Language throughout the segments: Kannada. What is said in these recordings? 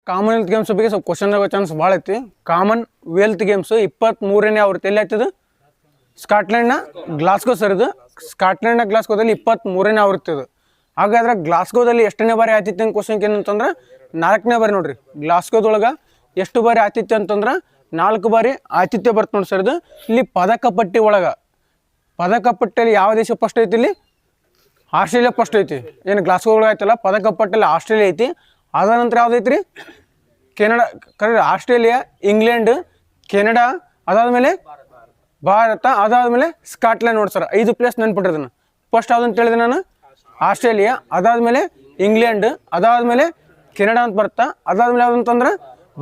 ಕಾಮನ್ವೆಲ್ತ್ ಗೇಮ್ಸ್ ಬಗ್ಗೆ ಸ್ವಲ್ಪ ಕ್ವಶನ್ ಆಗೋ ಚಾನ್ಸ್ ಭಾಳ ಐತಿ. ಕಾಮನ್ವೆಲ್ತ್ ಗೇಮ್ಸ್ 23ನೇ ಆವೃತ್ತಿ ಎಲ್ಲಿ ಆಯ್ತದ? ಸ್ಕಾಟ್ಲೆಂಡ್ನ ಗ್ಲಾಸ್ಗೋ ಸರ್. ಇದು ಸ್ಕಾಟ್ಲೆಂಡ್ನ ಗ್ಲಾಸ್ಗೋದಲ್ಲಿ 23ನೇ ಆವೃತ್ತಿ ಇದು. ಹಾಗಾದ್ರೆ ಗ್ಲಾಸ್ಗೋದಲ್ಲಿ ಎಷ್ಟನೇ ಬಾರಿ ಆತಿಥ್ಯ ಅಂತ ಕ್ವಶನ್ ಏನಂತಂದ್ರೆ 4ನೇ ಬಾರಿ ನೋಡ್ರಿ. ಗ್ಲಾಸ್ಗೋದೊಳಗೆ ಎಷ್ಟು ಬಾರಿ ಆತಿಥ್ಯ ಅಂತಂದ್ರೆ 4 ಬಾರಿ ಆತಿಥ್ಯ ಬರ್ತ ನೋಡಿ ಸರ್. ಇದು ಇಲ್ಲಿ ಪದಕ ಪಟ್ಟಿ ಒಳಗೆ ಪದಕ ಪಟ್ಟಿಯಲ್ಲಿ ಯಾವ ದೇಶ ಫಸ್ಟ್ ಐತಿ? ಇಲ್ಲಿ ಆಸ್ಟ್ರೇಲಿಯಾ ಫಸ್ಟ್ ಐತಿ. ಏನು ಗ್ಲಾಸ್ಗೋ ಒಳಗೆ ಆಯ್ತಲ್ಲ ಪದಕ ಪಟ್ಟಿಯಲ್ಲಿ ಆಸ್ಟ್ರೇಲಿಯಾ ಐತಿ. ಅದ ನಂತರ ಯಾವ್ದೈತಿ ರೀ? ಕೆನಡಾ. ಕರೆ ಆಸ್ಟ್ರೇಲಿಯಾ, ಇಂಗ್ಲೆಂಡ್, ಕೆನಡಾ, ಅದಾದಮೇಲೆ ಭಾರತ, ಅದಾದಮೇಲೆ ಸ್ಕಾಟ್ಲೆಂಡ್ ನೋಡಿ ಸರ್. 5 ಪ್ಲೇಸ್ ನೆನ್ಪಿಟ್ರಿ. ನಾನು ಫಸ್ಟ್ ಯಾವ್ದಂತ ಹೇಳಿದೆ ನಾನು? ಆಸ್ಟ್ರೇಲಿಯಾ, ಅದಾದಮೇಲೆ ಇಂಗ್ಲೆಂಡ್, ಅದಾದಮೇಲೆ ಕೆನಡಾ ಅಂತ ಬರ್ತಾ, ಅದಾದಮೇಲೆ ಯಾವ್ದಂತಂದ್ರೆ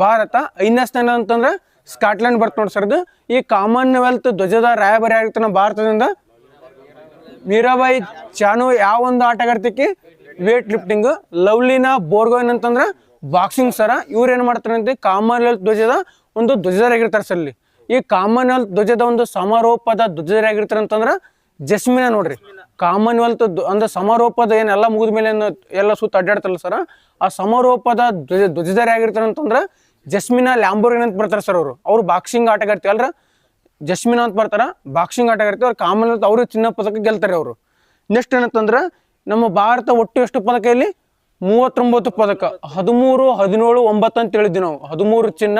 ಭಾರತ, 5ನೇ ಸ್ಥಾನ ಅಂತಂದ್ರೆ ಸ್ಕಾಟ್ಲೆಂಡ್ ಬರ್ತ ನೋಡಿ ಸರ್. ಇದು ಈ ಕಾಮನ್ವೆಲ್ತ್ ಧ್ವಜದ ರಾಯಭಾರಿ ಆಗಿರ್ತ ನಮ್ಮ ಭಾರತದಿಂದ ಮೀರಾಬಾಯಿ ಚಾನು ಯಾವ ಒಂದು ಆಟಗಾರ್ತಿಕೆ? Weightlifting. ಲವ್ಲಿನಾ ಬೋರ್ಗೊಯ್ನ್ ಅಂತಂದ್ರೆ ಬಾಕ್ಸಿಂಗ್ ಸರ. ಇವ್ರು ಏನು ಮಾಡ್ತಾರೆ ಅಂತ ಕಾಮನ್ವೆಲ್ತ್ ಧ್ವಜದ ಒಂದು ಧ್ವಜರಾಗಿರ್ತಾರೆ ಸರ್. ಇಲ್ಲಿ ಈ ಕಾಮನ್ವೆಲ್ತ್ ಧ್ವಜದ ಒಂದು ಸಮಾರೋಪದ ಧ್ವಜರಾಗಿರ್ತಾರೆ ಅಂತಂದ್ರೆ ಜಸ್ಮಿನಾ ನೋಡ್ರಿ. ಕಾಮನ್ವೆಲ್ತ್ ಅಂದ್ರೆ ಸಮಾರೋಪದ ಏನೆಲ್ಲ ಮುಗಿದ ಮೇಲೆ ಎಲ್ಲ ಸುತ್ತ ಅಡ್ಡಾಡ್ತಾರಲ್ಲ ಸರ್, ಆ ಸಮಾರೋಪದ ಧ್ವಜಧಾರಿ ಆಗಿರ್ತಾರೆ ಅಂತಂದ್ರೆ ಜಸ್ಮಿನಾ ಲ್ಯಾಂಬೋರ್ಗಿನಿ ಅಂತ ಬರ್ತಾರೆ ಸರ್. ಅವರು ಬಾಕ್ಸಿಂಗ್ ಆಟಗಾರ್ತಿ ಅಲ್ರ, ಜಸ್ಮಿನಾ ಅಂತ ಬರ್ತಾರೆ, ಬಾಕ್ಸಿಂಗ್ ಆಟಗಾರ್ತಿ. ಅವ್ರು ಕಾಮನ್ವೆಲ್ತ್ ಅವರು ಚಿನ್ನ ಪದಕ ಗೆಲ್ತಾರೆ ಅವರು. ನೆಕ್ಸ್ಟ್ ಏನಂತಂದ್ರೆ ನಮ್ಮ ಭಾರತ ಒಟ್ಟು ಎಷ್ಟು ಪದಕ? ಇಲ್ಲಿ 39 ಪದಕ. 13, 17, 9 ಅಂತ ಹೇಳಿದ್ವಿ ನಾವು. 13 ಚಿನ್ನ,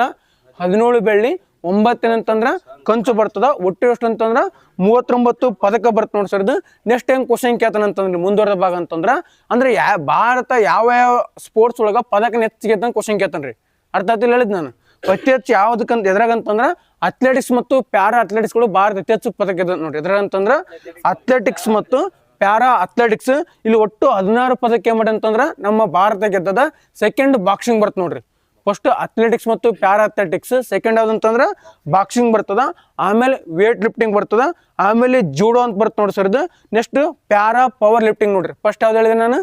17 ಬೆಳ್ಳಿ, 9 ಏನಂತಂದ್ರೆ ಕಂಚು ಬರ್ತದ. ಒಟ್ಟು ಎಷ್ಟು ಅಂತಂದ್ರೆ 39 ಪದಕ ಬರ್ತ ನೋಡಿ ಸರ್. ಇದು ನೆಕ್ಸ್ಟ್ ಹೆಂಗೆ ಕ್ವಶನ್ ಕೇಳ್ತಾನಂತಂದ್ರೆ ಮುಂದುವರೆದ ಭಾಗ ಅಂತಂದ್ರೆ ಅಂದ್ರೆ ಭಾರತ ಯಾವ ಸ್ಪೋರ್ಟ್ಸ್ ಒಳಗೆ ಪದಕ ಹೆಚ್ಚಿಗೆ ಅಂತ ಕ್ವಶನ್ ಕೇಳ್ತಾನೆ ರೀ. ಅರ್ಥ ಆಯ್ತಿಲ್ಲ ಹೇಳಿದ್ ನಾನು. ಅತಿ ಹೆಚ್ಚು ಯಾವುದಕ್ಕಂತ ಎದ್ರಾಗಂತಂದ್ರೆ ಅಥ್ಲೆಟಿಕ್ಸ್ ಮತ್ತು ಪ್ಯಾರಾ ಅಥ್ಲೆಟಿಕ್ಸ್ಗಳು ಭಾರತ ಅತಿ ಹೆಚ್ಚು ಪದಕ ಗೆದ್ದ ನೋಡ್ರಿ. ಎದ್ರಾಗಂತಂದ್ರೆ ಅಥ್ಲೆಟಿಕ್ಸ್ ಮತ್ತು ಪ್ಯಾರಾ ಅಥ್ಲೆಟಿಕ್ಸ್ ಇಲ್ಲಿ ಒಟ್ಟು 16 ಪದಕ ಏನ್ ಮಾಡಿ ಅಂತಂದ್ರೆ ನಮ್ಮ ಭಾರತ ಗೆದ್ದದ. ಸೆಕೆಂಡ್ ಬಾಕ್ಸಿಂಗ್ ಬರ್ತ ನೋಡ್ರಿ. ಫಸ್ಟ್ ಅಥ್ಲೆಟಿಕ್ಸ್ ಮತ್ತು ಪ್ಯಾರಾ ಅಥ್ಲೆಟಿಕ್ಸ್, ಸೆಕೆಂಡ್ ಯಾವ್ದಂತಂದ್ರೆ ಬಾಕ್ಸಿಂಗ್ ಬರ್ತದ, ಆಮೇಲೆ ವೇಟ್ ಲಿಫ್ಟಿಂಗ್ ಬರ್ತದ, ಆಮೇಲೆ ಜೂಡೋ ಅಂತ ಬರ್ತ ನೋಡಿ ಸರ್. ಇದು ನೆಕ್ಸ್ಟ್ ಪ್ಯಾರಾ ಪವರ್ ಲಿಫ್ಟಿಂಗ್ ನೋಡ್ರಿ. ಫಸ್ಟ್ ಯಾವ್ದು ಹೇಳಿದೆ ನಾನು?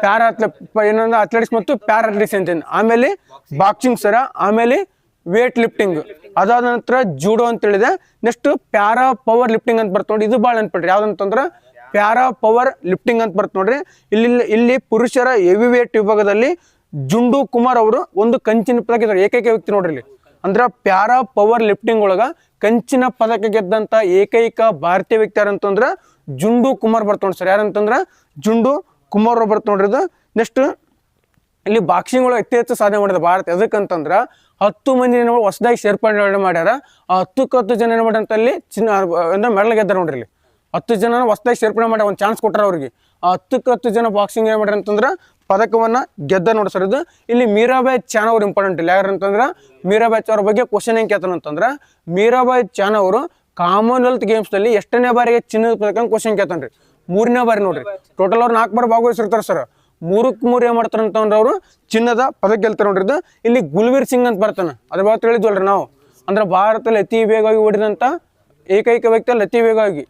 ಪ್ಯಾರಾ ಏನಂದ್ರೆ ಅಥ್ಲೆಟಿಕ್ಸ್ ಮತ್ತು ಪ್ಯಾರಾ ಅಥ್ಲೆಟಿಕ್ಸ್ ಅಂತೀನಿ. ಆಮೇಲೆ ಬಾಕ್ಸಿಂಗ್ ಸರ, ಆಮೇಲೆ ವೇಟ್ ಲಿಫ್ಟಿಂಗ್, ಅದಾದ ನಂತರ ಜೂಡೋ ಅಂತ ಹೇಳಿದೆ. ನೆಕ್ಸ್ಟ್ ಪ್ಯಾರಾ ಪವರ್ ಲಿಫ್ಟಿಂಗ್ ಅಂತ ಬರ್ತ ನೋಡಿ. ಇದು ಭಾಳ ನೆನ್ಪಿಡ್ರಿ. ಯಾವ್ದಂತಂದ್ರೆ ಪ್ಯಾರಾ ಪವರ್ ಲಿಫ್ಟಿಂಗ್ ಅಂತ ಬರ್ತ ನೋಡ್ರಿ. ಇಲ್ಲಿ ಪುರುಷರ ಹೆವಿ ವೇಟ್ ವಿಭಾಗದಲ್ಲಿ ಜುಂಡು ಕುಮಾರ್ ಅವರು ಒಂದು ಕಂಚಿನ ಪದಕ ಗೆದ್ದರು. ಏಕೈಕ ವ್ಯಕ್ತಿ ನೋಡ್ರಿ ಇಲ್ಲಿ. ಅಂದ್ರೆ ಪ್ಯಾರಾ ಪವರ್ ಲಿಫ್ಟಿಂಗ್ ಒಳಗ ಕಂಚಿನ ಪದಕ ಗೆದ್ದಂತ ಏಕೈಕ ಭಾರತೀಯ ವ್ಯಕ್ತಿ ಯಾರಂತಂದ್ರೆ ಜುಂಡು ಕುಮಾರ್ ಬರ್ತ ನೋಡಿ ಸರ್. ಯಾರಂತಂದ್ರೆ ಜುಂಡು ಕುಮಾರ್ ಅವ್ರು ಬರ್ತ ನೋಡ್ರಿ. ಇದು ನೆಕ್ಸ್ಟ್ ಇಲ್ಲಿ ಬಾಕ್ಸಿಂಗ್ ಒಳಗೆ ಅತಿ ಹೆಚ್ಚು ಸಾಧನೆ ಮಾಡಿದ ಭಾರತ. ಎದಕ್ಕಂತಂದ್ರೆ 10 ಮಂದಿ ಹೊಸದಾಗಿ ಸೇರ್ಪಡೆ ಮಾಡ್ಯಾರ. ಆ 10 ಜನ ಏನು ಮಾಡ್ಯಾರ ಅಲ್ಲಿ ಚಿನ್ನ ಅಂದ್ರೆ ಮೆಡಲ್ ಗೆದ್ದಾರ ನೋಡ್ರಿ. ಇಲ್ಲಿ 10 ಜನ ಹೊಸದಾಗಿ ಸೇರ್ಪಡೆ ಮಾಡಿ ಒಂದು ಚಾನ್ಸ್ ಕೊಟ್ಟಾರ ಅವ್ರಿಗೆ. ಆ 10 ಜನ ಬಾಕ್ಸಿಂಗ್ ಏನು ಮಾಡ್ಯಾರ ಅಂತಂದ್ರೆ ಪದಕವನ್ನ ಗೆದ್ದ ನೋಡಿ ಸರ್. ಇದು ಇಲ್ಲಿ ಮೀರಾಬಾಯಿ ಚಾನು ಅವ್ರು ಇಂಪಾರ್ಟೆಂಟ್ ಇಲ್ಲ. ಯಾರಂತಂದ್ರೆ ಮೀರಾಬಾಯಿ ಅವ್ರ ಬಗ್ಗೆ ಕ್ವಶನ್ ಹೆಂಗೆ ಕೇಳ್ತಾನಂತಂದ್ರೆ ಮೀರಾಬಾಯಿ ಚಾನು ಅವರು ಕಾಮನ್ವೆಲ್ತ್ ಗೇಮ್ಸ್ನಲ್ಲಿ ಎಷ್ಟನೇ ಬಾರಿಗೆ ಚಿನ್ನದ ಪದಕ ಕ್ವಶನ್ ಕೇಳ್ತಾನೆ ರೀ? 3ನೇ ಬಾರಿ ನೋಡ್ರಿ. ಟೋಟಲ್ ಅವ್ರು 4 ಬಾರಿ ಭಾಗವಹಿಸಿರ್ತಾರೆ ಸರ್. 3ಕ್ಕೆ 3 ಏನು ಮಾಡ್ತಾರೆ ಅಂತಂದ್ರೆ ಅವರು ಚಿನ್ನದ ಪದಕ ಗೆಲ್ತಾರೆ ನೋಡ್ರಿ. ಇದು ಇಲ್ಲಿ ಗುಲ್ವೀರ್ ಸಿಂಗ್ ಅಂತ ಬರ್ತಾನೆ. ಅದ್ರ ಬಗ್ಗೆ ಹೇಳಿದ್ವಲ್ರಿ ನಾವು. ಅಂದ್ರೆ ಭಾರತದಲ್ಲಿ ಅತಿ ವೇಗವಾಗಿ ಓಡಿದಂಥ ಏಕೈಕ ವ್ಯಕ್ತಿಯಲ್ಲಿ ಅತಿ ವೇಗವಾಗಿ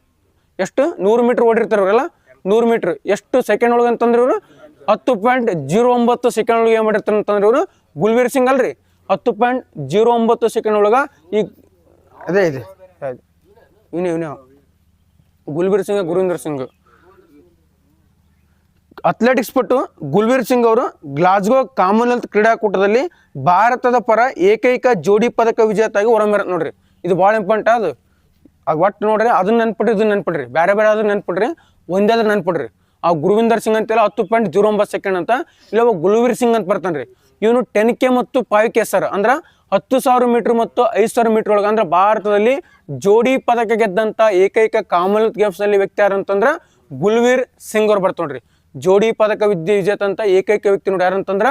ಎಷ್ಟು 100 ಮೀಟರ್ ಓಡಿರ್ತಾರೆ ಅವರೆಲ್ಲ. 100 ಮೀಟರ್ ಎಷ್ಟು ಸೆಕೆಂಡ್ ಒಳಗೆ ಅಂತಂದ್ರೆ ಇವರು 10.09 ಸೆಕೆಂಡ್ ಒಳಗೆ ಏನು ಮಾಡಿರ್ತಾರೆ ಅಂತಂದ್ರೆ ಇವರು ಗುಲ್ವೀರ್ ಸಿಂಗ್ ಅಲ್ರಿ. 10.09 ಸೆಕೆಂಡ್ ಒಳಗೆ ಈಗ ಅದೇ ಇದೆ ಇವನೇ ಗುಲ್ವೀರ್ ಸಿಂಗ್, ಗುರುವಿಂದರ್ ಸಿಂಗ್. ಅಥ್ಲೆಟಿಕ್ಸ್ ಪಟ್ಟು ಗುಲ್ವೀರ್ ಸಿಂಗ್ ಅವರು ಗ್ಲಾಸ್ಗೋ ಕಾಮನ್ವೆಲ್ತ್ ಕ್ರೀಡಾಕೂಟದಲ್ಲಿ ಭಾರತದ ಪರ ಏಕೈಕ ಜೋಡಿ ಪದಕ ವಿಜೇತಾಗಿ ಹೊರಮೇರ ನೋಡ್ರಿ. ಇದು ಭಾಳ ಇಂಪಾರ್ಟೆಂಟ್. ಅದು ಒಟ್ಟು ನೋಡ್ರಿ, ಅದನ್ನ ನೆನ್ಪಿಡ್ರಿ, ಇದನ್ನ ನೆನ್ಪಿಡ್ರಿ, ಬೇರೆ ಬೇರೆ ಅದನ್ನ ನೆನ್ಪಿಡ್ರಿ, ಒಂದೇ ಅದ್ರ ನೆನ್ಪಿಡ್ರಿ. ಆ ಗುರುವಿಂದರ್ ಸಿಂಗ್ ಅಂತೆಲ್ಲ 10.09 ಸೆಕೆಂಡ್ ಅಂತ. ಇಲ್ಲ ಗುಲ್ವೀರ್ ಸಿಂಗ್ ಅಂತ ಬರ್ತಾನೆ ರೀ. ಇವನು 10K ಮತ್ತು 5K ಸರ್. ಅಂದ್ರೆ 10,000 ಮೀಟರ್ ಮತ್ತು 5,000 ಮೀಟರ್ ಒಳಗೆ ಅಂದ್ರೆ ಭಾರತದಲ್ಲಿ ಜೋಡಿ ಪದಕ ಗೆದ್ದಂಥ ಏಕೈಕ ಕಾಮನ್ವೆಲ್ತ್ ಗೇಮ್ಸ್ನಲ್ಲಿ ವ್ಯಕ್ತಿ ಯಾರಂತಂದ್ರೆ ಗುಲ್ವೀರ್ ಸಿಂಗ್ ಅವ್ರು ಬರ್ತಾವ್ರಿ. ಜೋಡಿ ಪದಕ ವಿಜೇತ ಅಂತ ಏಕೈಕ ವ್ಯಕ್ತಿ ನೋಡಿ ಯಾರಂತಂದ್ರೆ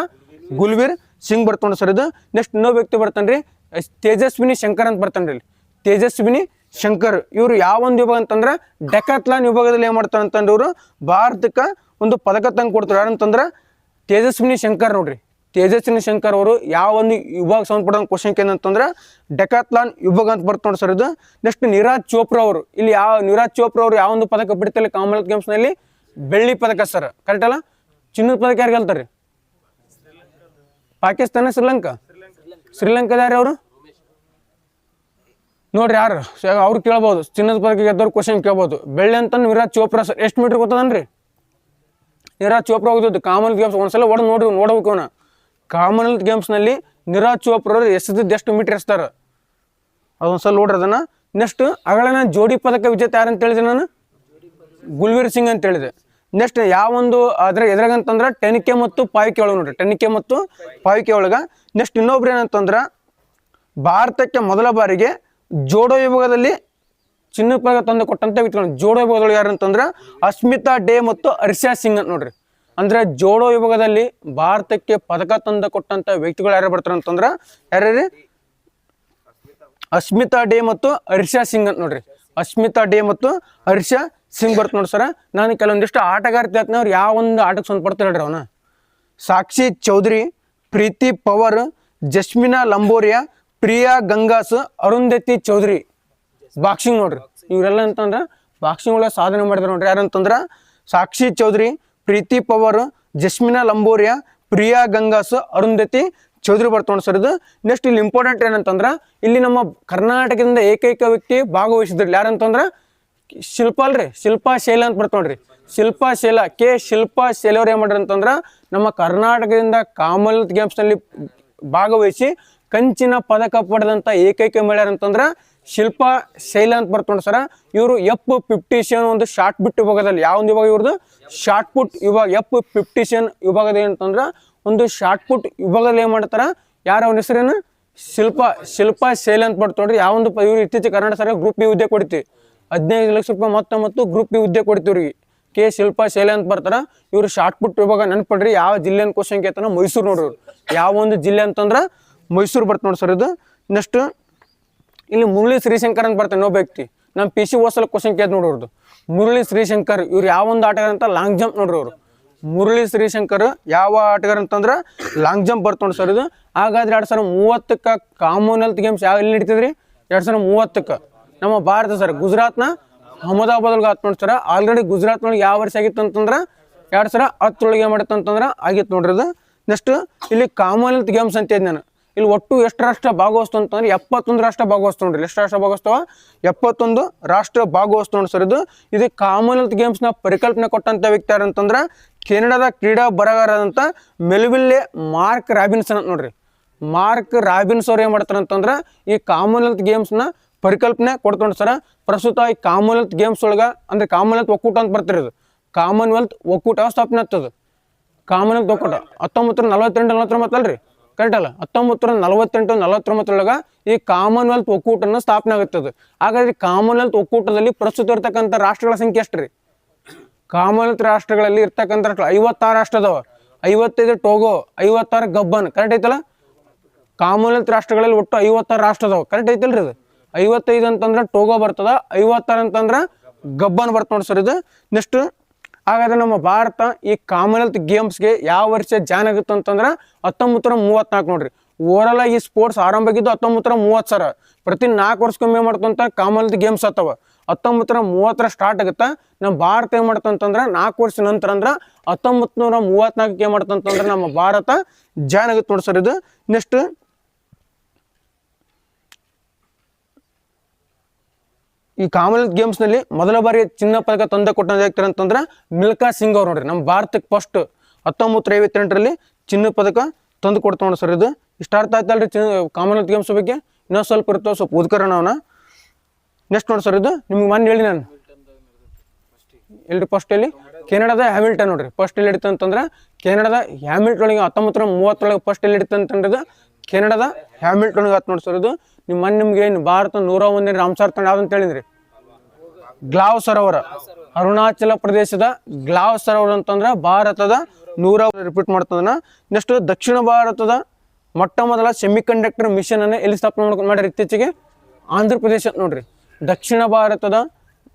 ಗುಲ್ವೀರ್ ಸಿಂಗ್ ಬರ್ತಾನೆ ಸರ್. ಇದು ನೆಕ್ಸ್ಟ್ ಇನ್ನೊಬ್ಬ ವ್ಯಕ್ತಿ ಬರ್ತಾನೆ ರೀ, ತೇಜಸ್ವಿನಿ ಶಂಕರ್ ಅಂತ ಬರ್ತಾನೆ ರೀ. ತೇಜಸ್ವಿನಿ ಶಂಕರ್ ಇವರು ಯಾವ ಒಂದು ವಿಭಾಗ ಅಂತಂದ್ರೆ ಡೆಕಾಥ್ಲಾನ್ ವಿಭಾಗದಲ್ಲಿ ಏನು ಮಾಡ್ತಾರೆ ಅಂತಂದ್ರೆ ಇವರು ಭಾರತಕ್ಕೆ ಒಂದು ಪದಕ ತಂದು ಕೊಡ್ತಾರೆ. ಯಾರಂತಂದ್ರೆ ತೇಜಸ್ವಿನಿ ಶಂಕರ್ ನೋಡ್ರಿ. ತೇಜಸ್ವಿನಿ ಶಂಕರ್ ಅವರು ಯಾವ ಒಂದು ವಿಭಾಗ ಸಂಬಂಧಪಟ್ಟ ಕ್ವಶನ್ ಏನಂತಂದ್ರೆ ಡೆಕಾಥ್ಲಾನ್ ವಿಭಾಗ ಅಂತ ಬರ್ತ ನೋಡಿ ಸರ್. ಇದು ನೆಕ್ಸ್ಟ್ ನೀರಜ್ ಚೋಪ್ರಾ ಅವರು. ಇಲ್ಲಿ ನೀರಜ್ ಚೋಪ್ರಾ ಅವರು ಯಾವ ಒಂದು ಪದಕ ಬಿಡ್ತಾರೆ ಕಾಮನ್ವೆಲ್ತ್ ಗೇಮ್ಸ್ನಲ್ಲಿ? ಬೆಳ್ಳಿ ಪದಕ ಸರ್. ಕರೆಕ್ಟ್ ಅಲ್ಲ? ಚಿನ್ನದ ಪದಕ ಯಾರು ಗೆಲ್ತಾರೆ? ಪಾಕಿಸ್ತಾನ, ಶ್ರೀಲಂಕಾದ ಯಾರು ಅವರು ನೋಡ್ರಿ. ಯಾರು ಅವ್ರು ಕೇಳ್ಬೋದು. ಚಿನ್ನದ ಪದಕ ಗೆದ್ದವ್ರು ಕ್ವಶನ್ ಕೇಳ್ಬೋದು. ಬೆಳ್ಳಿ ಅಂತ ನೀರಜ್ ಚೋಪ್ರಾ ಸರ್. ಎಷ್ಟು ಮೀಟರ್ ಗೊತ್ತದನ್ರಿ? ನೀರಜ್ ಚೋಪ್ರಾ ಹೋಗಿದ್ದು ಕಾಮನ್ವೆಲ್ತ್ ಗೇಮ್ಸ್. ಒಂದ್ಸಲ ನೋಡ್ಬೇಕು ಅವನ ಕಾಮನ್ವೆಲ್ತ್ ಗೇಮ್ಸ್ನಲ್ಲಿ ನೀರಜ್ ಚೋಪ್ರಾ ಅವರು ಎಸೆದಿದ್ದು ಮೀಟರ್ ಎಸ್ತಾರೆ ಅದೊಂದು ಸಲ ನೋಡ್ರಿ ಅದನ್ನು. ನೆಕ್ಸ್ಟ್ ಅಗಳನ್ನ ಜೋಡಿ ಪದಕ ವಿಜೇತ ಯಾರು ಅಂತ ಹೇಳಿದೆ ನಾನು, ಗುಲ್ವೀರ್ ಸಿಂಗ್ ಅಂತ ಹೇಳಿದೆ. ನೆಕ್ಸ್ಟ್ ಯಾವೊಂದು ಅದ್ರ ಎದ್ರಾಗಂತಂದ್ರೆ ಟೆನಿಕೆ ಮತ್ತು ಪಾವಿಕೆ ಒಳಗೆ ನೋಡ್ರಿ, ಟೆನಿಕೆ ಮತ್ತು ಪಾವಿಕೆ ಒಳಗೆ. ನೆಕ್ಸ್ಟ್ ಇನ್ನೊಬ್ರು ಏನಂತಂದ್ರೆ ಭಾರತಕ್ಕೆ ಮೊದಲ ಬಾರಿಗೆ ಜೋಡೋ ವಿಭಾಗದಲ್ಲಿ ಚಿನ್ನ ಪದಕ ತಂದು ಕೊಟ್ಟಂತ ವ್ಯಕ್ತಿಗಳು ಜೋಡೋ ವಿಭಾಗದೊಳಗೆ ಯಾರು ಅಂತಂದ್ರೆ ಅಸ್ಮಿತಾ ಡೇ ಮತ್ತು ಹರ್ಷಾ ಸಿಂಗ್ ಅಂತ ನೋಡ್ರಿ. ಅಂದ್ರೆ ಜೋಡೋ ವಿಭಾಗದಲ್ಲಿ ಭಾರತಕ್ಕೆ ಪದಕ ತಂದು ಕೊಟ್ಟಂತ ವ್ಯಕ್ತಿಗಳು ಯಾರು ಬರ್ತಾರೆ ಅಂತಂದ್ರೆ ಯಾರ್ಯಾರು, ಅಸ್ಮಿತಾ ಡೇ ಮತ್ತು ಹರ್ಷಾ ಸಿಂಗ್ ಅಂತ ನೋಡ್ರಿ. ಅಸ್ಮಿತಾ ಡೇ ಮತ್ತು ಹರ್ಷಾ ಸಿಂಗ್ ಬರ್ತ ನೋಡಿ ಸರ. ನಾನು ಕೆಲವೊಂದಿಷ್ಟು ಆಟಗಾರ್ತಿ ಹೇಳ್ತೀನಿ, ಅವ್ರು ಯಾವ ಒಂದು ಆಟಕ್ಕೆ ಸಂಬಂಧಪಡ್ತಾರೆ ಹೇಳ್ರಿ ಅವನ. ಸಾಕ್ಷಿ ಚೌಧರಿ, ಪ್ರೀತಿ ಪವರ್, ಜಸ್ಮಿನಾ ಲಂಬೋರಿಯಾ, ಪ್ರಿಯಾ ಗಂಗಾಸ್, ಅರುಂಧತಿ ಚೌಧರಿ ಬಾಕ್ಸಿಂಗ್ ನೋಡ್ರಿ. ಇವರೆಲ್ಲ ಅಂತಂದ್ರೆ ಬಾಕ್ಸಿಂಗ್ ಒಳಗೆ ಸಾಧನೆ ಮಾಡಿದ್ರು ನೋಡ್ರಿ. ಯಾರಂತಂದ್ರೆ ಸಾಕ್ಷಿ ಚೌಧರಿ, ಪ್ರೀತಿ ಪವರ್, ಜಸ್ಮಿನಾ ಲಂಬೋರಿಯಾ, ಪ್ರಿಯಾ ಗಂಗಾಸ್, ಅರುಂಧತಿ ಚೌಧರಿ ಬರ್ತಾವೆ ಸರ್. ಇದು ನೆಕ್ಸ್ಟ್ ಇಲ್ಲಿ ಇಂಪಾರ್ಟೆಂಟ್ ಏನಂತಂದ್ರೆ ಇಲ್ಲಿ ನಮ್ಮ ಕರ್ನಾಟಕದಿಂದ ಏಕೈಕ ವ್ಯಕ್ತಿ ಭಾಗವಹಿಸಿದ್ರಿ ಯಾರಂತಂದ್ರೆ ಶಿಲ್ಪಾ ಅಲ್ರಿ, ಶಿಲ್ಪಾ ಶೈಲ ಅಂತ ಬರ್ತ ನೋಡ್ರಿ. ಶಿಲ್ಪಾ ಶೈಲ ಶಿಲ್ಪಾ ಶೈಲ ಅವ್ರು ಏನು ಮಾಡ್ರಿ ಅಂತಂದ್ರೆ ನಮ್ಮ ಕರ್ನಾಟಕದಿಂದ ಕಾಮನ್ವೆಲ್ತ್ ಗೇಮ್ಸ್ನಲ್ಲಿ ಭಾಗವಹಿಸಿ ಕಂಚಿನ ಪದಕ ಪಡೆದಂಥ ಏಕೈಕ ಮಹಿಳೆ ಅಂತಂದ್ರೆ ಶಿಲ್ಪಾ ಶೈಲ ಅಂತ ಬರ್ತಾರೆ ಸರ. ಇವರು F57 ಒಂದು ಶಾರ್ಟ್ ಪುಟ್ ವಿಭಾಗದಲ್ಲಿ ಯಾವ ಒಂದು ವಿಭಾಗ ಇವ್ರದ್ದು ಶಾರ್ಟ್ ಪುಟ್ ವಿಭಾಗ F57 ವಿಭಾಗದ ಏನಂತಂದ್ರೆ ಒಂದು ಶಾರ್ಟ್ ಪುಟ್ ವಿಭಾಗದಲ್ಲಿ ಏನು ಮಾಡ್ತಾರ, ಯಾರು ಅವನ ಹೆಸರೇನು ಶಿಲ್ಪಾ ಶೈಲ ಅಂತ ಬರ್ತಾವ್ರಿ. ಯಾವ ಒಂದು ಇವ್ರು ಇತ್ತೀಚೆಗೆ ಕರ್ನಾಟಕ ಸರ್ ಗ್ರೂಪ್ ಬಿ ಹುದ್ದೆ ಕೊಡ್ತೀವಿ, 15 ಲಕ್ಷ ರೂಪಾಯಿ ಮತ್ತು ಗ್ರೂಪ್ ಬಿ ಹುದ್ದೆ ಕೊಡ್ತೀವಿ ಕೆ ಶಿಲ್ಪಾ ಶೈಲ ಅಂತ ಬರ್ತಾರ. ಇವರು ಶಾರ್ಟ್ ಪುಟ್ ವಿಭಾಗ ನೆನ್ಪಡ್ರಿ. ಯಾವ ಜಿಲ್ಲೆ ಅಂತ ಕ್ವಶನ್ ಕೇಳ್ತಾನ, ಮೈಸೂರು ನೋಡ್ರಿ. ಯಾವ ಒಂದು ಜಿಲ್ಲೆ ಅಂತಂದ್ರೆ ಮೈಸೂರು ಬರ್ತ ನೋಡಿ ಸರ್ ಇದು. ನೆಕ್ಸ್ಟ್ ಇಲ್ಲಿ ಮುರಳಿ ಶ್ರೀಶಂಕರ್ ಅಂತ ಬರ್ತಾನೆ ಇನ್ನೊಬ್ಬ ವ್ಯಕ್ತಿ. ನಮ್ಮ PC ಓಸಲ ಕ್ವಶನ್ ಕೇಳ್ತ ನೋಡ್ರಿ. ಮುರಳಿ ಶ್ರೀಶಂಕರ್ ಇವ್ರು ಯಾವ ಒಂದು ಆಟಗಾರ ಅಂತ ಲಾಂಗ್ ಜಂಪ್ ನೋಡ್ರಿ. ಅವರು ಮುರಳಿ ಶ್ರೀಶಂಕರ್ ಯಾವ ಆಟಗಾರ ಅಂತಂದ್ರೆ ಲಾಂಗ್ ಜಂಪ್ ಬರ್ತ ನೋಡಿ ಸರ್ ಇದು. ಹಾಗಾದ್ರೆ 2030 ಕಾಮನ್ವೆಲ್ತ್ ಗೇಮ್ಸ್ ಯಾವ ಎಲ್ಲಿ ನಡೀತಿದ್ರಿ, 2030 ನಮ್ಮ ಭಾರತ ಸರ್ ಗುಜರಾತ್ನ ಅಹಮದಾಬಾದ್ಗೆ ಆತ್ ನೋಡಿ ಸರ್. ಆಲ್ರೆಡಿ ಗುಜರಾತ್ನೊಳಗೆ ಯಾವ ವರ್ಷ ಆಗಿತ್ತು ಅಂತಂದ್ರೆ 2010 ಏನು ಮಾಡಿತ್ತು ಅಂತಂದ್ರೆ ಆಗಿತ್ತು ನೋಡ್ರಿ ಅದು. ನೆಕ್ಸ್ಟ್ ಇಲ್ಲಿ ಕಾಮನ್ವೆಲ್ತ್ ಗೇಮ್ಸ್ ಅಂತ ಇದ್ದೆ ನಾನು. ಇಲ್ಲಿ ಒಟ್ಟು ಎಷ್ಟು ರಾಷ್ಟ್ರ ಭಾಗವಹಿಸ್ತು ಅಂತಂದ್ರೆ 71 ರಾಷ್ಟ್ರ ಭಾಗವಹಿಸ್ತು ನೋಡ್ರಿ. ಎಷ್ಟು ರಾಷ್ಟ್ರ ಭಾಗವಹಿಸ್ತವ, 71 ರಾಷ್ಟ್ರ ಭಾಗವಹಿಸ್ತು ನೋಡಿ ಸರ್ ಇದು. ಇದು ಕಾಮನ್ವೆಲ್ತ್ ಗೇಮ್ಸ್ನ ಪರಿಕಲ್ಪನೆ ಕೊಟ್ಟಂಥ ವ್ಯಕ್ತಿ ಯಾರು ಅಂತಂದ್ರೆ ಕೆನಡಾದ ಕ್ರೀಡಾ ಬರಹಗಾರದಂಥ ಮೆಲ್ವಿಲ್ಲೆ ಮಾರ್ಕ್ ರಾಬಿನ್ಸನ್ ಅಂತ ನೋಡ್ರಿ. ಮಾರ್ಕ್ ರಾಬಿನ್ಸ್ ಅವ್ರು ಏನು ಮಾಡ್ತಾರೆ ಅಂತಂದ್ರೆ ಈ ಕಾಮನ್ವೆಲ್ತ್ ಗೇಮ್ಸ್ನ ಪರಿಕಲ್ಪನೆ ಕೊಡ್ಕೊಂಡು ಸರ. ಪ್ರಸ್ತುತ ಈ ಕಾಮನ್ವೆಲ್ತ್ ಗೇಮ್ಸ್ ಒಳಗೆ ಅಂದ್ರೆ ಕಾಮನ್ವೆಲ್ತ್ ಒಕ್ಕೂಟ ಅಂತ ಬರ್ತಿರೋದು. ಕಾಮನ್ವೆಲ್ತ್ ಒಕ್ಕೂಟ ಸ್ಥಾಪನೆ ಆಗ್ತದೆ. ಕಾಮನ್ವೆಲ್ತ್ ಒಕ್ಕೂಟ 1948-49 ಅಲ್ರಿ, ಕರೆಕ್ಟ್ ಅಲ್ಲ, 1948-49 ಈ ಕಾಮನ್ವೆಲ್ತ್ ಒಕ್ಕೂಟನ ಸ್ಥಾಪನೆ ಆಗುತ್ತದೆ. ಹಾಗಾದ್ರೆ ಕಾಮನ್ವೆಲ್ತ್ ಒಕ್ಕೂಟದಲ್ಲಿ ಪ್ರಸ್ತುತ ಇರ್ತಕ್ಕಂಥ ರಾಷ್ಟ್ರಗಳ ಸಂಖ್ಯೆ ಎಷ್ಟು ರೀ? ಕಾಮನ್ವೆಲ್ತ್ ರಾಷ್ಟ್ರಗಳಲ್ಲಿ ಇರ್ತಕ್ಕಂಥ 56 ರಾಷ್ಟ್ರ ಅದಾವ. 55 ಟೋಗೋ, 56 ಗಬ್ಬನ್, ಕರೆಕ್ಟ್ ಐತಲ್ಲ. ಕಾಮನ್ವೆಲ್ತ್ ರಾಷ್ಟ್ರಗಳಲ್ಲಿ ಒಟ್ಟು 56 ರಾಷ್ಟ್ರ ಅದಾವ, ಕರೆಕ್ಟ್ ಐತಲ್ರಿ. ಇದು 55 ಅಂತಂದ್ರೆ ಟೋಗೋ ಬರ್ತದ, 56 ಅಂತಂದ್ರೆ ಗಬ್ಬನ್ ಬರ್ತ ನೋಡಿ ಸರ್ ಇದು. ನೆಕ್ಸ್ಟ್ ಹಾಗಾದ್ರೆ ನಮ್ಮ ಭಾರತ ಈ ಕಾಮನ್ವೆಲ್ತ್ ಗೇಮ್ಸ್ಗೆ ಯಾವ ವರ್ಷ ಜಾಯ್ನ್ ಆಗುತ್ತೆ ಅಂತಂದ್ರೆ 1934 ನೋಡ್ರಿ. ಓವರಾಲ್ ಆಗಿ ಈ ಸ್ಪೋರ್ಟ್ಸ್ ಆರಂಭ ಆಗಿದ್ದು 1930 ಸರ್. ಪ್ರತಿ 4 ವರ್ಷಕ್ಕೊಮ್ಮೆ ಮಾಡ್ತಂತ ಕಾಮನ್ವೆಲ್ತ್ ಗೇಮ್ಸ್ ಆಗ್ತಾವ. 1930 ಸ್ಟಾರ್ಟ್ ಆಗುತ್ತೆ. ನಮ್ಮ ಭಾರತ ಏನು ಮಾಡ್ತಂತಂದ್ರೆ 4 ವರ್ಷ ನಂತರ ಅಂದ್ರೆ 1934 ಏನು ಮಾಡ್ತಂತಂದ್ರೆ ನಮ್ಮ ಭಾರತ ಜಾಯ್ನ್ ಆಗುತ್ತೆ ನೋಡಿ ಸರ್ ಇದು. ನೆಕ್ಸ್ಟ್ ಈ ಕಾಮನ್ವೆಲ್ತ್ ಗೇಮ್ಸ್ನಲ್ಲಿ ಮೊದಲ ಬಾರಿ ಚಿನ್ನ ಪದಕ ತಂದು ಕೊಟ್ಟ ಅಂತಂದ್ರೆ ಮಿಲ್ಕಾ ಸಿಂಗ್ ಅವ್ರು ನೋಡ್ರಿ. ನಮ್ಮ ಭಾರತಕ್ಕೆ ಫಸ್ಟ್ 1958 ಚಿನ್ನ ಪದಕ ತಂದು ಕೊಡ್ತಾ ನೋಡಿ ಸರ್ ಇದು. ಇಷ್ಟ ಅರ್ಥ ಆಯ್ತಲ್ರಿ ಕಾಮನ್ವೆಲ್ತ್ ಗೇಮ್ಸ್ ಬಗ್ಗೆ. ಇನ್ನೂ ಸ್ವಲ್ಪ ಇರ್ತವೆ, ಸ್ವಲ್ಪ ಓದ್ಕರೋಣ ಅವನ. ನೆಕ್ಸ್ಟ್ ನೋಡಿ ಸರ್ ಇದು ನಿಮ್ಗೆ ಮೊನ್ನೆ ಹೇಳಿ ನಾನು ಎಲ್ರಿ ಫಸ್ಟ್ ಇಲ್ಲಿ ಕೆನಡಾದ ಹ್ಯಾಮಿಲ್ಟನ್ ನೋಡ್ರಿ. ಫಸ್ಟ್ ಎಲ್ಲಿ ಹಿಡಿತು ಅಂತಂದ್ರೆ ಕೆನಡಾದ ಹ್ಯಾಮಿಲ್ಟನ್ ಒಳಗೆ 1930 ಫಸ್ಟ್ ಎಲ್ಲಿ ಹಿಡಿತು ಅಂತಂದ್ರೆ ಕೆನಡಾದ ಹ್ಯಾಮಿಲ್ಟನ್ ಆತ್ ನೋಡಿ ಸರ್ ಇದು. ನಿಮ್ಗೆ ಏನು ಭಾರತ 101ನೇ ರಾಮ್ಸಾರ್ ತಂಡ ಯಾವ್ದು ಅಂತ ಹೇಳಿದ್ರಿ, ಗ್ಲಾವ್ ಸರೋವರ. ಅರುಣಾಚಲ ಪ್ರದೇಶದ ಗ್ಲಾವ್ ಸರೋವರ ಅಂತಂದ್ರೆ ಭಾರತದ 100 ರಿಪೀಟ್ ಮಾಡ್ತದನ್ನ. ನೆಕ್ಸ್ಟ್ ದಕ್ಷಿಣ ಭಾರತದ ಮೊಟ್ಟ ಮೊದಲ ಸೆಮಿ ಕಂಡಕ್ಟರ್ ಮಿಷನ್ ಅನ್ನು ಎಲ್ಲಿ ಸ್ಥಾಪನೆ ಮಾಡ್ಯಾರ ಇತ್ತೀಚೆಗೆ, ಆಂಧ್ರ ಪ್ರದೇಶ ನೋಡ್ರಿ. ದಕ್ಷಿಣ ಭಾರತದ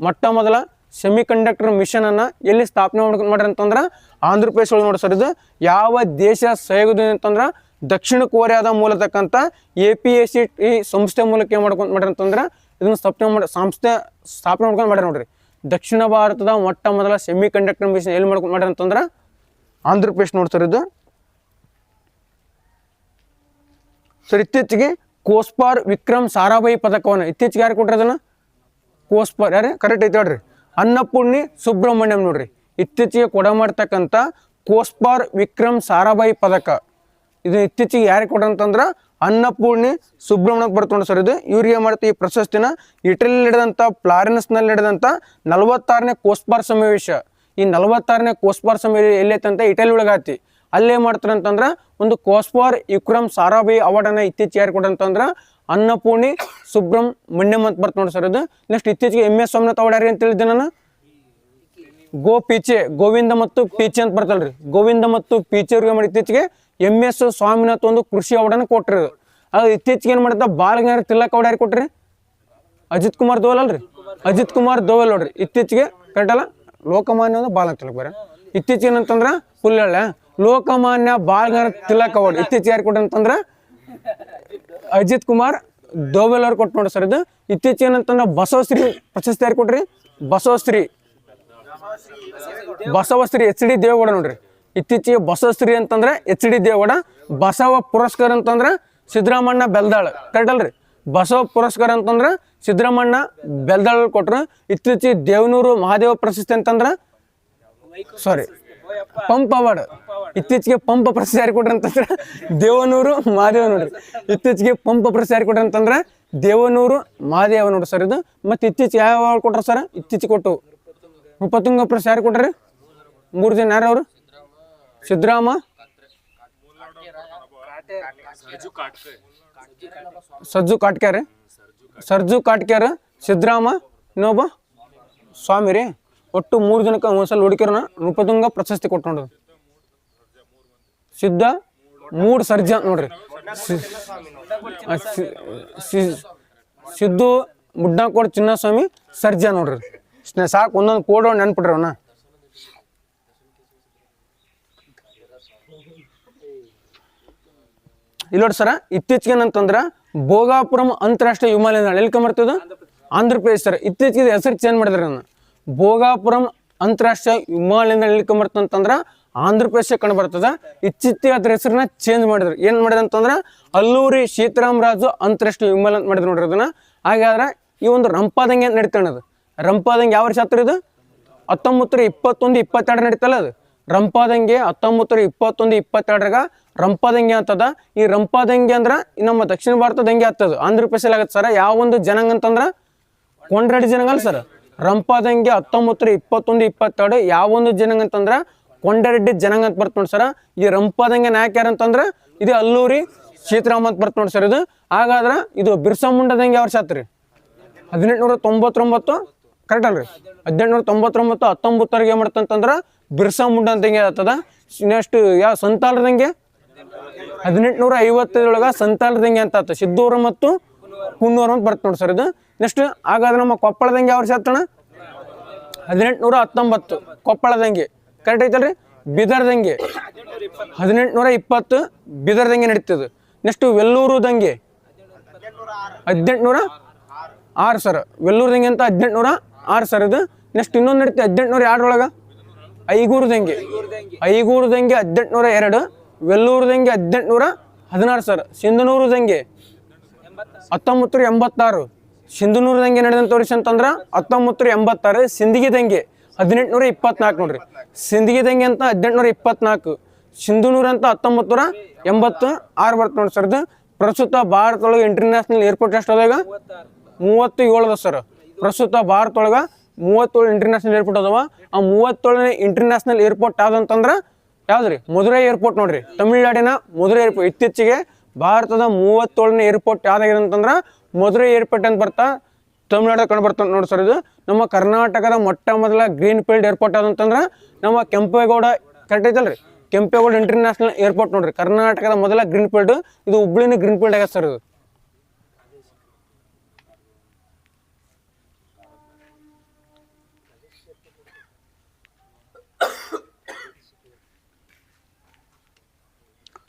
ಮೊಟ್ಟ ಮೊದಲ ಸೆಮಿ ಕಂಡಕ್ಟರ್ ಮಿಷನ್ ಅನ್ನ ಎಲ್ಲಿ ಸ್ಥಾಪನೆ ಮಾಡ್ಯಾರ ಅಂತಂದ್ರೆ ಆಂಧ್ರ ಪ್ರದೇಶ ಒಳಗೆ ನೋಡಿ ಸರ್ ಇದು. ಯಾವ ದೇಶ ಸಹಯೋಗದಿಂದ ಅಂತಂದ್ರೆ ದಕ್ಷಿಣ ಕೊರಿಯಾದ ಮೂಲತಕ್ಕಂಥ APAC ಈ ಸಂಸ್ಥೆ ಮೂಲಕ ಏನು ಮಾಡ್ಯಾರ ಅಂತಂದ್ರೆ ಇದನ್ನು ಸ್ಥಾಪನೆ ಮಾಡ್ಕೊಂಡು ಮಾಡ್ಯಾರ ನೋಡ್ರಿ. ದಕ್ಷಿಣ ಭಾರತದ ಮೊಟ್ಟ ಮೊದಲ ಸೆಮಿ ಕಂಡಕ್ಟರ್ ಮಿಷನ್ ಎಲ್ಲಿ ಮಾಡ್ಯಾರ ಅಂತಂದ್ರೆ ಆಂಧ್ರ ಪ್ರದೇಶ ನೋಡಿ ಸರ್ ಇದು. ಸರ್ ಇತ್ತೀಚೆಗೆ ಕೋಸ್ಪಾರ್ ವಿಕ್ರಮ್ ಸಾರಾಭಾಯಿ ಪದಕವನ್ನು ಇತ್ತೀಚೆಗೆ ಯಾರು ಕೊಟ್ರಿ ಅದನ್ನು, ಕೋಸ್ಪಾರ್ ಯಾರು ಕರೆಕ್ಟ್ ಐತೆ ಹೇಳ್ರಿ, ಅನ್ನಪೂರ್ಣಿ ಸುಬ್ರಹ್ಮಣ್ಯಂ ನೋಡ್ರಿ. ಇತ್ತೀಚೆಗೆ ಕೊಡ ಮಾಡ್ತಕ್ಕಂಥ ಕೋಸ್ಪಾರ್ ವಿಕ್ರಮ್ ಸಾರಾಭಾಯಿ ಪದಕ ಇದು ಇತ್ತೀಚೆಗೆ ಯಾರಿಗೆ ಕೊಟ್ರ ಅಂತಂದ್ರೆ ಅನ್ನಪೂರ್ಣಿ ಸುಬ್ರಹ್ಮಣ್ಯಕ್ಕೆ ಬರ್ತು ನೋಡಿ ಸರ್. ಇದು ಇವ್ರಿಗೆ ಮಾಡುತ್ತೆ ಈ ಪ್ರಶಸ್ತಿನ ಇಟಲಿ ನಡೆದಂಥ ಫ್ಲಾರೆನ್ಸ್ನಲ್ಲಿ ನಡೆದಂಥ 46ನೇ ಕೋಸ್ಪಾರ್ ಸಮಾವೇಶ. ಈ 46ನೇ ಕೋಸ್ಪಾರ್ ಸಮಾವೇಶ ಎಲ್ಲೈತಂತ ಇಟಲಿ ಒಳಗಾತಿ. ಅಲ್ಲೇ ಮಾಡ್ತಾರೆ ಅಂತಂದ್ರೆ ಒಂದು ಕೋಸ್ಪಾರ್ ವಿಕ್ರಮ್ ಸಾರಾಭಾಯಿ ಅವಾರ್ಡನ್ನು ಇತ್ತೀಚೆಗೆ ಯಾರು ಕೊಟ್ಟಂತಂದ್ರೆ ಅನ್ನಪೂರ್ಣಿ ಸುಬ್ರಹ್ಮಣ್ಯಂ ಅಂತ ಬರ್ತು ನೋಡಿ ಸರ್. ಇದು ನೆಕ್ಸ್ಟ್ ಇತ್ತೀಚೆಗೆ MS ಸ್ವಾಮಿನಾಥನ್ ಅವಾರ್ಡ್ ಯಾರಿಗೆ ಅಂತ ಹೇಳಿದ್ದೆ ನಾನು, ಗೋ ಪೀಚೆ, ಗೋವಿಂದ ಮತ್ತು ಪೀಚೆ ಅಂತ ಬರ್ತಲ್ರಿ. ಗೋವಿಂದ ಮತ್ತು ಪೀಚೆ ಅವ್ರಿಗೆ ಮಾಡಿ ಇತ್ತೀಚೆಗೆ MS ಸ್ವಾಮಿನಾಥ್ ಒಂದು ಕೃಷಿ ಅವಾರ್ಡನ್ನು ಕೊಟ್ರಿ. ಅದು ಇತ್ತೀಚೆಗೆ ಏನು ಮಾಡ್ತಾ ಬಾಲಗಂಗಾಧರ ತಿಲಕ್ ಅವಾರ್ಡ್ ಯಾರು ಕೊಟ್ರಿ, ಅಜಿತ್ ಕುಮಾರ್ ದೋವಲ್ ಅಲ್ರಿ, ಅಜಿತ್ ಕುಮಾರ್ ದೋವಲ್ ನೋಡ್ರಿ. ಇತ್ತೀಚೆಗೆ ಕರೆಕ್ಟ್ ಅಲ್ಲ, ಲೋಕಮಾನ್ಯ ಒಂದು ಬಾಲಗಂಗಾಧರ ತಿಲಕ್ ಬೇರೆ. ಇತ್ತೀಚೆಗೆ ಏನಂತಂದ್ರೆ ಫುಲ್ ಹೇಳ ಲೋಕಮಾನ್ಯ ಬಾಲಗಂಗಾಧರ ತಿಲಕ್ ಅವಾರ್ಡ್ ಇತ್ತೀಚೆಗೆ ಯಾರು ಕೊಟ್ರಿ ಅಂತಂದ್ರೆ ಅಜಿತ್ ಕುಮಾರ್ ದೋವಲ್ ಅವ್ರು ಕೊಟ್ಟು ನೋಡಿ ಸರ್. ಇದು ಇತ್ತೀಚೆಗೆ ಏನಂತಂದ್ರೆ ಬಸವಶ್ರೀ ಪ್ರಶಸ್ತಿ ಯಾರು ಕೊಟ್ರಿ, ಬಸವಶ್ರೀ HD ದೇವೇಗೌಡ ನೋಡ್ರಿ. ಇತ್ತೀಚೆಗೆ ಬಸವಶ್ರೀ ಅಂತಂದ್ರೆ HD ದೇವೇಗೌಡ. ಬಸವ ಪುರಸ್ಕಾರ ಅಂತಂದ್ರೆ ಸಿದ್ದರಾಮಣ್ಣ ಬೆಲ್ದಾಳ್ ಕರೆಕ್ಟ್ ಅಲ್ರಿ. ಬಸವ ಪುರಸ್ಕಾರ ಅಂತಂದ್ರೆ ಸಿದ್ದರಾಮಣ್ಣ ಬೆಲ್ದಾಳ್ ಕೊಟ್ರು. ಇತ್ತೀಚೆಗೆ ದೇವನೂರು ಮಹಾದೇವ ಪ್ರಶಸ್ತಿ ಅಂತಂದ್ರೆ ಪಂಪ್ ಅವಾರ್ಡ್. ಇತ್ತೀಚೆಗೆ ಪಂಪ ಪ್ರಶಸ್ತಿ ಯಾರು ಕೊಟ್ರಿ ಅಂತಂದ್ರೆ ದೇವನೂರು ಮಹಾದೇವ ನೋಡ್ರಿ. ಇತ್ತೀಚೆಗೆ ಪಂಪ ಪ್ರಶಸ್ತಿ ಯಾರು ಕೊಟ್ರಿ ಅಂತಂದ್ರೆ ದೇವನೂರು ಮಹಾದೇವ ನೋಡ್ರಿ ಸರ್. ಇದು ಮತ್ತೆ ಇತ್ತೀಚೆಗೆ ಯಾವ ಅವಾರ್ಡ್ ಕೊಟ್ರ ಸರ್, ಇತ್ತೀಚೆಗೆ ಕೊಟ್ಟು ನೃಪತುಂಗ ಪ್ರಶಸ್ತಿ ಯಾರು ಕೊಟ್ರಿ, 3 ಜನ ಯಾರು ಅವರು, ಸಿದ್ದರಾಮ, ಸರ್ಜು ಕಾಟ್ಕ್ಯಾರ, ಸಿದ್ದರಾಮ, ಇನ್ನೊಬ್ಬ ಸ್ವಾಮಿ ರೀ. ಒಟ್ಟು 3 ಜನಕ್ಕೆ ಒಂದ್ಸಲ ಹುಡುಕಿರೋಣ ನೃಪತುಂಗ ಪ್ರಶಸ್ತಿ ಕೊಟ್ಟು ನೋಡ್ರಿ. ಸಿದ್ಧ 3 ಸರ್ಜಾ ನೋಡ್ರಿ. ಸಿದ್ದು ಮುಡ್ನಾಕೋಡ್ ಚಿನ್ನಸ್ವಾಮಿ ಸರ್ಜಾ ನೋಡ್ರಿ. ಸಾಕು, ಒಂದೊಂದು ಕೋಡ್ ನೆನ್ಪಿಟ್ರಿ ಅವನ್ನ. ಇಲ್ಲಿ ನೋಡಿ ಸರ, ಇತ್ತೀಚೆಗೆ ಏನಂತಂದ್ರೆ ಭೋಗಾಪುರಂ ಅಂತಾರಾಷ್ಟ್ರೀಯ ವಿಮಾನ ನಿಲ್ದಾಣ ಎಲ್ಲಿ ಕಂಬರ್ತದ, ಆಂಧ್ರ ಪ್ರದೇಶ ಸರ್. ಇತ್ತೀಚೆಗೆ ಹೆಸರು ಚೇಂಜ್ ಮಾಡಿದ್ರೆ ನಾನು ಭೋಗಾಪುರಂ ಅಂತಾರಾಷ್ಟ್ರೀಯ ವಿಮಾನ ನಿಲ್ದಾಣ ಎಲ್ಲಿ ಕಂಬರ್ತಂತಂದ್ರೆ ಆಂಧ್ರ ಪ್ರದೇಶ ಕಂಡು ಬರ್ತದ. ಇತ್ತೀಚೆಗೆ ಅದ್ರ ಹೆಸರನ್ನ ಚೇಂಜ್ ಮಾಡಿದ್ರು. ಏನು ಮಾಡಿದ್ರು ಅಂತಂದ್ರೆ ಅಲ್ಲೂರಿ ಸೀತಾರಾಮರಾಜು ಅಂತಾರಾಷ್ಟ್ರೀಯ ವಿಮಾನ ಅಂತ ಮಾಡಿದ್ರು ನೋಡ್ರಿ ಅದನ್ನ. ಹಾಗಾದ್ರೆ ಈ ಒಂದು ರಂಪಾದಂಗೆ ನಡೀತಾಣದು. ರಂಪಾದಂಗೆ ಯಾವ ವರ್ಷ ಹತ್ತಿರ ಇದು 1921-22 ನಡೀತಲ್ಲ ಅದು ರಂಪಾದಂಗೆ. 1921-22 ರಂಪಾದಂಗೆ ಅಂತದ. ಈ ರಂಪಾದಂಗೆ ಅಂದ್ರೆ ನಮ್ಮ ದಕ್ಷಿಣ ಭಾರತದಂಗೆ ಆಗ್ತದ, ಆಂಧ್ರ ಪ್ರದೇಶ ಆಗತ್ತೆ ಸರ. ಯಾವ ಒಂದು ಜನಾಂಗ ಅಂತಂದ್ರೆ ಕೊಂಡ್ರೆಡ್ಡಿ ಜನಾಂಗ ಅಲ್ಲ ಸರ್. ರಂಪಾದಂಗೆ 1921-22 ಯಾವ ಒಂದು ಜನಾಂಗ ಅಂತಂದ್ರೆ ಕೊಂಡರೆಡ್ಡಿ ಜನಾಂಗ ಅಂತ ಬರ್ತ ನೋಡಿ ಸರ. ಈ ರಂಪಾದಂಗೆ ನಾಯಕ ಯಾರು ಅಂತಂದ್ರೆ ಇದು ಅಲ್ಲೂರಿ ಸೀತಾರಾಮ ಅಂತ ಬರ್ತ ನೋಡಿ ಸರ್. ಇದು ಹಾಗಾದ್ರೆ ಇದು ಬಿರ್ಸಾ ಮುಂಡಾದಂಗೆ ಯಾವ ವರ್ಷ ಆತ್ರಿ, 1899 ಕರೆಕ್ಟ್ ಅಲ್ರಿ. 1899 19ರಿಗೆ ಏನ್ ಮಾಡ್ತಂತಂದ್ರೆ ಬಿರ್ಸಾ ಮುಂಡಾ ಅಂದಂಗೆ ಆಗ್ತದ. ನೆಕ್ಸ್ಟ್ ಯಾವ ಸಂತಾಲದಂಗೆ 1855 ಸಂತಾಲದಂಗೆ ಅಂತ ಆತ. ಸಿದ್ದೂರು ಮತ್ತು ಕುನ್ನೂರು ಅಂತ ಬರ್ತ ನೋಡಿ ಸರ್. ಇದು ನೆಕ್ಸ್ಟ್ ಹಾಗಾದ್ರೆ ನಮ್ಮ ಕೊಪ್ಪಳದಂಗೆ ಯಾವ ವರ್ಷ ಆತಣ, 1819 ಕೊಪ್ಪಳದಂಗೆ ಕರೆಕ್ಟ್ ಐತಲ್ರಿ. ಬೀದರ್ದಂಗೆ 1820 ಬೀದರ್ದಂಗೆ ನಡೀತದೆ. ನೆಕ್ಸ್ಟ್ ವೆಲ್ಲೂರು ದಂಗೆ 1806 ಸರ್. ವೆಲ್ಲೂರು ದಂಗೆ ಅಂತ 1806 ಸರ್. ಇದು ನೆಕ್ಸ್ಟ್ ಇನ್ನೊಂದು ನಡೀತೆ 1802 ಐಗೂರು ದಂಗೆ 1802, ವೆಲ್ಲೂರು ದಂಗೆ 1816 ಸರ್. ಸಿಂಧನೂರು ದಂಗೆ 1986. ಸಿಂಧನೂರು ದಂಗೆ ನಡೆದಂಥ ವರ್ಷ ಅಂತಂದ್ರೆ 1986. ಸಿಂದಗಿ ದಂಗೆ 1824 ನೋಡ್ರಿ. ಸಿಂದಗಿ ದಂಗೆ ಅಂತ 1824, ಸಿಂಧನೂರು ಅಂತ 1986 ಬರ್ತ ನೋಡಿ ಸರ್. ಇದು ಪ್ರಸ್ತುತ ಭಾರತದೊಳಗೆ ಇಂಟರ್ನ್ಯಾಷನಲ್ ಏರ್ಪೋರ್ಟ್ ಎಷ್ಟು ಅದಾಗ 37 ಅದ ಸರ್. ಪ್ರಸ್ತುತ ಭಾರತದೊಳಗೆ 37 ಇಂಟರ್ನ್ಯಾಷನಲ್ ಏರ್ಪೋರ್ಟ್ ಅದಾವ. ಆ 37ನೇ ಇಂಟರ್ನ್ಯಾಷನಲ್ ಏರ್ಪೋರ್ಟ್ ಯಾವ್ದಂತಂದ್ರೆ ಯಾವ್ದ್ರಿ, ಮಧುರೈ ಏರ್ಪೋರ್ಟ್ ನೋಡ್ರಿ. ತಮಿಳ್ನಾಡಿನ ಮಧುರೈ ಏರ್ಪೋರ್ಟ್. ಇತ್ತೀಚೆಗೆ ಭಾರತದ 37ನೇ ಏರ್ಪೋರ್ಟ್ ಯಾವ್ದಾಗಿದೆ ಅಂತಂದ್ರೆ ಮಧುರೈ ಏರ್ಪೋರ್ಟ್ ಅಂತ ಬರ್ತಾ ತಮಿಳ್ನಾಡು ಕಂಡು ಬರ್ತಾನೆ ನೋಡಿ ಸರ್. ಇದು ನಮ್ಮ ಕರ್ನಾಟಕದ ಮೊಟ್ಟ ಮೊದಲ ಗ್ರೀನ್ ಫೀಲ್ಡ್ ಏರ್ಪೋರ್ಟ್ ಯಾವ್ದಂತಂದ್ರೆ ನಮ್ಮ ಕೆಂಪೇಗೌಡ ಕರೆಕ್ಟ್ ಐತಲ್ರಿ, ಕೆಂಪೇಗೌಡ ಇಂಟರ್ನ್ಯಾಷನಲ್ ಏರ್ಪೋರ್ಟ್ ನೋಡ್ರಿ. ಕರ್ನಾಟಕದ ಮೊದಲ ಗ್ರೀನ್ ಫೀಲ್ಡ್ ಇದು, ಹುಬ್ಳಿನ ಗ್ರೀನ್ ಫೀಲ್ಡ್ ಆಗ್ಯದ ಸರ್ ಇದು.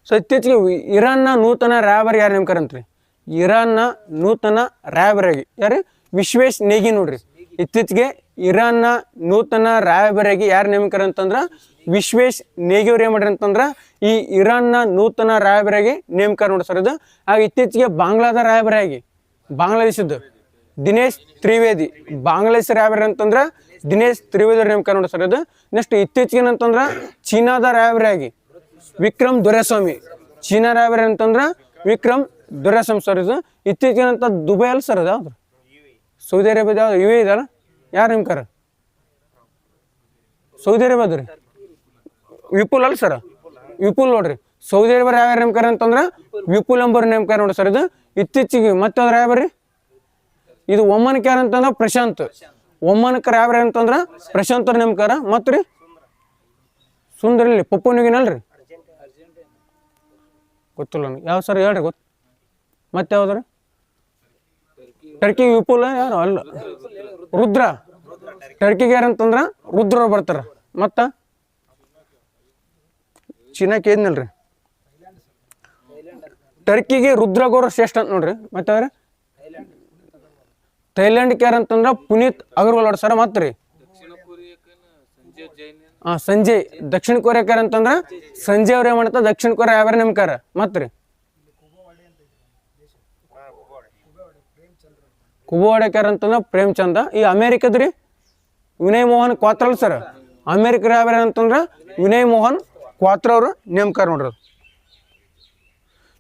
ಸೊ ಇತ್ತೀಚೆಗೆ ಇರಾನ್ನ ನೂತನ ರಾಯಭಾರಿ ಯಾರು ನೇಮಕಾರಂತ್ರಿ, ಇರಾನ್ನ ನೂತನ ರಾಯಭಾರಿಯಾಗಿ ಯಾರು, ವಿಶ್ವೇಶ್ ನೇಗಿ ನೋಡ್ರಿ. ಇತ್ತೀಚೆಗೆ ಇರಾನ್ನ ನೂತನ ರಾಯಭಾರಿಯಾಗಿ ಯಾರು ನೇಮಕಾರ ಅಂತಂದ್ರೆ ವಿಶ್ವೇಶ್ ನೇಗಿ ಅವ್ರು ಏನು ಮಾಡ್ರಿ ಅಂತಂದ್ರೆ ಈ ಇರಾನ್ನ ನೂತನ ರಾಯಭಾರಿಯಾಗಿ ನೇಮಕಾರ ನೋಡಿ ಸರ್. ಇದು ಆಗ ಇತ್ತೀಚೆಗೆ ಬಾಂಗ್ಲಾದ ರಾಯಭಾರಿಯಾಗಿ ಬಾಂಗ್ಲಾದೇಶದ್ದು ದಿನೇಶ್ ತ್ರಿವೇದಿ, ಬಾಂಗ್ಲಾದೇಶ ರಾಯಭಾರಿ ಅಂತಂದ್ರೆ ದಿನೇಶ್ ತ್ರಿವೇದಿ ಅವ್ರು ನೇಮಕಾರ ನೋಡಿ ಸರ್. ಇದು ನೆಕ್ಸ್ಟ್ ಇತ್ತೀಚೆಗೆ ಏನಂತಂದ್ರೆ ಚೀನಾದ ರಾಯಭಾರಿಯಾಗಿ ವಿಕ್ರಮ್ ದೊರೆಸ್ವಾಮಿ, ಚೀನಾ ರಾಯಭಾರಿ ಅಂತಂದ್ರೆ ವಿಕ್ರಮ್ ದುರೈಸ್ವಾಮಿ ಸರ್. ಇದು ಇತ್ತೀಚಿನಂತ ದುಬೈ ಅಲ್ಲ ಸರ್, ಅದು ಯಾವ್ದು ಸೌದಿ ಅರೇಬಿಯಾದ ಯಾವ್ದು ಇವೇ ಇದಲ್ಲ, ಯಾರು ನೇಮಕಾರ ಸೌದಿ ಅರೇಬಿಯಾದ ರೀ ವಿಪುಲ್ ಅಲ್ಲ ಸರ್, ವಿಪುಲ್ ನೋಡ್ರಿ. ಸೌದಿ ಅರೇಬಿಯಾ ಯಾವ್ಯಾರು ನೇಮಕಾರ ಅಂತಂದ್ರೆ ವಿಪುಲ್ ಎಂಬರ್ ನೇಮಕಾರ ನೋಡ್ರಿ ಸರ್. ಇದು ಇತ್ತೀಚೆಗೆ ಮತ್ತೆ ಅದ್ರ ಯಾವ್ಯಾರಿ ಇದು ಒಮ್ಮನಕ್ಕೆ ಯಾರು ಅಂತಂದ್ರೆ ಪ್ರಶಾಂತ್, ಒಮ್ಮನಕ್ಕೆ ಯಾವ್ಯಾರ ಅಂತಂದ್ರೆ ಪ್ರಶಾಂತ್ ಅವ್ರ ನೇಮಕಾರ. ಮತ್ತು ರೀ ಸುಂದರಲ್ಲಿ ಪಪ್ಪುನಿಗಿನಲ್ರಿ ಗೊತ್ತಿಲ್ಲ ನನಗೆ ಯಾವ ಸರ್ ಹೇಳ್ರಿ ಗೊತ್ತು. ಮತ್ತೆ ಯಾವ್ದಾರ ಟರ್ಕಿ ವಿಪುಲ್ ಯಾರು ಅಲ್ಲ, ರುದ್ರ. ಟರ್ಕಿಗೆ ಯಾರಂತಂದ್ರೆ ರುದ್ರ ಬರ್ತಾರ. ಮತ್ತು ಚೀನಾಕ್ಕೆ ಏದ್ನಲ್ರಿ ಟರ್ಕಿಗೆ ರುದ್ರಗೌರ ಶ್ರೇಷ್ಠ ಅಂತ ನೋಡ್ರಿ. ಮತ್ತೆ ಅವ್ರೆ ಥೈಲ್ಯಾಂಡ್ಗೆ ಯಾರಂತಂದ್ರೆ ಪುನೀತ್ ಅಗರ್ವಾಲ್ ಅವ್ರ ಸರ. ಮತ್ತೆ ರೀ ಸಂಜಯ್. ದಕ್ಷಿಣ ಕೊರಿಯಾಕ್ಕೆ ಯಾರಂತಂದ್ರೆ ಸಂಜಯ್ ಅವ್ರ ಏನ್ ಮಾಡ್ತಾರೆ ದಕ್ಷಿಣ ಕೊರಿಯಾ ಯಾವ್ಯಾರ ನೇಮಕಾರ. ಮತ್ತೆ ರೀ ಕುಬೋವಾಡಕ್ಕೆ ಯಾರಂತಂದ್ರೆ ಪ್ರೇಮ್ಚಂದ. ಈ ಅಮೇರಿಕದ ರೀ ವಿನಯ್ ಮೋಹನ್ ಕ್ವಾತ್ರ ಅಲ್ಲ ಸರ್. ಅಮೇರಿಕ ಯಾವ್ಯಾರ ಅಂತಂದ್ರೆ ವಿನಯ್ ಮೋಹನ್ ಕ್ವಾತ್ರ ಅವರು ನೇಮಕಾರ ನೋಡ್ರಿ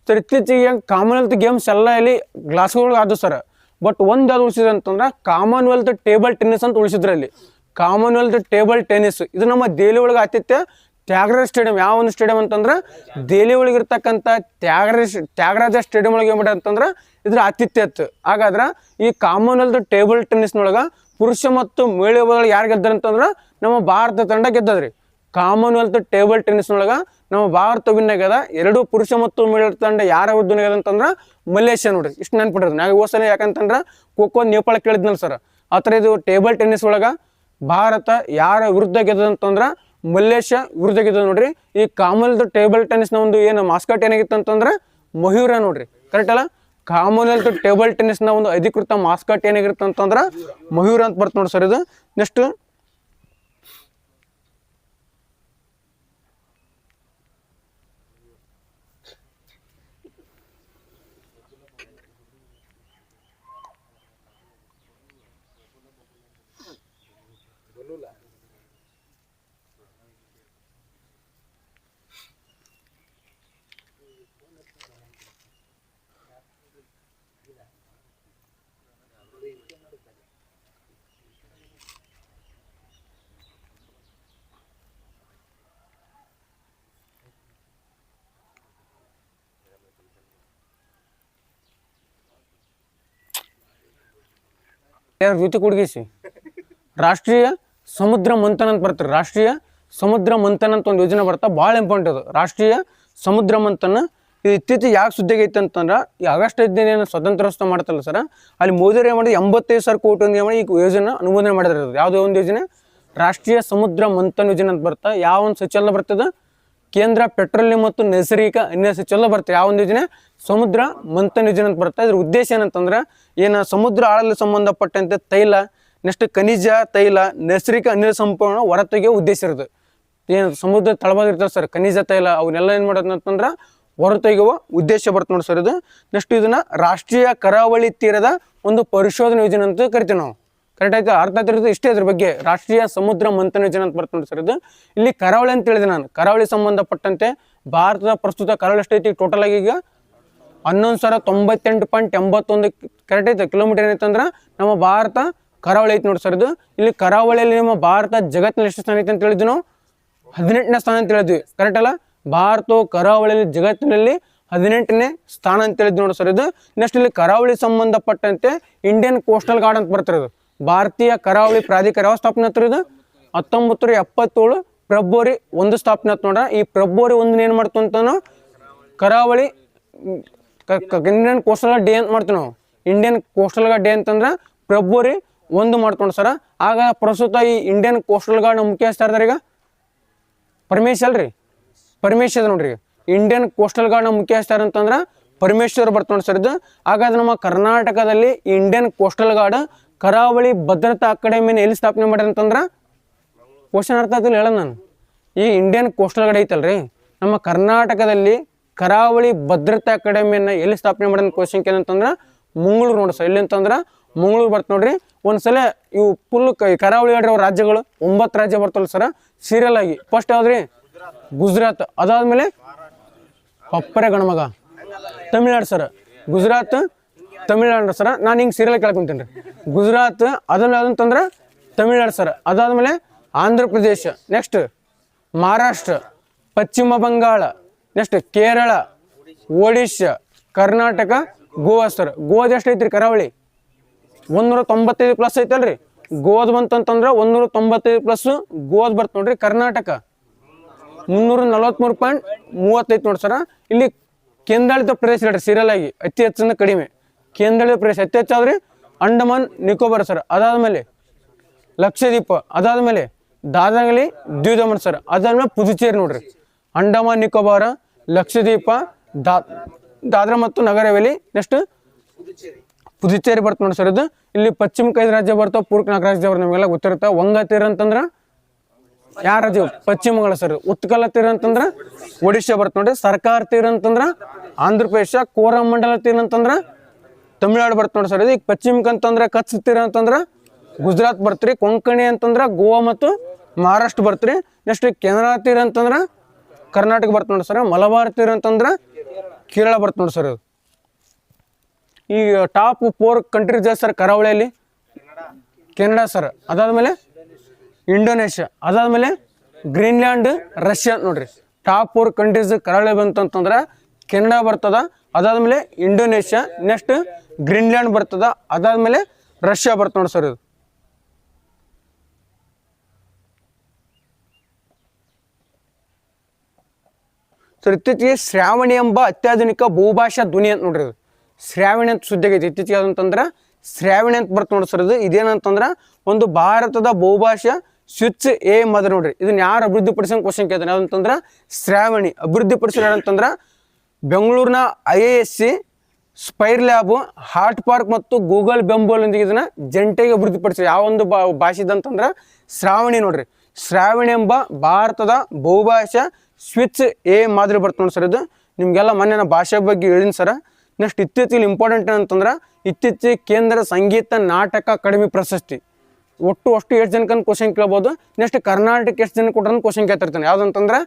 ಸರ್. ಇತ್ತೀಚೆಗೆ ಕಾಮನ್ವೆಲ್ತ್ ಗೇಮ್ಸ್ ಎಲ್ಲ ಇಲ್ಲಿ ಗ್ಲಾಸ್ಗೋಲ್ಗೆ ಆದವು ಸರ್. ಬಟ್ ಒಂದು ಯಾವ್ದು ಉಳಿಸಿದ್ರೆ ಅಂತಂದ್ರೆ ಕಾಮನ್ವೆಲ್ತ್ ಟೇಬಲ್ ಟೆನ್ನಿಸ್ ಅಂತ ಉಳಿಸಿದ್ರೆ ಅಲ್ಲಿ. ಕಾಮನ್ವೆಲ್ತ್ ಟೇಬಲ್ ಟೆನ್ನಿಸ್ ಇದು ನಮ್ಮ ದೆಹಲಿ ಒಳಗೆ ಆತಿಥ್ಯ ತ್ಯಾಗರಾಜ ಸ್ಟೇಡಿಯಂ. ಯಾವ ಒಂದು ಸ್ಟೇಡಿಯಂ ಅಂತಂದ್ರೆ ದೆಹಲಿ ಒಳಗೆ ಇರ್ತಕ್ಕಂಥ ತ್ಯಾಗರಾಜ ಸ್ಟೇಡಿಯಂ ಒಳಗೆ ಏನ್ಬಿಡ ಅಂತಂದ್ರೆ ಇದ್ರ ಆತಿಥ್ಯ ಇತ್ತು. ಹಾಗಾದ್ರೆ ಈ ಕಾಮನ್ವೆಲ್ತ್ ಟೇಬಲ್ ಟೆನ್ನಿಸ್ನೊಳಗೆ ಪುರುಷ ಮತ್ತು ಮಹಿಳೆ ಒಳಗೆ ಯಾರು ಗೆದ್ದಾರ ಅಂತಂದ್ರೆ ನಮ್ಮ ಭಾರತ ತಂಡ ಗೆದ್ದದ್ರಿ. ಕಾಮನ್ವೆಲ್ತ್ ಟೇಬಲ್ ಟೆನ್ನಿಸ್ನೊಳಗೆ ನಮ್ಮ ಭಾರತ ವಿನ್ ಆಗ್ಯದ. ಎರಡು ಪುರುಷ ಮತ್ತು ಮಹಿಳೆಯರ ತಂಡ ಯಾರ ವಿರುದ್ಧ ಆಗ್ಯದ ಅಂತಂದ್ರೆ ಮಲೇಷ್ಯಾ ನೋಡ್ರಿ. ಇಷ್ಟು ನೆನ್ಪಿಡ್ರಿ. ನಾವು ಹೋಸಲ ಯಾಕಂತಂದ್ರೆ ಖೋಖೋ ನೇಪಾಳ ಕೇಳಿದ್ನಲ್ಲ ಸರ್, ಆ ಥರ ಇದು ಟೇಬಲ್ ಟೆನ್ನಿಸ್ ಒಳಗೆ ಭಾರತ ಯಾರ ವಿರುದ್ಧ ಗೆದ್ದದ ಅಂತಂದ್ರೆ ಮಲೇಷ್ಯಾ ವಿರುದ್ಧ ಗೆದ್ದದ ನೋಡ್ರಿ. ಈ ಕಾಮನ್ವೆಲ್ತ್ ಟೇಬಲ್ ಟೆನ್ನಿಸ್ನ ಒಂದು ಏನು ಮಾಸ್ಕಟ್ ಏನಾಗಿತ್ತು ಅಂತಂದ್ರೆ ಮಯೂರ ನೋಡ್ರಿ. ಕರೆಕ್ಟ್ ಅಲ್ಲ? ಕಾಮನ್ವೆಲ್ತ್ ಟೇಬಲ್ ಟೆನ್ನಿಸ್ನ ಒಂದು ಅಧಿಕೃತ ಮಾಸ್ಕಟ್ ಏನಾಗಿರುತ್ತೆ ಅಂತಂದ್ರೆ ಮಯೂರ ಅಂತ ಬರ್ತ ನೋಡಿ ಸರ್. ಇದು ನೆಕ್ಸ್ಟ್ ಜೊತೆ ಕುಡ್ಗಿಸಿ ರಾಷ್ಟ್ರೀಯ ಸಮುದ್ರ ಮಂಥನ ಅಂತ ಬರ್ತಾರೆ. ರಾಷ್ಟ್ರೀಯ ಸಮುದ್ರ ಮಂಥನ ಅಂತ ಒಂದು ಯೋಜನೆ ಬರ್ತಾ, ಭಾಳ ಇಂಪಾರ್ಟೆಂಟ್ ಅದು ರಾಷ್ಟ್ರೀಯ ಸಮುದ್ರ ಮಂಥನ. ಇದು ಇತ್ತೀಚೆಗೆ ಯಾಕೆ ಸುದ್ದಿಗೆ ಐತೆ ಅಂತಂದ್ರೆ ಈ ಆಗಸ್ಟ್ 5 ಏನು ಸ್ವತಂತ್ರೋತ್ಸವ ಮಾಡ್ತಲ್ಲ ಸರ್, ಅಲ್ಲಿ ಮೋದಿಯವರು ಏನು ಮಾಡಿ 85,000 ಕೋಟಿ ಒಂದು ಮಾಡಿ ಈ ಯೋಜನೆ ಅನುಮೋದನೆ ಮಾಡಿದ್ರೆ. ಯಾವುದೋ ಒಂದು ಯೋಜನೆ ರಾಷ್ಟ್ರೀಯ ಸಮುದ್ರ ಮಂಥನ ಯೋಜನೆ ಅಂತ ಬರ್ತಾ. ಯಾವ ಒಂದು ಸಚಿವಾಲಯ ಬರ್ತದೆ? ಕೇಂದ್ರ ಪೆಟ್ರೋಲಿಯಂ ಮತ್ತು ನೈಸರ್ಗಿಕ ಅನಿಲ ಸಚಿವಾಲಯ ಬರ್ತದೆ. ಯಾವ ಒಂದು ಯೋಜನೆ? ಸಮುದ್ರ ಮಂಥನ ಯೋಜನೆ ಅಂತ ಬರ್ತಾ. ಇದ್ರ ಉದ್ದೇಶ ಏನಂತಂದ್ರೆ ಏನು ಸಮುದ್ರ ಆಳಲು ಸಂಬಂಧಪಟ್ಟಂತೆ ತೈಲ, ನೆಕ್ಸ್ಟ್ ಖನಿಜ ತೈಲ, ನೈಸರ್ಗಿಕ ಅನಿಲ ಸಂಪೂರ್ಣ ಹೊರತೆಗೆಯೋ ಉದ್ದೇಶ ಇರುತ್ತೆ. ಏನು ಸಮುದ್ರ ತಳಭಾಗ ಇರ್ತಾರೆ ಸರ್ ಖನಿಜ ತೈಲ, ಅವನ್ನೆಲ್ಲ ಏನು ಮಾಡೋದು ಅಂತಂದ್ರೆ ಹೊರತೆಗೆಯುವ ಉದ್ದೇಶ ಬರುತ್ತೆ ನೋಡಿ ಸರ್ ಇದು. ನೆಕ್ಸ್ಟ್ ಇದನ್ನ ರಾಷ್ಟ್ರೀಯ ಕರಾವಳಿ ತೀರದ ಒಂದು ಪರಿಶೋಧನಾ ಯೋಜನೆ ಅಂತ ಕರಿತೀವಿ ನಾವು. ಕರೆಕ್ಟ್ ಆಯ್ತು? ಅರ್ಥ ಆಗ್ತಿರೋದು ಇಷ್ಟೇ. ಇದ್ರ ಬಗ್ಗೆ ರಾಷ್ಟ್ರೀಯ ಸಮುದ್ರ ಮಂಥನ ಯೋಜನೆ ಅಂತ ಬರ್ತ ನೋಡಿ ಸರ್ ಇದು. ಇಲ್ಲಿ ಕರಾವಳಿ ಅಂತ ಹೇಳಿದೆ ನಾನು. ಕರಾವಳಿ ಸಂಬಂಧಪಟ್ಟಂತೆ ಭಾರತದ ಪ್ರಸ್ತುತ ಕರಾವಳಿ ಎಷ್ಟೈತಿ ಟೋಟಲ್ ಆಗಿ ಈಗ 11,098.81 ಕರೆಕ್ಟ್ ಐತೆ ಕಿಲೋಮೀಟರ್ ಏನೈತಂದ್ರೆ ನಮ್ಮ ಭಾರತ ಕರಾವಳಿ ಐತಿ ನೋಡಿ ಸರ್ ಇದು. ಇಲ್ಲಿ ಕರಾವಳಿಯಲ್ಲಿ ನಮ್ಮ ಭಾರತ ಜಗತ್ತಿನಲ್ಲಿ ಎಷ್ಟು ಸ್ಥಾನ ಐತೆ ಅಂತ ಹೇಳಿದ್ವಿ ನಾವು? 18ನೇ ಸ್ಥಾನ ಅಂತ ಹೇಳಿದ್ವಿ. ಕರೆಕ್ಟ್ ಅಲ್ಲ? ಭಾರತವು ಕರಾವಳಿಯಲ್ಲಿ ಜಗತ್ತಿನಲ್ಲಿ 18ನೇ ಸ್ಥಾನ ಅಂತ ಹೇಳಿದ್ವಿ ನೋಡಿ ಸರ್ ಇದು. ನೆಕ್ಸ್ಟ್ ಇಲ್ಲಿ ಕರಾವಳಿ ಸಂಬಂಧಪಟ್ಟಂತೆ ಇಂಡಿಯನ್ ಕೋಸ್ಟಲ್ ಗಾರ್ಡ್ ಅಂತ ಬರ್ತಿರೋದು. ಭಾರತೀಯ ಕರಾವಳಿ ಪ್ರಾಧಿಕಾರ ಯಾವ ಸ್ಥಾಪನೆ ಹತ್ರ ಇದು? 1977 ಫೆಬ್ರವರಿ 1 ಸ್ಥಾಪನೆ ಆಯ್ತು ನೋಡ್ರ. ಈ ಫೆಬ್ರವರಿ 1 ಏನು ಮಾಡ್ತು ಅಂತಾನು ಕರಾವಳಿ ಇಂಡಿಯನ್ ಕೋಸ್ಟಲ್ ಗಾರ್ಡ್ ಡೇ ಅಂತ ಮಾಡ್ತೀವಿ ನಾವು. ಇಂಡಿಯನ್ ಕೋಸ್ಟಲ್ ಗಾರ್ಡ್ ಡೇ ಅಂತಂದ್ರೆ ಫೆಬ್ರವರಿ 1 ಮಾಡ್ಕೊಂಡು ಸರ. ಆಗ ಪ್ರಸ್ತುತ ಈ ಇಂಡಿಯನ್ ಕೋಸ್ಟಲ್ ಗಾರ್ಡ್ ಮುಖ್ಯಸ್ಥ ಇರ್ತಾರೆ ಈಗ ಪರಮೇಶ್ವರ್ ಅಲ್ರಿ, ಪರಮೇಶ್ವರ್ ನೋಡ್ರಿ. ಇಂಡಿಯನ್ ಕೋಸ್ಟಲ್ ಗಾರ್ಡ್ನ ಮುಖ್ಯಸ್ಥ ಅಂತಂದ್ರೆ ಪರಮೇಶ್ವರ್ ಬರ್ತ ನೋಡಿ ಸರ್ ಇದು. ಹಾಗಾದ್ರೆ ನಮ್ಮ ಕರ್ನಾಟಕದಲ್ಲಿ ಇಂಡಿಯನ್ ಕೋಸ್ಟಲ್ ಗಾರ್ಡ್ ಕರಾವಳಿ ಭದ್ರತಾ ಅಕಾಡೆಮಿನ ಎಲ್ಲಿ ಸ್ಥಾಪನೆ ಮಾಡ್ಯಾರ ಅಂತಂದ್ರೆ ಕ್ವಶನ್ ಅರ್ಥ ಆಗ್ತಿಲ್ಲ ಹೇಳ ನಾನು. ಈ ಇಂಡಿಯನ್ ಕೋಸ್ಟಲ್ ಗಾರ್ಡ್ ಐತಲ್ರಿ ನಮ್ಮ ಕರ್ನಾಟಕದಲ್ಲಿ ಕರಾವಳಿ ಭದ್ರತಾ ಅಕಾಡೆಮಿಯನ್ನು ಎಲ್ಲಿ ಸ್ಥಾಪನೆ ಮಾಡೋದು ಕ್ವಶನ್ ಏನಂತಂದ್ರೆ ಮಂಗಳೂರು ನೋಡಿ ಸರ್. ಎಲ್ಲಿ ಅಂತಂದ್ರೆ ಮಂಗಳೂರು ಬರ್ತ ನೋಡ್ರಿ. ಒಂದ್ಸಲ ಇವು ಫುಲ್ ಕರಾವಳಿ ಹೇಳ್ರಿ ಅವ್ರ ರಾಜ್ಯಗಳು 9 ರಾಜ್ಯ ಬರ್ತಲ್ಲ ಸರ ಸೀರಿಯಲ್ ಆಗಿ. ಫಸ್ಟ್ ಯಾವ್ದ್ರಿ? ಗುಜರಾತ್. ಅದಾದ್ಮೇಲೆ ಕೊಪ್ಪರೆ ಗಣಮಗ ತಮಿಳ್ನಾಡು ಸರ್. ಗುಜರಾತ್ ತಮಿಳ್ನಾಡು ಸರ್. ನಾನು ಹಿಂಗೆ ಸೀರಿಯಲ್ ಕೇಳ್ಕೊಂತೀನಿ ರೀ. ಗುಜರಾತ್ ಅದನ್ನ ಯಾವ್ದಂತಂದ್ರೆ ತಮಿಳ್ನಾಡು ಸರ್. ಅದಾದಮೇಲೆ ಆಂಧ್ರ ಪ್ರದೇಶ, ನೆಕ್ಸ್ಟ್ ಮಹಾರಾಷ್ಟ್ರ, ಪಶ್ಚಿಮ ಬಂಗಾಳ, ನೆಕ್ಸ್ಟ್ ಕೇರಳ, ಒಡಿಶಾ, ಕರ್ನಾಟಕ, ಗೋವಾ ಸರ್. ಗೋವಾದ ಎಷ್ಟು ಐತ್ರಿ ಕರಾವಳಿ 195+ ಐತಲ್ರಿ. ಗೋವಾದ ಬಂತಂತಂದ್ರೆ 195+ ಗೋವಾದ ಬರ್ತ ನೋಡ್ರಿ. ಕರ್ನಾಟಕ 343.30 ನೋಡಿ ಸರ. ಇಲ್ಲಿ ಕೇಂದ್ರಾಡಳಿತ ಪ್ರದೇಶ ಹೇಳ್ರಿ ಸೀರಿಯಲ್ ಆಗಿ ಅತಿ ಹೆಚ್ಚಿನ ಕಡಿಮೆ. ಕೇಂದ್ರಾಡಳಿತ ಪ್ರದೇಶ ಅತಿ ಹೆಚ್ಚಾದ್ರಿ ಅಂಡಮಾನ್ ನಿಕೋಬಾರ್ ಸರ್. ಅದಾದ್ಮೇಲೆ ಲಕ್ಷದ್ವೀಪ, ಅದಾದ್ಮೇಲೆ ದಾದ್ರಾಗಲಿ ದ್ವೀಪದಮನ್ ಸರ್. ಅದಾದ್ಮೇಲೆ ಪುದುಚೇರಿ ನೋಡ್ರಿ. ಅಂಡಮಾನ್ ನಿಕೋಬಾರ, ಲಕ್ಷದ್ವೀಪ, ದಾದ್ರಾ ಮತ್ತು ನಗರ ಹವೇಲಿ, ನೆಕ್ಸ್ಟ್ ಪುದುಚೇರಿ ಬರ್ತ ನೋಡಿ ಸರ್. ಇದು ಇಲ್ಲಿ ಪಶ್ಚಿಮಕ್ಕೆ 5 ರಾಜ್ಯ ಬರ್ತಾವ, ಪೂರ್ವಕ್ಕೆ 4 ರಾಜ್ಯ ಬರ್ತಾವ. ನಿಮಗೆಲ್ಲ ಗೊತ್ತಿರುತ್ತೆ. ವಂಗ ತೀರ ಅಂತಂದ್ರೆ ಯಾವ ರಾಜ್ಯ? ಪಶ್ಚಿಮ ಬಂಗಾಳ ಸರ್. ಉತ್ಕಲ ತೀರ ಅಂತಂದ್ರೆ ಒಡಿಶಾ ಬರ್ತ ನೋಡ್ರಿ. ಸರ್ಕಾರ ತೀರ ಅಂತಂದ್ರೆ ಆಂಧ್ರ ಪ್ರದೇಶ. ಕೋರಮಂಡಲ ತೀರ ಅಂತಂದ್ರೆ ತಮಿಳ್ನಾಡು ಬರ್ತ ನೋಡಿ ಸರ್. ಇದು ಈಗ ಪಶ್ಚಿಮಕ್ಕೆ ಅಂತಂದ್ರೆ ಕಚ್ ತೀರ ಅಂತಂದ್ರೆ ಗುಜರಾತ್ ಬರ್ತ್ರಿ. ಕೊಂಕಣಿ ಅಂತಂದ್ರೆ ಗೋವಾ ಮತ್ತು ಮಹಾರಾಷ್ಟ್ರ ಬರ್ತ್ರಿ. ನೆಕ್ಸ್ಟ್ ಕೆನರಾ ತೀರ ಅಂತಂದ್ರೆ ಕರ್ನಾಟಕ ಬರ್ತ ನೋಡಿ ಸರ್. ಮಲಬಾರ್ ತೀರ ಅಂತಂದ್ರೆ ಕೇರಳ ಬರ್ತ ನೋಡಿ ಸರ್. ಈ ಟಾಪ್ 4 ಕಂಟ್ರೀಸ್ ಸರ್ ಕರಾವಳಿಯಲ್ಲಿ. ಕೆನಡಾ ಸರ್, ಅದಾದ್ಮೇಲೆ ಇಂಡೋನೇಷ್ಯಾ, ಅದಾದ್ಮೇಲೆ ಗ್ರೀನ್ಲ್ಯಾಂಡ್, ರಷ್ಯಾ ನೋಡ್ರಿ. ಟಾಪ್ 4 ಕಂಟ್ರೀಸ್ ಕರಾವಳಿ ಬಂತಂತಂದ್ರೆ ಕೆನಡಾ ಬರ್ತದ, ಅದಾದ್ಮೇಲೆ ಇಂಡೋನೇಷ್ಯಾ, ನೆಕ್ಸ್ಟ್ ಗ್ರೀನ್ಲ್ಯಾಂಡ್ ಬರ್ತದ, ಅದಾದ್ಮೇಲೆ ರಷ್ಯಾ ಬರ್ತ ನೋಡಿ ಸರ್. ಇದು ಸರ್ ಇತ್ತೀಚೆಗೆ ಶ್ರಾವಣಿ ಎಂಬ ಅತ್ಯಾಧುನಿಕ ಬಹುಭಾಷಾ ಧ್ವನಿ ಅಂತ ನೋಡ್ರಿ. ಇದು ಶ್ರಾವಣಿ ಅಂತ ಸುದ್ದಿ ಆಗೈತಿ ಇತ್ತೀಚೆಗೆ. ಅದಂತಂದ್ರೆ ಶ್ರಾವಣಿ ಅಂತ ಬರ್ತ ನೋಡಿ ಸರ್. ಇದು ಇದೇನಂತಂದ್ರೆ ಒಂದು ಭಾರತದ ಬಹುಭಾಷಾ ಸ್ವಿಚ್ ಎ ಮದರ್ ನೋಡ್ರಿ. ಇದನ್ನ ಯಾರು ಅಭಿವೃದ್ಧಿಪಡಿಸೋ ಕ್ವಶನ್ ಕೇಳ್ತಾನೆ. ಯಾವಂತಂದ್ರೆ ಶ್ರಾವಣಿ ಅಭಿವೃದ್ಧಿಪಡಿಸಿದ ಅಂತಂದ್ರೆ ಬೆಂಗಳೂರಿನ IISc, spare lab, heart park ಮತ್ತು ಗೂಗಲ್ ಬೆಂಬೋಲೊಂದಿಗೆ ಇದನ್ನ ಜಂಟಿಯಾಗಿ ಅಭಿವೃದ್ಧಿಪಡಿಸಿ. ಯಾವೊಂದು ಭಾಷೆದಂತಂದ್ರೆ ಶ್ರಾವಣಿ ನೋಡ್ರಿ. ಶ್ರಾವಣಿ ಎಂಬ ಭಾರತದ ಬಹುಭಾಷಾ ಸ್ವಿಚ್ ಎ ಮಾದರಿ ಬರ್ತ ನೋಡಿ ಸರ್. ಇದು ನಿಮಗೆಲ್ಲ ಮೊನ್ನೆ ಭಾಷೆ ಬಗ್ಗೆ ಹೇಳಿನಿ ಸರ. ನೆಕ್ಸ್ಟ್ ಇತ್ತೀಚೆಗೆ ಇಂಪಾರ್ಟೆಂಟ್ ಏನಂತಂದ್ರೆ ಇತ್ತೀಚೆಗೆ ಕೇಂದ್ರ ಸಂಗೀತ ನಾಟಕ ಅಕಾಡೆಮಿ ಪ್ರಶಸ್ತಿ ಒಟ್ಟು ಎಷ್ಟು ಜನಕ್ಕೆ ಕ್ವಶನ್ ಕೇಳ್ಬೋದು. ನೆಕ್ಸ್ಟ್ ಕರ್ನಾಟಕ ಎಷ್ಟು ಜನ ಕೊಟ್ರ ಕ್ವಶನ್ ಕೇಳ್ತಿರ್ತಾನೆ. ಯಾವುದಂತಂದ್ರೆ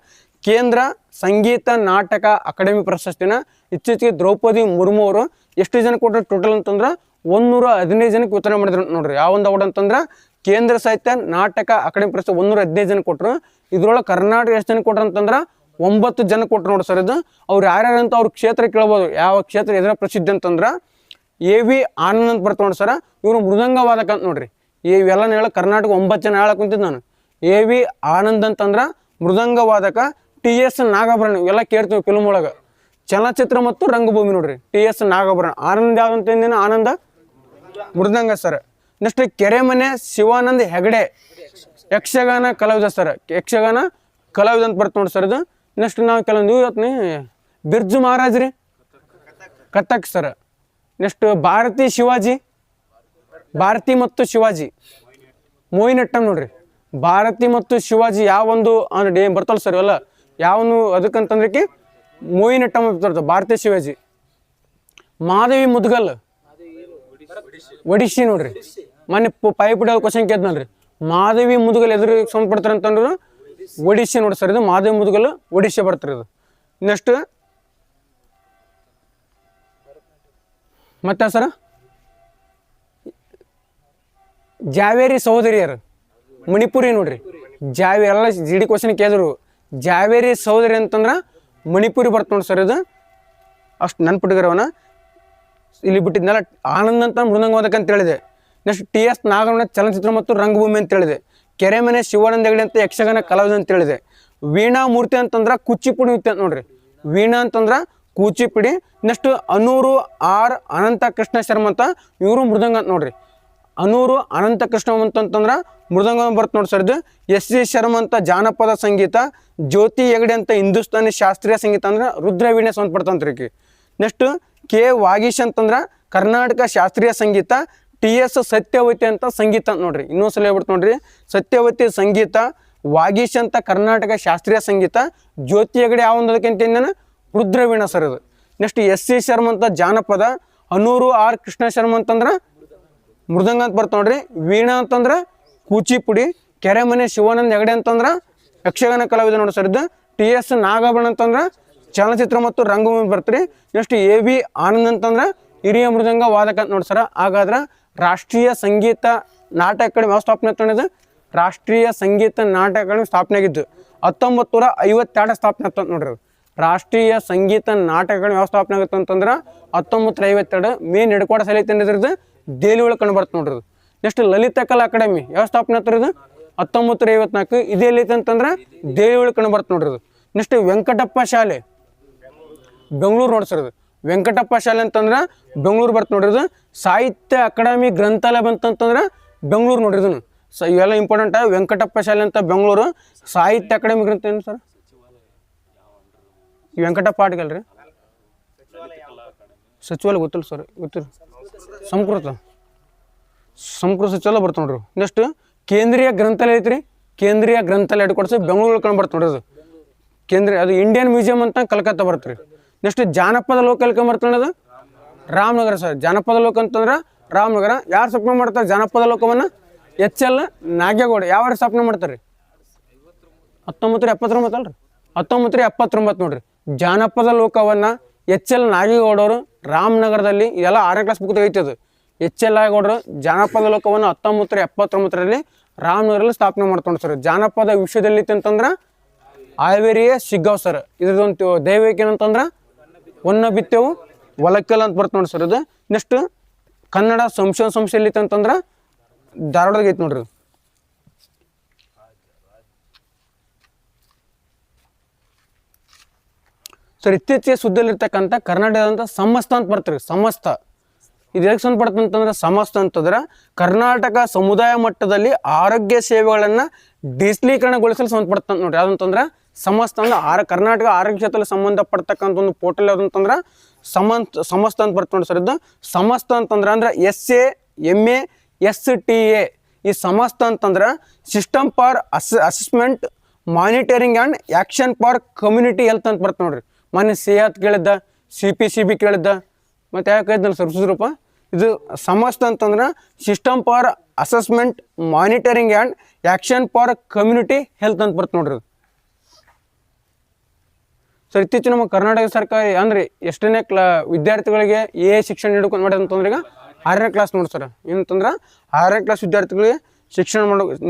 ಕೇಂದ್ರ ಸಂಗೀತ ನಾಟಕ ಅಕಾಡೆಮಿ ಪ್ರಶಸ್ತಿನ ಇತ್ತೀಚೆಗೆ ದ್ರೌಪದಿ ಮುರ್ಮು ಅವರು ಎಷ್ಟು ಜನ ಕೊಟ್ಟರು ಟೋಟಲ್ ಅಂತಂದ್ರೆ 115 ಜನಕ್ಕೆ ವಿತರಣೆ ಮಾಡಿದ್ರು ನೋಡ್ರಿ. ಯಾವೊಂದು ಅವಾರ್ಡ್ ಅಂತಂದ್ರೆ ಕೇಂದ್ರ ಸಾಹಿತ್ಯ ನಾಟಕ ಅಕಾಡೆಮಿ ಪ್ರಶಸ್ತಿ 115 ಜನ ಕೊಟ್ಟರು. ಇದ್ರೊಳಗೆ ಕರ್ನಾಟಕ ಎಷ್ಟು ಜನ ಕೊಟ್ರು ಅಂತಂದ್ರೆ 9 ಜನ ಕೊಟ್ಟರು ನೋಡಿ ಸರ್. ಇದು ಅವ್ರು ಯಾರ್ಯಾರು ಅಂತ ಅವ್ರ ಕ್ಷೇತ್ರ ಕೇಳ್ಬೋದು. ಯಾವ ಕ್ಷೇತ್ರ ಎದುರ ಪ್ರಸಿದ್ಧಿ ಅಂತಂದ್ರೆ AV ಆನಂದ್ ಅಂತ ಬರ್ತಾವ ನೋಡಿ ಸರ. ಇವರು ಮೃದಂಗ ವಾದಕ ಅಂತ ನೋಡ್ರಿ. ಇವೆಲ್ಲ ಹೇಳ ಕರ್ನಾಟಕ 9 ಜನ ಹೇಳಕ್ ಕುಂತಿದ್ದು ನಾನು. AV ಆನಂದ್ ಅಂತಂದ್ರೆ ಮೃದಂಗ ವಾದಕ. TS ನಾಗಾಭರಣ ಇವೆಲ್ಲ ಕೇಳ್ತೀವಿ ಫಿಲ್ಮ್ ಒಳಗೆ. ಚಲನಚಿತ್ರ ಮತ್ತು ರಂಗಭೂಮಿ ನೋಡ್ರಿ. TS ನಾಗಾಭರಣ. ಆನಂದ್ ಯಾವ್ದಂತ ಆನಂದ ಮೃದಂಗ ಸರ್. ನೆಕ್ಸ್ಟ್ ಕೆರೆಮನೆ ಶಿವಾನಂದ್ ಹೆಗಡೆ ಯಕ್ಷಗಾನ ಕಲಾವಿದ ಸರ್. ಯಕ್ಷಗಾನ ಕಲಾವಿದ ಅಂತ ಬರ್ತ ನೋಡಿ ಸರ್. ಇದು ನೆಕ್ಸ್ಟ್ ನಾವು ಕೆಲವೊಂದು ಇವತ್ತು ಬಿರ್ಜು ಮಹಾರಾಜ್ ರೀ, ಕಥಕ್ ಸರ್. ನೆಕ್ಸ್ಟ್ ಭಾರತಿ ಶಿವಾಜಿ, ಭಾರತಿ ಮತ್ತು ಶಿವಾಜಿ, ಮೋಹಿನಿಯಟ್ಟಂ ನೋಡ್ರಿ. ಭಾರತಿ ಮತ್ತು ಶಿವಾಜಿ ಯಾವೊಂದು ಅಂದ್ರೆ ಬರ್ತಲ್ಲ ಸರ್ ಇವೆಲ್ಲ ಯಾವನು ಅದಕ್ಕಂತಂದ್ರೆ ಮೋಹಿನಿಯಟ್ಟಂ ಬರ್ತದೆ. ಭಾರತಿ ಶಿವಾಜಿ. ಮಾಧವಿ ಮುದ್ಗಲ್ ಒಡಿಶಿ ನೋಡ್ರಿ. ಮೊನ್ನೆ ಪೈಪುಡ ಕ್ವಶನ್ ಕೇಳ್ತಾನಲ್ರಿ. ಮಾಧವಿ ಮುದ್ಗಲ್ ಎದುರು ಸಂಬಂಧಪಡ್ತಾರೆ ಅಂತಂದ್ರು ಒಡಿಶಿ ನೋಡಿ ಸರ್. ಇದು ಮಾಧವಿ ಮುದ್ಗಲ್ ಒಡಿಶಾ ಬರ್ತಾರೆ. ಇದು ನೆಕ್ಸ್ಟ್ ಮತ್ತೆ ಸರ ಜಾವೇರಿ ಸಹೋದರಿಯರು ಮಣಿಪುರಿ ನೋಡ್ರಿ. ಎಲ್ಲ GD ಕ್ವಶನ್ ಕೇಳಿದ್ರು. ಜಾವೇರಿ ಸಹೋದರಿ ಅಂತಂದ್ರೆ ಮಣಿಪುರಿ ಬರ್ತ ನೋಡಿ ಸರ್. ಇದು ಅಷ್ಟು ನೆನ್ಪಿಟ್ಟಾರವನ ಇಲ್ಲಿ ಬಿಟ್ಟಿದ್ನೆಲ್ಲ. ಆನಂದ್ ಅಂತ ಮೃದಂಗವಾದಕ ಅಂತ ಹೇಳಿದೆ. ನೆಕ್ಸ್ಟ್ TS ನಾಗರಮಣ ಚಲನಚಿತ್ರ ಮತ್ತು ರಂಗಭೂಮಿ ಅಂತ ಹೇಳಿದೆ. ಕೆರೆಮನೆ ಶಿವಾನಂದ ಹೆಗಡೆ ಅಂತ ಯಕ್ಷಗಾನ ಕಲಾವಿದ ಅಂತ ಹೇಳಿದೆ. ವೀಣಾ ಮೂರ್ತಿ ಅಂತಂದ್ರೆ ಕೂಚಿಪುಡಿ ಅಂತ ನೋಡ್ರಿ. ವೀಣಾ ಅಂತಂದ್ರೆ ಕೂಚಿಪುಡಿ. ನೆಕ್ಸ್ಟ್ ಅನೂರು R ಅನಂತ ಕೃಷ್ಣ ಶರ್ಮ ಅಂತ ಇವರು ಮೃದಂಗ ಅಂತ ನೋಡ್ರಿ. ಅನೂರು ಅನಂತ ಕೃಷ್ಣ ಅಂತಂದ್ರೆ ಮೃದಂಗ ಬರ್ತ ನೋಡಿ ಸರ್. ಇದು SG ಶರ್ಮ ಅಂತ ಜಾನಪದ ಸಂಗೀತ. ಜ್ಯೋತಿ ಹೆಗಡೆ ಅಂತ ಹಿಂದೂಸ್ತಾನಿ ಶಾಸ್ತ್ರೀಯ ಸಂಗೀತ ಅಂದ್ರೆ ರುದ್ರವೀಣೆ ಸಂಬಂಧಪಡ್ತಂತ್ರಿ. ನೆಕ್ಸ್ಟ್ K ವಾಗೀಶ್ ಅಂತಂದ್ರೆ ಕರ್ನಾಟಕ ಶಾಸ್ತ್ರೀಯ ಸಂಗೀತ. TS ಸತ್ಯವತಿ ಅಂತ ಸಂಗೀತ ಅಂತ ನೋಡ್ರಿ. ಇನ್ನೊಂದ್ಸಲ ಹೇಳ್ಬಿಡ್ತು ನೋಡ್ರಿ. ಸತ್ಯವತಿ ಸಂಗೀತ. ವಾಗೀಶ್ ಅಂತ ಕರ್ನಾಟಕ ಶಾಸ್ತ್ರೀಯ ಸಂಗೀತ. ಜ್ಯೋತಿ ಹೆಗಡೆ ಯಾವೊಂದಕ್ಕಿಂತ ರುದ್ರವೀಣ ಸರ್. ಇದು ನೆಕ್ಸ್ಟ್ SC ಶರ್ಮ ಅಂತ ಜಾನಪದ. ಅನೂರು R ಕೃಷ್ಣ ಶರ್ಮ ಅಂತಂದ್ರೆ ಮೃದಂಗ ಅಂತ ಬರ್ತ ನೋಡ್ರಿ. ವೀಣಾ ಅಂತಂದ್ರೆ ಕೂಚಿಪುಡಿ. ಕೆರೆಮನೆ ಶಿವಾನಂದ ಹೆಗಡೆ ಅಂತಂದ್ರೆ ಯಕ್ಷಗಾನ ಕಲಾವಿದ ನೋಡಿ ಸರ್. ಇದು TS ನಾಗಾಭರಣ ಅಂತಂದ್ರೆ ಚಲನಚಿತ್ರ ಮತ್ತು ರಂಗಭೂಮಿ ಬರ್ತೀರಿ. ನೆಕ್ಸ್ಟ್ AB ಆನಂದ್ ಅಂತಂದ್ರೆ ಹಿರಿಯ ಮೃದಂಗ ವಾದಕ ಅಂತ ನೋಡಿ ಸರ. ಹಾಗಾದ್ರೆ ರಾಷ್ಟ್ರೀಯ ಸಂಗೀತ ನಾಟಕ ಅಕಾಡೆಮಿ ಯಾವ ಸ್ಥಾಪನೆ ಆಗ್ತದೆ? ರಾಷ್ಟ್ರೀಯ ಸಂಗೀತ ನಾಟಕ ಅಕಾಡೆಮಿ ಸ್ಥಾಪನೆ ಆಗಿದ್ದು 1952 ಸ್ಥಾಪನೆ ಆಗ್ತದೆ ನೋಡ್ರಿ. ರಾಷ್ಟ್ರೀಯ ಸಂಗೀತ ನಾಟಕ ಅಕಾಡೆಮಿ ಯಾವ ಸ್ಥಾಪನೆ ಆಗುತ್ತೆ ಅಂತಂದ್ರೆ 1952. ಮೇನ್ ಹೆಡ್ ಕ್ವಾರ್ಟರ್ಸ್ ಎಲ್ಲಿ ಇದ್ರದ್ದು ದೆಹಲಿ ಒಳಗೆ ಕಂಡು ಬರ್ತದೆ ನೋಡ್ರಿ. ನೆಕ್ಸ್ಟ್ ಲಲಿತ ಕಲಾ ಅಕಾಡೆಮಿ ಯಾವ ಸ್ಥಾಪನೆ ಆಗ್ತಿರೋದು 1954. ಇದು ಎಲ್ಲೈತೆ ಅಂತಂದ್ರೆ ದೆಹಲಿ ಒಳಗೆ ಕಂಡು ಬರ್ತದೆ ನೋಡ್ರಿ. ನೆಕ್ಸ್ಟ್ ವೆಂಕಟಪ್ಪ ಶಾಲೆ ಬೆಂಗಳೂರು ನೋಡ್ಸಿರೋದು. ವೆಂಕಟಪ್ಪ ಶಾಲೆ ಅಂತಂದ್ರೆ ಬೆಂಗಳೂರು ಬರ್ತ ನೋಡ್ರಿ. ಸಾಹಿತ್ಯ ಅಕಾಡೆಮಿ ಗ್ರಂಥಾಲಯ ಬಂತಂತಂದ್ರೆ ಬೆಂಗಳೂರು ನೋಡ್ರಿ. ಇದನ್ನು ಇವೆಲ್ಲ ಇಂಪಾರ್ಟೆಂಟ್. ವೆಂಕಟಪ್ಪ ಶಾಲೆ ಅಂತ ಬೆಂಗಳೂರು. ಸಾಹಿತ್ಯ ಅಕಾಡೆಮಿ ಗ್ರಂಥ ಏನು ಸರ್? ವೆಂಕಟಪ್ಪ ಆಟ್ಗಲ್ರಿ ಸಚಿವಾಲಯ ಗೊತ್ತಿಲ್ಲ ಸರ್. ಗೊತ್ತಿಲ್ಲ ಸಂಸ್ಕೃತ ಸಚಿವಾಲಯ ಬರ್ತ ನೋಡ್ರಿ. ನೆಕ್ಸ್ಟ್ ಕೇಂದ್ರೀಯ ಗ್ರಂಥಾಲಯ ಐತ್ರಿ. ಕೇಂದ್ರೀಯ ಗ್ರಂಥಾಲಯ ಹೆಡ್ ಕ್ವಾರ್ಟರ್ಸ್ ಬೆಂಗಳೂರು ಕಂಡು ಬರ್ತ ನೋಡ್ರಿ. ಅದು ಕೇಂದ್ರೀಯ ಅದು ಇಂಡಿಯನ್ ಮ್ಯೂಸಿಯಂ ಅಂತ ಕಲ್ಕತ್ತಾ ಬರ್ತ್ರಿ. ನೆಕ್ಸ್ಟ್ ಜಾನಪದ ಲೋಕ ಎಲ್ಲಿ ಬರ್ತದೆ? ಅದು ರಾಮನಗರ ಸರ್. ಜಾನಪದ ಲೋಕ ಅಂತಂದ್ರೆ ರಾಮನಗರ. ಯಾರು ಸ್ಥಾಪನೆ ಮಾಡ್ತಾರೆ ಜಾನಪದ ಲೋಕವನ್ನು? HL ನಾಗೇಗೌಡ. ಯಾವ ಸ್ಥಾಪನೆ ಮಾಡ್ತಾರೆ? 1979 ಅಲ್ರಿ. 1979 ನೋಡ್ರಿ. ಜಾನಪದ ಲೋಕವನ್ನು HL ನಾಗೇಗೌಡರು ರಾಮನಗರದಲ್ಲಿ, ಇದೆಲ್ಲ 6ನೇ ಕ್ಲಾಸ್ ಬುಕ್ ಐತದು. HL ನಾಗೇಗೌಡರು ಜಾನಪದ ಲೋಕವನ್ನು 1979ರಲ್ಲಿ ರಾಮನಗರಲ್ಲಿ ಸ್ಥಾಪನೆ ಮಾಡ್ಕೊಂಡು ಸರ್. ಜಾನಪದ ವಿಷಯದಲ್ಲಿ ಅಂತಂದ್ರೆ ಹಾವೇರಿಯ ಶಿಗ್ಗಾವ್ ಸರ್. ಇದ್ರದೊಂದು ದೈವಿಕ ಏನಂತಂದ್ರೆ ಒನ್ನ ಬಿತ್ತೆವು ಒಲಕ್ಕಲ್ ಅಂತ ಬರ್ತ ನೋಡಿ ಸರ್. ಇದು ನೆಕ್ಸ್ಟ್ ಕನ್ನಡ ಸಂಸ್ಥೆ ಎಲ್ಲಿ ಅಂತಂದ್ರೆ ಧಾರವಾಡದಾಗ ಐತೆ ನೋಡ್ರಿ. ಸರ್ ಇತ್ತೀಚೆಗೆ ಸುದ್ದಿಯಲ್ಲಿರ್ತಕ್ಕಂಥ ಕರ್ನಾಟಕದಂತ ಸಮಸ್ತ ಅಂತ ಬರ್ತೀರಿ. ಸಮಸ್ತ ಇದು ಎದಕ್ಕೆ ಸಂಬಂಧಪಡುತ್ತೆ ಅಂತಂದ್ರೆ, ಸಮಸ್ತ ಅಂತಂದ್ರೆ ಕರ್ನಾಟಕ ಸಮುದಾಯ ಮಟ್ಟದಲ್ಲಿ ಆರೋಗ್ಯ ಸೇವೆಗಳನ್ನು ಡಿಜಿಟಲೀಕರಣಗೊಳಿಸಲು ಸಂಬಂಧಪಡ್ತ ನೋಡ್ರಿ. ಯಾವ್ದಂತಂದ್ರೆ ಸಮಸ್ತ ಅಂದ್ರೆ ಕರ್ನಾಟಕ ಆರೋಗ್ಯ ಕ್ಷೇತ್ರದಲ್ಲಿ ಸಂಬಂಧಪಡ್ತಕ್ಕಂಥ ಒಂದು ಪೋರ್ಟಲ್ ಯಾವುದಂತಂದ್ರೆ ಸಮಸ್ತ ಅಂತ ಬರ್ತ ನೋಡಿ ಸರ್. ಇದು ಸಮಸ್ತ ಅಂತಂದ್ರೆ SAMA ಈ ಸಮಸ್ತ ಅಂತಂದ್ರೆ system for assessment monitoring and action for community health ಅಂತ ಬರ್ತ ನೋಡ್ರಿ. ಮೊನ್ನೆ ಸಿಯಾತ್ ಕೇಳಿದ್ದ, CPCB ಕೇಳಿದ್ದ, ಮತ್ತು ಯಾಕೆ ಕೇಳಿದ್ನಲ್ಲ ಸರ್ ಸುಸ್ರೂಪ. ಇದು ಸಮಸ್ತ ಅಂತಂದ್ರೆ system for assessment monitoring and action for community health ಅಂತ ಬರ್ತ ನೋಡ್ರಿ. ಸರ್ ಇತ್ತೀಚೆಗೆ ನಮ್ಮ ಕರ್ನಾಟಕ ಸರ್ಕಾರ ಅಂದರೆ ಎಷ್ಟನೇ ವಿದ್ಯಾರ್ಥಿಗಳಿಗೆ ಶಿಕ್ಷಣ ನೀಡ್ಕೊಂಡು ಮಾಡಿದೆ ಅಂತಂದ್ರೆ ಈಗ 6ನೇ ಕ್ಲಾಸ್ ನೋಡಿ ಸರ್. ಏನಂತಂದ್ರೆ 6ನೇ ಕ್ಲಾಸ್ ವಿದ್ಯಾರ್ಥಿಗಳಿಗೆ ಶಿಕ್ಷಣ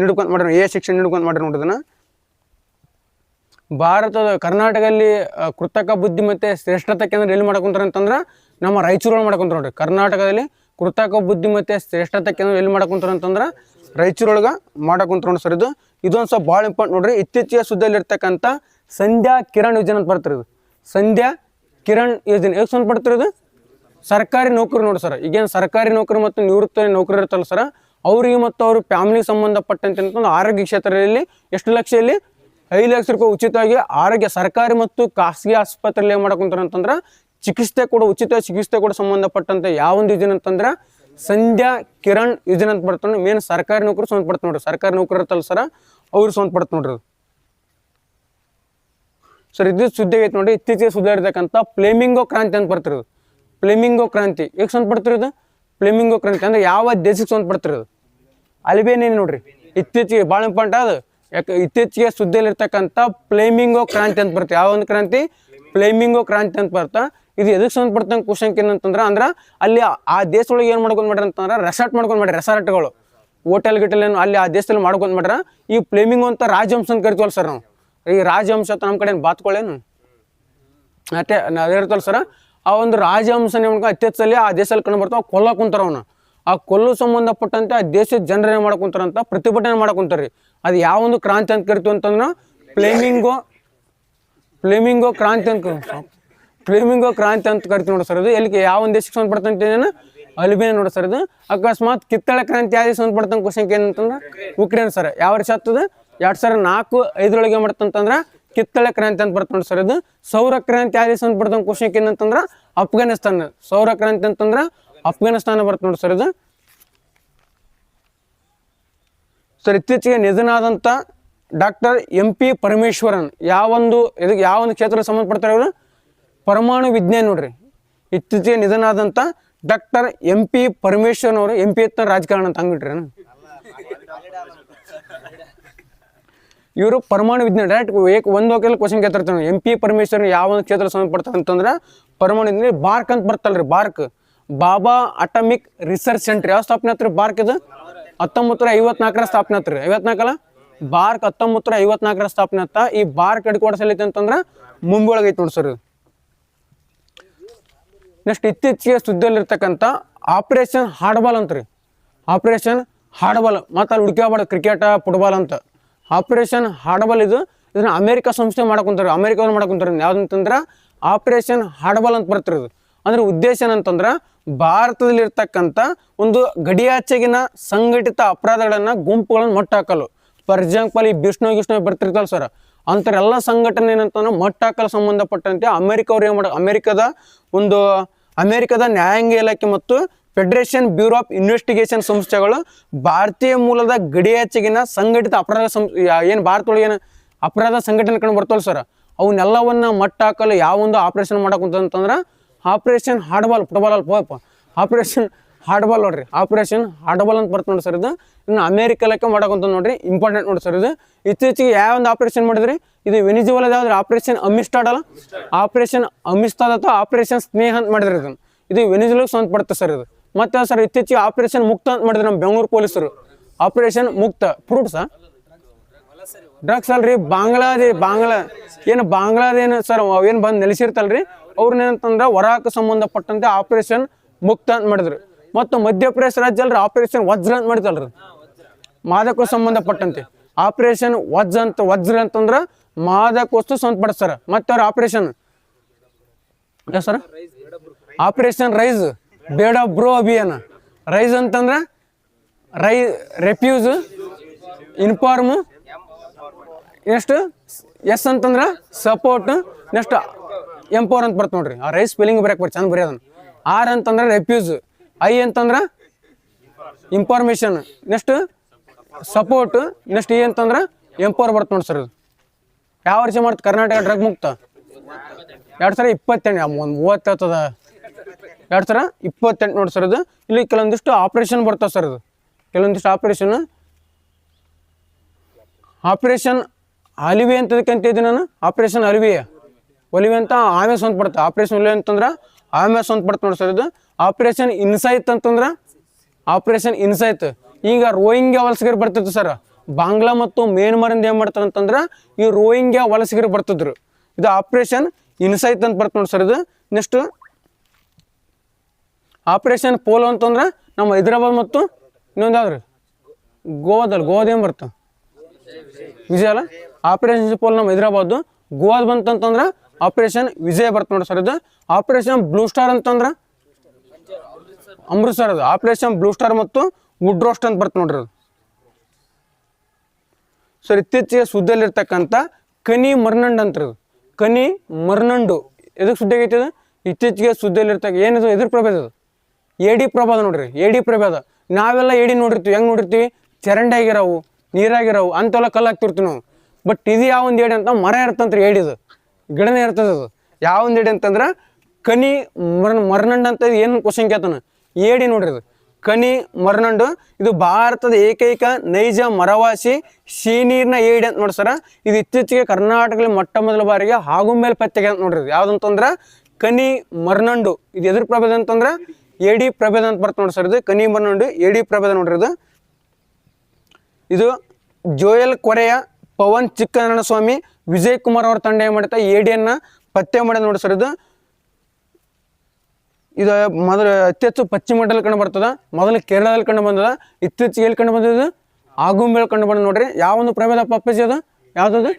ನೀಡ್ಕೊಂಡು ಮಾಡ್ರಿ, ಶಿಕ್ಷಣ ನೀಡ್ಕೊಂಡು ಮಾಡ್ರಿ ನೋಡಿದನ. ಭಾರತದ ಕರ್ನಾಟಕದಲ್ಲಿ ಕೃತಕ ಬುದ್ಧಿಮತ್ತೆ ಶ್ರೇಷ್ಠತೆ ಕೇಂದ್ರ ಎಲ್ಲಿ ಮಾಡ್ಕೊಂತಾರೆ ಅಂತಂದ್ರೆ ನಮ್ಮ ರಾಯಚೂರಲ್ಲಿ ಮಾಡ್ಕೊಂತಾರೆ ನೋಡ್ರಿ. ಕರ್ನಾಟಕದಲ್ಲಿ ಕೃತಕ ಬುದ್ಧಿಮತ್ತೆ ಶ್ರೇಷ್ಠತೆ ಕೇಂದ್ರ ಎಲ್ಲಿ ಮಾಡ್ಕೊಂತಾರೆ ಅಂತಂದ್ರೆ ರಾಯಚೂರೊಳಗೆ ಮಾಡಕೊಂತ ನೋಡಿ ಸರ್. ಇದೊಂದು ಸ್ವಲ್ಪ ಭಾಳ ಇಂಪಾರ್ಟೆಂಟ್ ನೋಡ್ರಿ. ಇತ್ತೀಚೆಗೆ ಸುದ್ದಿಯಲ್ಲಿರ್ತಕ್ಕಂಥ ಸಂಧ್ಯಾ ಕಿರಣ್ ಯೋಜನೆ ಅಂತ ಬರ್ತಿರೋದು. ಸಂಧ್ಯಾ ಕಿರಣ್ ಯೋಜನೆ ಹೇಗೆ ಸಂಬಂಧಪಡ್ತಿರೋದು? ಸರ್ಕಾರಿ ನೌಕರಿ ನೋಡಿ ಸರ್. ಈಗೇನು ಸರ್ಕಾರಿ ನೌಕರಿ ಮತ್ತು ನಿವೃತ್ತ ನೌಕರಿ ಇರ್ತಲ್ಲ ಸರ್, ಅವರಿಗೆ ಮತ್ತು ಅವ್ರ ಫ್ಯಾಮಿಲಿಗೆ ಸಂಬಂಧಪಟ್ಟಂತೆ ಅಂತಂದ್ರೆ ಆರೋಗ್ಯ ಕ್ಷೇತ್ರದಲ್ಲಿ ಎಷ್ಟು ಲಕ್ಷ? ಇಲ್ಲಿ 5 ಲಕ್ಷ ರೂಪಾಯಿ ಉಚಿತವಾಗಿ ಆರೋಗ್ಯ ಸರ್ಕಾರಿ ಮತ್ತು ಖಾಸಗಿ ಆಸ್ಪತ್ರೆಯಲ್ಲಿ ಏನು ಮಾಡ್ಕೊಂತಾರೆ ಅಂತಂದ್ರೆ ಚಿಕಿತ್ಸೆ ಕೂಡ ಉಚಿತ ಚಿಕಿತ್ಸೆ ಕೂಡ ಸಂಬಂಧಪಟ್ಟಂತೆ ಯಾವ ಒಂದು ಯೋಜನೆ ಅಂತಂದ್ರೆ ಸಂಧ್ಯಾ ಕಿರಣ್ ಯೋಜನೆ ಅಂತ ಬರ್ತಾನೆ. ಮೇನ್ ಸರ್ಕಾರಿ ನೌಕರಿ ಸಂಬಂಧಪಡ್ತ ನೋಡ್ರಿ. ಸರ್ಕಾರಿ ನೌಕರಿ ಇರ್ತಲ್ಲ ಸರ್, ಅವ್ರಿಗೆ ಸಂಬಂಧಪಡ್ತ ನೋಡ್ರಿ ಸರ್. ಇದು ಸುದ್ದಿ ಐತೆ ನೋಡಿ. ಇತ್ತೀಚೆಗೆ ಸುದ್ದಿ ಇರ್ತಕ್ಕಂಥ ಫ್ಲೇಮಿಂಗೋ ಕ್ರಾಂತಿ ಅಂತ ಬರ್ತಿರೋದು. ಫ್ಲೇಮಿಂಗೋ ಕ್ರಾಂತಿ ಹೇಗೆ ಸಂಬಂಧಪಡ್ತಿರೋದು? ಫ್ಲೇಮಿಂಗೋ ಕ್ರಾಂತಿ ಅಂದ್ರೆ ಯಾವ ದೇಶಕ್ಕೆ ಸಂಬಂಧಪಡ್ತಿರೋದು? ಅಲ್ಬೇನಿಯಾ ನೋಡ್ರಿ. ಇತ್ತೀಚೆಗೆ ಭಾಳ ಇಂಪಾರ್ಟೆಂಟ್ ಅದು. ಯಾಕೆ ಇತ್ತೀಚೆಗೆ ಸುದ್ದಿಯಲ್ಲಿರ್ತಕ್ಕಂಥ ಫ್ಲೇಮಿಂಗೋ ಕ್ರಾಂತಿ ಅಂತ ಬರುತ್ತೆ. ಯಾವ ಒಂದು ಕ್ರಾಂತಿ? ಫ್ಲೇಮಿಂಗೋ ಕ್ರಾಂತಿ ಅಂತ ಬರ್ತಾ. ಇದು ಎದಕ್ಕೆ ಸಂಬಂಧಪಡ್ತಂಗೆ ಕ್ವಶನ್ ಏನಂತಂದ್ರೆ ಅಂದ್ರೆ ಅಲ್ಲಿ ಆ ದೇಶದೊಳಗೆ ಏನು ಮಾಡ್ಕೊಂಡು ಮಾಡ್ರಿ ಅಂತಂದ್ರೆ ರೆಸಾರ್ಟ್ ಮಾಡ್ಕೊಂಡು ಮಾಡ್ರಿ. ರೆಸಾರ್ಟ್ಗಳು ಹೋಟೆಲ್ ಗಿಟೆಲ್ ಏನು ಅಲ್ಲಿ ಆ ದೇಶದಲ್ಲಿ ಮಾಡ್ಕೊಂಡು ಮಾಡ್ರ. ಈ ಫ್ಲೇಮಿಂಗೋ ಅಂತ ರಾಜಹಂಸ ಅಂತ ಕರಿತೀವಲ್ಲ ಸರ್ ನಾವು. ಈ ರಾಜಹಂಸ ಅಂತ ನಮ್ಮ ಕಡೆ ಏನು ಬಾತ್ಕೊಳ್ಳೇನು ಅಷ್ಟೇ ನಾವು ಇರ್ತಲ್ಲ ಸರ್. ಆ ಒಂದು ರಾಜಹಂಸನ ಅತಿ ಹೆಚ್ಚಲ್ಲಿ ಆ ದೇಶದಲ್ಲಿ ಕಂಡು ಬರ್ತಾವೆ. ಕೊಲ್ಲ ಕುಂತಾರ ಅವನು. ಆ ಕೊಲ್ಲು ಸಂಬಂಧಪಟ್ಟಂತೆ ಆ ದೇಶದ ಜನರು ಏನು ಮಾಡ್ಕೊಂತಾರಂತ ಪ್ರತಿಭಟನೆ ಮಾಡ್ಕೊಂತಾರೆ. ಅದು ಯಾವ ಒಂದು ಕ್ರಾಂತಿ ಅಂತ ಕರಿತೀವಿ ಅಂತಂದ್ರೆ ಫ್ಲೇಮಿಂಗೋ ಕ್ರಾಂತಿ ಅಂತ ಕರಿತೀವಿ ನೋಡಿ ಸರ್. ಅದು ಎಲ್ಲಿಗೆ ಯಾವ ಒಂದು ದೇಶಕ್ಕೆ ಸಂಬಂಧಪಡ್ತಂತೆ ಅಲ್ಬೇನಿಯಾ ನೋಡಿ ಸರ್. ಇದು ಅಕಸ್ಮಾತ್ ಕಿತ್ತಳೆ ಕ್ರಾಂತಿ ಯಾವ ದೇಶ ಸಂಬಂಧಪಡ್ತಂಗೆ ಕ್ವಶನ್ ಏನಂತಂದ್ರೆ ಉಕ್ರೇನ್ ಸರ್. ಯಾವ ವರ್ಷ ಆಗ್ತದೆ? 2004-5 ಏನು ಮಾಡ್ತಂತಂದ್ರೆ ಕಿತ್ತಳೆ ಕ್ರಾಂತಿ ಅಂತ ಬರ್ತ ನೋಡಿ ಸರ್. ಇದು ಸೌರ ಕ್ರಾಂತಿ ಯಾವ ದೇಶ ಸಂಬಂಧಪಡ್ತಂಗೆ ಕ್ವಶನ್ ಏನಂತಂದ್ರೆ ಅಫ್ಘಾನಿಸ್ತಾನ. ಸೌರ ಕ್ರಾಂತಿ ಅಂತಂದ್ರೆ ಅಫ್ಘಾನಿಸ್ತಾನ ಬರ್ತ ನೋಡಿ ಸರ್. ಇದು ಸರ್ ಇತ್ತೀಚೆಗೆ ನಿಧನಾದಂಥ ಡಾಕ್ಟರ್ MP ಪರಮೇಶ್ವರನ್ ಇದಕ್ಕೆ ಯಾವ ಒಂದು ಕ್ಷೇತ್ರಕ್ಕೆ ಸಂಬಂಧಪಡ್ತಾರೆ ಅವರು? ಪರಮಾಣು ವಿಜ್ಞಾನ ನೋಡ್ರಿ. ಇತ್ತೀಚೆಗೆ ನಿಧನಾದಂಥ ಡಾಕ್ಟರ್ MP ಪರಮೇಶ್ವರನ್ ಅವರು. MP ರಾಜಕಾರಣ ಅಂತ ಹಂಗಿಟ್ರಿ ಇವರು ಪರಮಾಣು ವಿಜ್ಞಾನ ಡೈರೆಕ್ಟ್ ಒಂದು ವಕೀಲ ಕ್ವಶನ್ ಕೇಳ್ತಿರ್ತಾನೆ MP ಪರಮೇಶ್ವರ್ ಯಾವ ಒಂದು ಕ್ಷೇತ್ರ ಸಂಬಂಧಪಡ್ತಾರೆ ಅಂತಂದ್ರೆ ಪರಮಾಣು ವಿಜ್ಞಾನ ಬಾರ್ಕ್ ಅಂತ ಬರ್ತಲ್ರಿ ಬಾರ್ಕ್ ಬಾಬಾ ಅಟಮಿಕ್ ರಿಸರ್ಚ್ ಸೆಂಟರ್ ಯಾವ ಸ್ಥಾಪನೆ ಆತ್ರಿ ಬಾರ್ಕ್ ಇದು 1954 ಸ್ಥಾಪನೆ ಆತ್ರಿ 54 ಬಾರ್ಕ್ 1954 ಸ್ಥಾಪನೆ ಆತ ಈ ಬಾರ್ಕ್ ಹೆಡ್ ಕ್ವಾರ್ಟರ್ಸ್ ಎಲ್ಲೈತೆ ಅಂತಂದ್ರೆ ಮುಂಬೈ ಒಳಗೆ ಐತೆ ನೋಡಿ ಸರ್ ನೆಕ್ಸ್ಟ್ ಇತ್ತೀಚೆಗೆ ಸುದ್ದಿಯಲ್ಲಿರ್ತಕ್ಕಂಥ ಆಪರೇಷನ್ ಹಾರ್ಡ್ಬಾಲ್ ಅಂತ್ರಿ ಆಪರೇಷನ್ ಹಾರ್ಡ್ಬಾಲ್ ಮತ್ತು ಅಲ್ಲಿ ಹುಡುಕ್ಯಾಬಾರ್ದು ಕ್ರಿಕೆಟ್ ಫುಟ್ಬಾಲ್ ಅಂತ ಆಪರೇಷನ್ ಹಾರ್ಡ್ಬಾಲ್ ಇದನ್ನ ಅಮೇರಿಕಾ ಸಂಸ್ಥೆ ಮಾಡಕೊಂತಾರೆ ಅಮೇರಿಕಾದವ್ರು ಮಾಡಕೊಂತಾರೆ ಯಾವ್ದಂತಂದ್ರೆ ಆಪರೇಷನ್ ಹಾರ್ಡ್ಬಾಲ್ ಅಂತ ಬರ್ತಿರೋದು ಅಂದ್ರೆ ಉದ್ದೇಶ ಏನಂತಂದ್ರೆ ಭಾರತದಲ್ಲಿ ಇರ್ತಕ್ಕಂಥ ಒಂದು ಗಡಿಯಾಚೆಗಿನ ಸಂಘಟಿತ ಅಪರಾಧಗಳನ್ನ ಗುಂಪುಗಳನ್ನು ಮಟ್ಟ ಹಾಕಲು ಫಾರ್ ಎಕ್ಸಾಂಪಲ್ ಈ ವಿಷ್ಣು ಬರ್ತಿರ್ತಾರ ಸರ್ ಅಂಥರೆಲ್ಲ ಸಂಘಟನೆ ಏನಂತಂದ್ರೆ ಮಟ್ಟ ಹಾಕಲು ಸಂಬಂಧಪಟ್ಟಂತೆ ಅಮೇರಿಕವ್ರು ಏನು ಅಮೇರಿಕದ ನ್ಯಾಯಾಂಗ ಇಲಾಖೆ ಮತ್ತು ಫೆಡರೇಷನ್ ಬ್ಯೂರೋ ಆಫ್ ಇನ್ವೆಸ್ಟಿಗೇಷನ್ ಸಂಸ್ಥೆಗಳು ಭಾರತೀಯ ಮೂಲದ ಗಡಿಯಾಚೆಗಿನ ಸಂಘಟಿತ ಅಪರಾಧ ಏನು ಭಾರತದೊಳಗೆ ಏನು ಅಪರಾಧ ಸಂಘಟನೆ ಕಂಡು ಬರ್ತವಲ್ಲ ಸರ್ ಅವನ್ನೆಲ್ಲವನ್ನ ಮಟ್ಟ ಹಾಕಲು ಯಾವೊಂದು ಆಪರೇಷನ್ ಮಾಡಕ್ಕಂತಂದ್ರೆ ಆಪರೇಷನ್ ಹಾರ್ಡ್ಬಾಲ್ ಫುಟ್ಬಾಲ್ ಅಲ್ಪ ಆಪರೇಷನ್ ಹಾರ್ಡ್ಬಾಲ್ ನೋಡ್ರಿ ಆಪರೇಷನ್ ಹಾರ್ಡ್ಬಾಲ್ ಅಂತ ಬರ್ತ ನೋಡಿ ಸರ್ ಇದು ಇನ್ನು ಅಮೇರಿಕ ಲೆಕ್ಕ ಮಾಡಕ್ಕಂತ ನೋಡ್ರಿ ಇಂಪಾರ್ಟೆಂಟ್ ನೋಡಿ ಸರ್ ಇದು ಇತ್ತೀಚೆಗೆ ಯಾವ ಒಂದು ಆಪರೇಷನ್ ಮಾಡಿದ್ರಿ ಇದು ವೆನಿಜುವೆಲಾದ ಯಾವ್ದು ಆಪರೇಷನ್ ಅಮಿಸ್ಟಾಡ್ ಅಲ್ಲ ಆಪರೇಷನ್ ಅಮಿಸ್ತಾದ್ ಅಥವಾ ಆಪರೇಷನ್ ಸ್ನೇಹ ಅಂತ ಮಾಡಿದ್ರಿ ಇದನ್ನು ಇದು ವೆನಿಜುವೆಲಾಗೆ ಸಂಬಂಧಪಡುತ್ತೆ ಸರ್ ಇದು ಮತ್ತೆ ಸರ್ ಇತ್ತೀಚೆಗೆ ಆಪರೇಷನ್ ಮುಕ್ತ ಅಂತ ಮಾಡಿದ್ರು ನಮ್ಮ ಬೆಂಗಳೂರು ಪೊಲೀಸರು ಆಪರೇಷನ್ ಮುಕ್ತ ಫ್ರೂಟ್ಸಾ ಡ್ರಗ್ಸ್ ಅಲ್ರಿ ಬಾಂಗ್ಲಾದೇನು ಸರ್ ಅವೇನು ಬಂದು ನೆಲೆಸಿರ್ತಲ್ರಿ ಅವ್ರನ್ನೇನಂತಂದ್ರೆ ಹೊರಾಕ ಸಂಬಂಧಪಟ್ಟಂತೆ ಆಪರೇಷನ್ ಮುಕ್ತ ಅಂತ ಮಾಡಿದ್ರು ಮತ್ತು ಮಧ್ಯಪ್ರದೇಶ ರಾಜ್ಯ ಅಲ್ರಿ ಆಪರೇಷನ್ ವಜ್ರ ಅಂತ ಮಾಡಿತಲ್ರಿ ಮಾದಕ ಸಂಬಂಧಪಟ್ಟಂತೆ ಆಪರೇಷನ್ ವಜ್ರ ಅಂತಂದ್ರೆ ಮಾದಕ ವಸ್ತು ಸಂಬಂಧಪಡ್ತಾರೆ ಮತ್ತೆ ಅವ್ರ ಆಪರೇಷನ್ ಸರ್ ಆಪರೇಷನ್ ರೈಸ್ ಬೇಡ ಬ್ರೋ ಅಭಿಯಾನ ರೈಸ್ ಅಂತಂದ್ರೆ ರೆಫ್ಯೂಸ್ ಇನ್ಫಾರ್ಮ್ ನೆಕ್ಸ್ಟ್ ಎಸ್ ಅಂತಂದ್ರೆ ಸಪೋರ್ಟ್ ನೆಕ್ಸ್ಟ್ ಎಂಪವರ್ ಅಂತ ಬರ್ತ ನೋಡ್ರಿ ಆ ರೈಸ್ ಸ್ಪೆಲ್ಲಿಂಗ್ ಬರೆಯಕ್ಕೆ ಬರ್ರಿ ಚಂದ ಬರೆಯೋದನ್ನ R ಅಂತಂದ್ರೆ ರೆಫ್ಯೂಸ್ I ಅಂತಂದ್ರೆ information next support next E ಅಂತಂದ್ರೆ ಎಂಪವರ್ ಬರ್ತ ನೋಡಿ ಸರ್ ಯಾವ ವರ್ಷ ಮಾಡ್ತು ಕರ್ನಾಟಕ ಡ್ರಗ್ ಮುಕ್ತ 2028 30 ಆಗ್ತದ 2028 ನೋಡಿ ಸರ್ ಇದು ಇಲ್ಲಿ ಕೆಲವೊಂದಿಷ್ಟು ಆಪರೇಷನ್ ಬರ್ತಾವೆ ಸರ್ ಇದು ಕೆಲವೊಂದಿಷ್ಟು ಆಪರೇಷನ್ ಅಲಿವೆ ಅಂತದಕ್ಕಂತಿದ್ದೆ ನಾನು ಆಪರೇಷನ್ ಒಲಿವೆ ಅಂತ ಆಮೇಲೆ ಸಂಬಂಧಪಡುತ್ತೆ ಆಪರೇಷನ್ ಒಲಿವೆ ಅಂತಂದ್ರೆ ಆಮೇಲೆ ಸಂಬಂಧಪಡುತ್ತೆ ನೋಡಿ ಸರ್ ಇದು ಆಪರೇಷನ್ ಇನ್ಸೈತ್ ಅಂತಂದ್ರೆ ಆಪರೇಷನ್ ಇನ್ಸೈತ್ ಈಗ ರೋಹಿಂಗ್ಯಾ ವಲಸಿಗರು ಬರ್ತಿತ್ತು ಸರ್ ಬಾಂಗ್ಲಾ ಮತ್ತು ಮ್ಯಾನ್ಮಾರಿಂದ ಏನು ಮಾಡ್ತಾರೆ ಅಂತಂದ್ರೆ ಈ ರೋಹಿಂಗ್ಯಾ ವಲಸಿಗರು ಬರ್ತಿದ್ರು ಇದು ಆಪರೇಷನ್ ಇನ್ಸೈತ್ ಅಂತ ಬರ್ತ ನೋಡಿ ಸರ್ ಇದು ನೆಕ್ಸ್ಟ್ ಆಪರೇಷನ್ ಪೋಲೋ ಅಂತಂದ್ರೆ ನಮ್ಮ ಹೈದರಾಬಾದ್ ಮತ್ತು ಇನ್ನೊಂದು ಯಾವ್ದು ರೀ ಗೋವಾದ ಏನು ಬರ್ತ ವಿಜಯ ಅಲ್ಲ ಆಪರೇಷನ್ ಪೋಲೋ ನಮ್ಮ ಹೈದರಾಬಾದ್ ಗೋವಾದ ಬಂತಂತಂದ್ರೆ ಆಪರೇಷನ್ ವಿಜಯ ಬರ್ತ ನೋಡಿ ಸರ್ ಇದು ಆಪರೇಷನ್ ಬ್ಲೂ ಸ್ಟಾರ್ ಅಂತಂದ್ರೆ ಅಮೃತ್ಸರ್ ಅದು ಆಪರೇಷನ್ ಬ್ಲೂ ಸ್ಟಾರ್ ಮತ್ತು ವುಡ್ ರೋಸ್ಟ್ ಅಂತ ಬರ್ತ ನೋಡ್ರಿ ಅದು ಸರ್ ಇತ್ತೀಚೆಗೆ ಸುದ್ದಿಯಲ್ಲಿರ್ತಕ್ಕಂಥ ಕನಿ ಮರ್ನಂಡ್ ಅಂತ ಇದು ಕನಿ ಮರ್ನಂಡು ಎದಕ್ಕೆ ಸುದ್ದಿ ಆಗೈತಿ ಅದು ಇತ್ತೀಚೆಗೆ ಸುದ್ದಿಯಲ್ಲಿರ್ತಕ್ಕ ಏನಿದು ಎದುರು ಪ್ರಭೇದ ಅದು ಏಡಿ ಪ್ರಭಾದ ನೋಡ್ರಿ ಏಡಿ ಪ್ರಭೇದ ನಾವೆಲ್ಲ ಏಡಿ ನೋಡಿರ್ತೀವಿ ಹೆಂಗೆ ನೋಡಿರ್ತೀವಿ ಚರಂಡಿ ಆಗಿರೋವು ನೀರಾಗಿರೋವು ಅಂತೆಲ್ಲ ಕಲ್ಲು ಹಾಕ್ತಿರ್ತೀವಿ ನಾವು ಬಟ್ ಇದು ಯಾವೊಂದು ಏಡಿ ಅಂತ ಮರ ಇರ್ತಂತ್ರಿ ಏಡಿದು ಗಿಡನೇ ಇರ್ತದೆ ಅದು ಯಾವೊಂದು ಏಡಿ ಅಂತಂದ್ರೆ ಕನಿ ಮರ್ನಂಡ್ ಅಂತ ಏನು ಕ್ವಶನ್ ಕೇಳ್ತಾನೆ ಏಡಿ ನೋಡ್ರಿ ಇದು ಕನಿ ಮರ್ನಂಡು ಇದು ಭಾರತದ ಏಕೈಕ ನೈಜ ಮರವಾಸಿ ಸಿಹಿನೀರಿನ ಏಡಿ ಅಂತ ನೋಡಿ ಸರ ಇದು ಇತ್ತೀಚೆಗೆ ಕರ್ನಾಟಕದಲ್ಲಿ ಮೊಟ್ಟ ಮೊದಲ ಬಾರಿಗೆ ಆಗುಂಬೆಲ್ ಪತ್ತೆಗೆ ಅಂತ ನೋಡ್ರಿ ಯಾವುದಂತಂದ್ರೆ ಕನಿ ಮರ್ನಂಡು ಇದು ಎದುರು ಪ್ರಭೇದ ಅಂತಂದ್ರೆ ಏಡಿ ಪ್ರಭೇದ ಅಂತ ಬರ್ತ ನೋಡಿ ಸರ್ ಇದು ಕನಿ ಮರ್ನಂಡು ಏಡಿ ಪ್ರಭೇದ ನೋಡ್ರಿ ಇದು ಜೋಯಲ್ ಕೊರೆಯ ಪವನ್ ಚಿಕ್ಕನಾರಾಯಣ ಸ್ವಾಮಿ ವಿಜಯ್ ಕುಮಾರ್ ಅವ್ರ ತಂಡ ಏನು ಮಾಡುತ್ತಾ ಏಡಿಯನ್ನು ಪತ್ತೆ ಮಾಡಿದ ನೋಡಿ ಸರ್ ಇದು ಮೊದಲು ಅತಿ ಹೆಚ್ಚು ಪಶ್ಚಿಮ ಘಟ್ಟದಲ್ಲಿ ಕಂಡು ಬರ್ತದ ಮೊದಲು ಕೇರಳದಲ್ಲಿ ಕಂಡು ಬಂದದ ಇತ್ತೀಚೆಗೆ ಎಲ್ಲಿ ಕಂಡು ಬಂದಿದ್ದು ಆಗುಂಬೆಲ್ ಕಂಡು ಬಂದ ನೋಡ್ರಿ ಯಾವ ಒಂದು ಪ್ರಭೇದ ಪಪ್ಪಜಿ ಅದು ಯಾವ್ದದು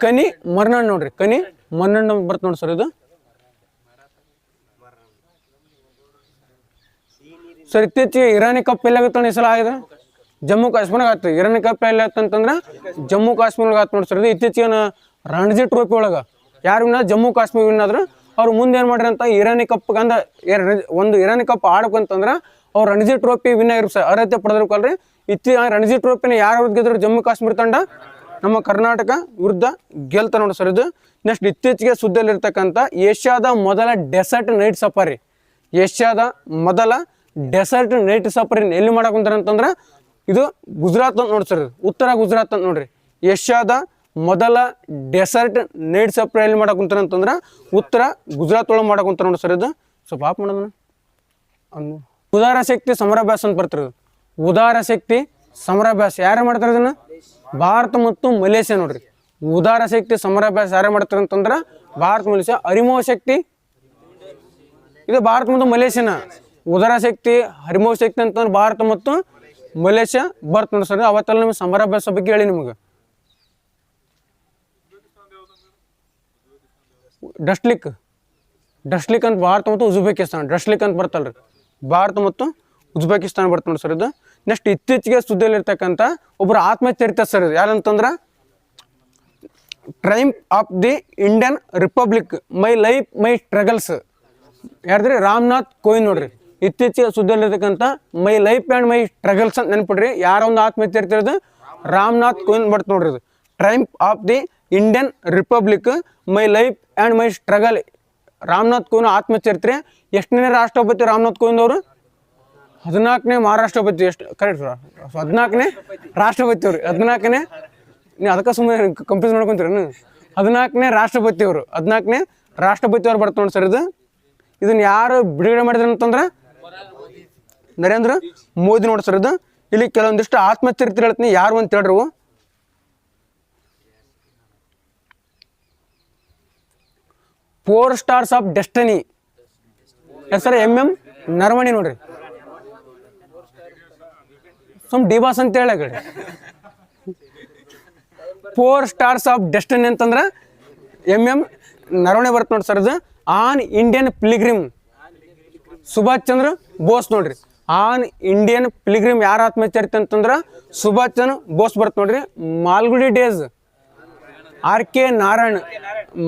ಕನಿ ಮರ್ನಂಡ್ ನೋಡ್ರಿ ಕನಿ ಮರ್ನಂಡ್ ಅಂತ ಬರ್ತ ನೋಡಿ ಸರ್ ಇದು ಸರ್ ಇತ್ತೀಚೆಗೆ ಇರಾನಿ ಕಪ್ ಎಲ್ಲಾಗತ್ತ ಈ ಸಲ ಆಗಿದೆ ಜಮ್ಮು ಕಾಶ್ಮೀರಾಗ ಆಯ್ತು ಇರಾನಿ ಕಪ್ ಎಲ್ಲ ಅಂತಂದ್ರೆ ಜಮ್ಮು ಕಾಶ್ಮೀರ್ಗೆ ಆಯ್ತು ನೋಡಿ ಸರ್ ಇದು ಇತ್ತೀಚೆಗೆ ರಣಜಿ ಟ್ರೋಫಿ ಒಳಗೆ ಯಾರು ವಿನ್ ಜಮ್ಮು ಕಾಶ್ಮೀರ ವಿನ್ ಆದ್ರೆ ಅವ್ರು ಮುಂದೆ ಏನು ಮಾಡ್ರಿ ಅಂತ ಇರಾನಿ ಕಪ್ ಒಂದು ಇರಾನಿ ಕಪ್ ಆಡ್ಬೇಕಂತಂದ್ರೆ ಅವ್ರು ರಣಜಿ ಟ್ರೋಫಿ ವಿನ್ ಆಗಿರ್ ಸರ್ ಅರ್ಹತೆ ಪಡೆದಿರ್ಕಲ್ರಿ ರಣಜಿ ಟ್ರೋಫಿನ ಯಾರು ವಿರುದ್ಧ ಗೆದ್ರು ಜಮ್ಮು ಕಾಶ್ಮೀರ ತಂಡ ನಮ್ಮ ಕರ್ನಾಟಕ ವಿರುದ್ಧ ಗೆಲ್ತಾ ನೋಡಿ ಸರ್ ಇದು ನೆಕ್ಸ್ಟ್ ಇತ್ತೀಚೆಗೆ ಸುದ್ದಿಯಲ್ಲಿರ್ತಕ್ಕಂಥ ಏಷ್ಯಾದ ಮೊದಲ ಡೆಸರ್ಟ್ ನೈಟ್ ಸಫಾರಿ ಏಷ್ಯಾದ ಮೊದಲ ಡೆಸರ್ಟ್ ನೈಟ್ ಸಫಾರಿ ಎಲ್ಲಿ ಮಾಡಕೊಂತಾರೆ ಅಂತಂದ್ರೆ ಇದು ಗುಜರಾತ್ ಅಂತ ನೋಡಿ ಸರ್, ಉತ್ತರ ಗುಜರಾತ್ ಅಂತ ನೋಡ್ರಿ. ಏಷ್ಯಾದ ಮೊದಲ ಡೆಸರ್ಟ್ ನೀಡ್ ಸಪ್ಲೈ ಎಲ್ಲಿ ಮಾಡಕ್ಕೆ ಕುಂತಾರ ಅಂತಂದ್ರೆ ಉತ್ತರ ಗುಜರಾತ್ ಒಳಗೆ ಮಾಡಕ್ಕೆ ಕುಂತಾರ ನೋಡಿ ಸರ್. ಇದು ಸ್ವಲ್ಪ ಆಫ್ ಮಾಡೋಣ. ಉದಾರ ಶಕ್ತಿ ಸಮರಾಭ್ಯಾಸ ಅಂತ ಬರ್ತಿರೋದು. ಉದಾರ ಶಕ್ತಿ ಸಮರಾಭ್ಯಾಸ ಯಾರು ಮಾಡ್ತಾರೆ ಇದನ್ನು? ಭಾರತ ಮತ್ತು ಮಲೇಷ್ಯಾ ನೋಡ್ರಿ. ಉದಾರ ಶಕ್ತಿ ಸಮರಾಭ್ಯಾಸ ಯಾರು ಮಾಡ್ತಾರೆ ಅಂತಂದ್ರೆ ಭಾರತ ಮಲೇಷ್ಯಾ. ಹರಿಮೋಹ ಶಕ್ತಿ ಇದು ಭಾರತ ಮತ್ತು ಮಲೇಷ್ಯಾನ. ಉದಾರ ಶಕ್ತಿ ಹರಿಮೋಹ ಶಕ್ತಿ ಅಂತಂದ್ರೆ ಭಾರತ ಮತ್ತು ಮಲೇಷ್ಯಾ ಬರ್ತ ನೋಡಿ ಸರ್. ಅವತ್ತೆಲ್ಲ ನಿಮ್ಗೆ ಸಮರಾಭ್ಯಾಸ ಬಗ್ಗೆ ಹೇಳಿ ನಿಮಗೆ. ಡಸ್ಟ್ಲಿಕ್ ಅಂತ ಭಾರತ ಮತ್ತು ಉಜ್ಬೇಕಿಸ್ತಾನ. ಡಸ್ಟ್ಲಿಕ್ ಅಂತ ಬರ್ತಲ್ರಿ, ಭಾರತ ಮತ್ತು ಉಜ್ಬೇಕಿಸ್ತಾನ ಬರ್ತ ನೋಡಿ ಸರ್. ಇದು ನೆಕ್ಸ್ಟ್ ಇತ್ತೀಚೆಗೆ ಸುದ್ದಿಯಲ್ಲಿರ್ತಕ್ಕಂಥ ಒಬ್ಬರು ಆತ್ಮಚರಿತ್ರೆ ಸರ್. ಇದು ಯಾರಂತಂದ್ರೆ triumph of the Indian republic, my life my struggles. ಯಾರ್ದ್ರಿ? ರಾಮನಾಥ್ ಕೋವಿಂದ್ ನೋಡ್ರಿ. ಇತ್ತೀಚೆಗೆ ಸುದ್ದಿಯಲ್ಲಿರ್ತಕ್ಕಂಥ my life and my struggles ಅಂತ ನೆನ್ಪಿಡ್ರಿ. ಯಾರ ಒಂದು ಆತ್ಮಚರಿತ್ರೆ ಇದು? ರಾಮನಾಥ್ ಕೋವಿಂದ್ ಬರ್ತ ನೋಡ್ರಿ. ಇದು triumph of the Indian republic, my life and my struggle. Ramnath Kovind ಆತ್ಮಚರಿತ್ರೆ. ಎಷ್ಟನೇ ರಾಷ್ಟ್ರಪತಿ ರಾಮನಾಥ್ ಕೋವಿಂದ್ ಅವರು? 14ನೇ ಮಹಾರಾಷ್ಟ್ರಪತಿ. ಎಷ್ಟು ಕರೆಕ್ಟ್? 14ನೇ ರಾಷ್ಟ್ರಪತಿ ಅವರು. 14ನೇ, ನೀವು ಅದಕ್ಕೆ ಸುಮ್ಮನೆ ಕಂಪ್ಯೂಸ್ ಮಾಡ್ಕೊತೀರ. 14ನೇ ರಾಷ್ಟ್ರಪತಿ ಅವರು. 14ನೇ ರಾಷ್ಟ್ರಪತಿ ಅವ್ರು ಬರ್ತ ನೋಡಿ ಸರ್. ಇದನ್ನು ಯಾರು ಬಿಡುಗಡೆ ಮಾಡಿದ್ರು ಅಂತಂದ್ರೆ ನರೇಂದ್ರ ಮೋದಿ ನೋಡಿ ಸರ್. ಇದು ಇಲ್ಲಿ ಕೆಲವೊಂದಿಷ್ಟು ಆತ್ಮಚರಿತ್ರೆ ಹೇಳ್ತೀನಿ, ಯಾರು ಅಂತ ಹೇಳ್ರಿ. 4 ಸ್ಟಾರ್ಸ್ ಆಫ್ ಡೆಸ್ಟಿನಿ ಹೆಸರು MM ನರವಣಿ ನೋಡ್ರಿ. ಸುಮ್ ಡಿಬಾಸ್ ಅಂತ ಹೇಳಿ ಕಡೆ 4 ಸ್ಟಾರ್ಸ್ ಆಫ್ ಡೆಸ್ಟಿನಿ ಅಂತಂದ್ರೆ MM ನರವಣೆ ಬರ್ತ ನೋಡಿ ಸರ್. ಇದು on Indian pilgrim Subhash Chandra Bose ನೋಡ್ರಿ. ಆನ್ ಇಂಡಿಯನ್ ಪಿಲಿಗ್ರಿಮ್ ಯಾರು ಆತ್ಮಚರಿತ್ರೆ ಅಂತಂದ್ರೆ ಸುಭಾಷ್ ಚಂದ್ರ ಬೋಸ್ ಬರ್ತ ನೋಡ್ರಿ. Malgudi days RK Narayan.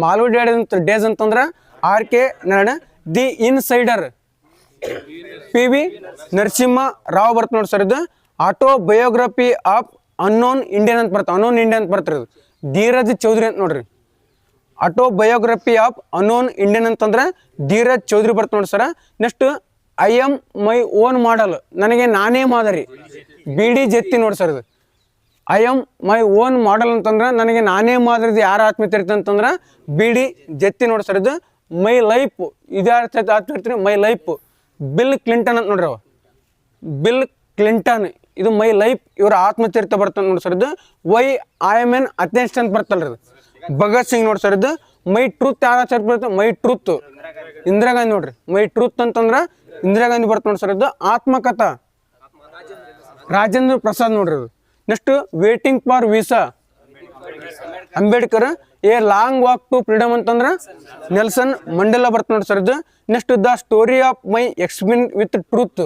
Malgudi days ಅಂತಂದ್ರೆ RK Narayan. The insider PV Narasimha Rao ಬರ್ತ ನೋಡಿ ಸರ್. ಇದು auto biography of unknown Indian ಅಂತ ಬರ್ತಾವೆ. ಅನ್ನೋನ್ ಇಂಡಿಯನ್ ಅಂತ ಬರ್ತಾರೆ. ಧೀರಜ್ ಚೌಧರಿ ಅಂತ ನೋಡ್ರಿ. Autobiography of unknown Indian ಅಂತಂದ್ರೆ ಧೀರಜ್ ಚೌಧರಿ ಬರ್ತ ನೋಡಿ sir. Next I am my own model, ನನಗೆ ನಾನೇ ಮಾದರಿ. BD ಜತ್ತಿ ನೋಡಿ ಸರ್. ಇದು I am my own model ಅಂತಂದ್ರೆ ನನಗೆ ನಾನೇ ಮಾದರಿ. ಯಾರು ಆತ್ಮಚರಿತ್ರೆ ಅಂತಂದ್ರೆ BD ಜತ್ತಿ ನೋಡಿ ಸರ್. ಇದು ಮೈ ಲೈಫ್, ಇದು ಆತ್ಮಚರಿತ್ರೆ ಮೈ ಲೈಫ್. ಬಿಲ್ ಕ್ಲಿಂಟನ್ ಅಂತ ನೋಡ್ರಿ. ಬಿಲ್ ಕ್ಲಿಂಟನ್ ಇದು ಮೈ ಲೈಫ್ ಇವರ ಆತ್ಮಚರಿತ್ರೆ ಬರ್ತದೆ ನೋಡಿ ಸರ್. ಇದು ವೈ ಐ ಎಮ್ ಎನ್ ಅಥೆನ್ಸ್ಟ್ ಅಂತ ಬರ್ತಲ್ರಿ. ಇದು ಭಗತ್ ಸಿಂಗ್ ನೋಡಿ ಸರ್. ಇದು ಮೈ ಟ್ರೂತ್ ಯಾರ ಚರಿತ್ರೆ ಬರ್ತದೆ? ಮೈ ಟ್ರೂತ್ ಇಂದಿರಾ ಗಾಂಧಿ ನೋಡ್ರಿ. ಮೈ ಟ್ರೂತ್ ಅಂತಂದ್ರೆ ಇಂದಿರಾ ಗಾಂಧಿ ಬರ್ತ ನೋಡಿ ಸರ್. ಇದು ಆತ್ಮಕಥಾ ರಾಜೇಂದ್ರ ಪ್ರಸಾದ್ ನೋಡ್ರಿ. ಇದು next waiting for visa Ambedkar. A long walk to freedom ಅಂತಂದ್ರೆ ನೆಲ್ಸನ್ ಮಂಡೇಲಾ ಬರ್ತ ನೋಡಿ ಸರ್. ಇದು next the story of my experience with truth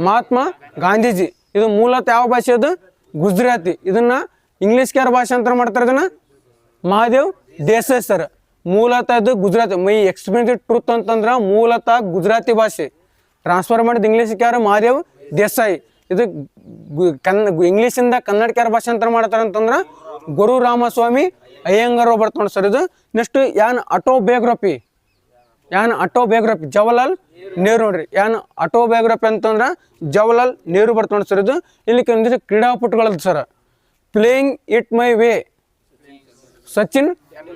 Mahatma Gandhiji. ಇದು ಮೂಲತಃ ಯಾವ ಭಾಷೆ? ಅದು ಗುಜರಾತಿ. ಇದನ್ನ ಇಂಗ್ಲೀಷ್ ಕ್ಯಾರ ಭಾಷೆ ಅಂತ ಮಾಡ್ತಾರೆ. ಇದನ್ನ ಮಹಾದೇವ್ ದೇಸಾಯಿ ಸರ್. ಮೂಲತಃ ಇದು ಗುಜರಾತಿ. ಮೈ ಎಕ್ಸ್ಪೀರಿಯನ್ಸ್ ವಿತ್ ಟ್ರೂತ್ ಅಂತಂದ್ರೆ ಮೂಲತಃ ಗುಜರಾತಿ ಭಾಷೆ. ಟ್ರಾನ್ಸ್ಫರ್ ಮಾಡಿದ ಇಂಗ್ಲೀಷ್ ಕ್ಯಾರ ಮಹಾದೇವ್ ದೇಸಾಯಿ. ಇದು ಇಂಗ್ಲೀಷಿಂದ ಕನ್ನಡಕ್ಯಾರ ಭಾಷೆ ಅಂತ ಮಾಡ್ತಾರೆ ಅಂತಂದ್ರೆ ಗುರು ರಾಮಸ್ವಾಮಿ ಅಯ್ಯಂಗಾರ್ ಬರ್ತ ನೋಡಿ ಸರ್. ಇದು ನೆಕ್ಸ್ಟ್ ಯಾನ್ ಆಟೋಬಯೋಗ್ರಫಿ ಜವಾಹರ್ಲಾಲ್ ನೆಹರು ನೋಡ್ರಿ. ಯಾನ್ ಆಟೋಬಯೋಗ್ರಫಿ ಅಂತಂದ್ರೆ ಜವಾಹರ್ಲಾಲ್ ನೆಹರು ಬರ್ತ ನೋಡಿ ಸರ್. ಇದು ಇಲ್ಲಿ ಕೆಲವೊಂದಿಷ್ಟು ಕ್ರೀಡಾಪಟುಗಳದ್ದು sir. Playing it my way Sachin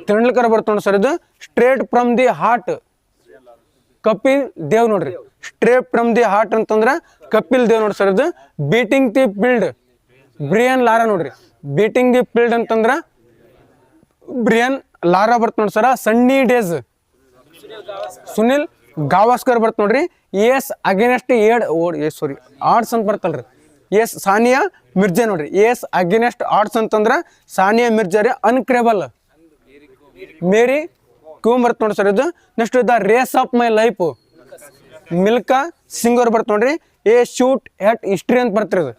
Tendulkar ಬರ್ತ ನೋಡಿ ಸರ್. ಇದು straight from the heart Kapil Dev ನೋಡ್ರಿ. ಸ್ಟ್ರೇಟ್ ಫ್ರಮ್ ದಿ ಹಾರ್ಟ್ ಅಂತಂದ್ರೆ ಕಪಿಲ್ ದೇವ್ ನೋಡಿ ಸರ್. ಇದು ಬೀಟಿಂಗ್ ದಿ ಫೀಲ್ಡ್ ಬ್ರಿಯನ್ ಲಾರಾ ನೋಡ್ರಿ. ಬೀಟಿಂಗ್ ದಿ ಫೀಲ್ಡ್ ಅಂತಂದ್ರೆ ಬ್ರಿಯನ್ ಲಾರಾ ಬರ್ತ ನೋಡಿ ಸರ್. ಸನ್ನಿ ಡೇಸ್ ಸುನಿಲ್ ಗಾವಸ್ಕರ್ ಬರ್ತ ನೋಡ್ರಿ. ಎಸ್ ಅಗೇನೆಸ್ಟ್ ಆರ್ಟ್ಸ್ ಅಂತ ಬರ್ತಲ್ರಿ. ಎಸ್ ಸಾನಿಯಾ ಮಿರ್ಜಾ ನೋಡ್ರಿ. ಎಸ್ ಅಗೇನೆಸ್ಟ್ ಆರ್ಟ್ಸ್ ಅಂತಂದ್ರೆ ಸಾನಿಯಾ ಮಿರ್ಜಾ ರೀ. ಅನ್ಕ್ರೇಬಲ್ ಮೇರಿ ಕ್ಯೂಮ್ ಬರ್ತ ನೋಡಿ ಸರ್. ಇದು next the race of my life Milkha Singh ಅವ್ರು ಬರ್ತ ನೋಡ್ರಿ. ಎ ಶೂಟ್ ಎಟ್ ಹಿಸ್ಟ್ರಿ ಅಂತ ಬರ್ತಿರಿ. ಇದು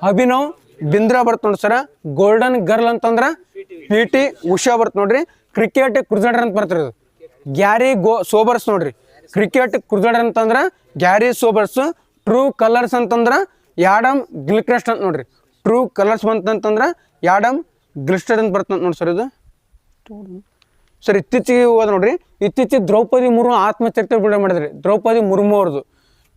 ಅಭಿನವ್ ಬಿಂದ್ರಾ ಬರ್ತ ನೋಡಿ ಸರ್. ಗೋಲ್ಡನ್ ಗರ್ಲ್ ಅಂತಂದ್ರೆ PT ಉಷಾ ಬರ್ತ ನೋಡ್ರಿ. ಕ್ರಿಕೆಟ್ ಕ್ರೂಸೈಡರ್ ಅಂತ ಬರ್ತಿರಿ. ಇದು ಗ್ಯಾರಿ ಸೋಬರ್ಸ್ ನೋಡ್ರಿ. ಕ್ರಿಕೆಟ್ ಕ್ರೂಸೈಡರ್ ಅಂತಂದ್ರೆ ಗ್ಯಾರಿ ಸೋಬರ್ಸ್. ಟ್ರೂ ಕಲರ್ಸ್ ಅಂತಂದ್ರೆ ಯಾಡಮ್ ಗಿಲ್ಕ್ರೆಸ್ಟ್ ಅಂತ ನೋಡ್ರಿ. ಟ್ರೂ ಕಲರ್ಸ್ ಬಂತಂತಂದ್ರೆ ಯಾಡಮ್ ಗಿಲ್ಕ್ರೆಸ್ಟ್ ಅಂತ ಬರ್ತಂತ ನೋಡಿ ಸರ್. ಇದು ಸರ್ ಇತ್ತೀಚೆಗೆ ಹೋದ ನೋಡ್ರಿ. ಇತ್ತೀಚೆಗೆ ದ್ರೌಪದಿ ಮುರ್ಮು ಆತ್ಮಚರಿತ್ರೆ ಬಿಡುಗಡೆ ಮಾಡಿದ್ರಿ. ದ್ರೌಪದಿ ಮುರ್ಮು ಅವ್ರದ್ದು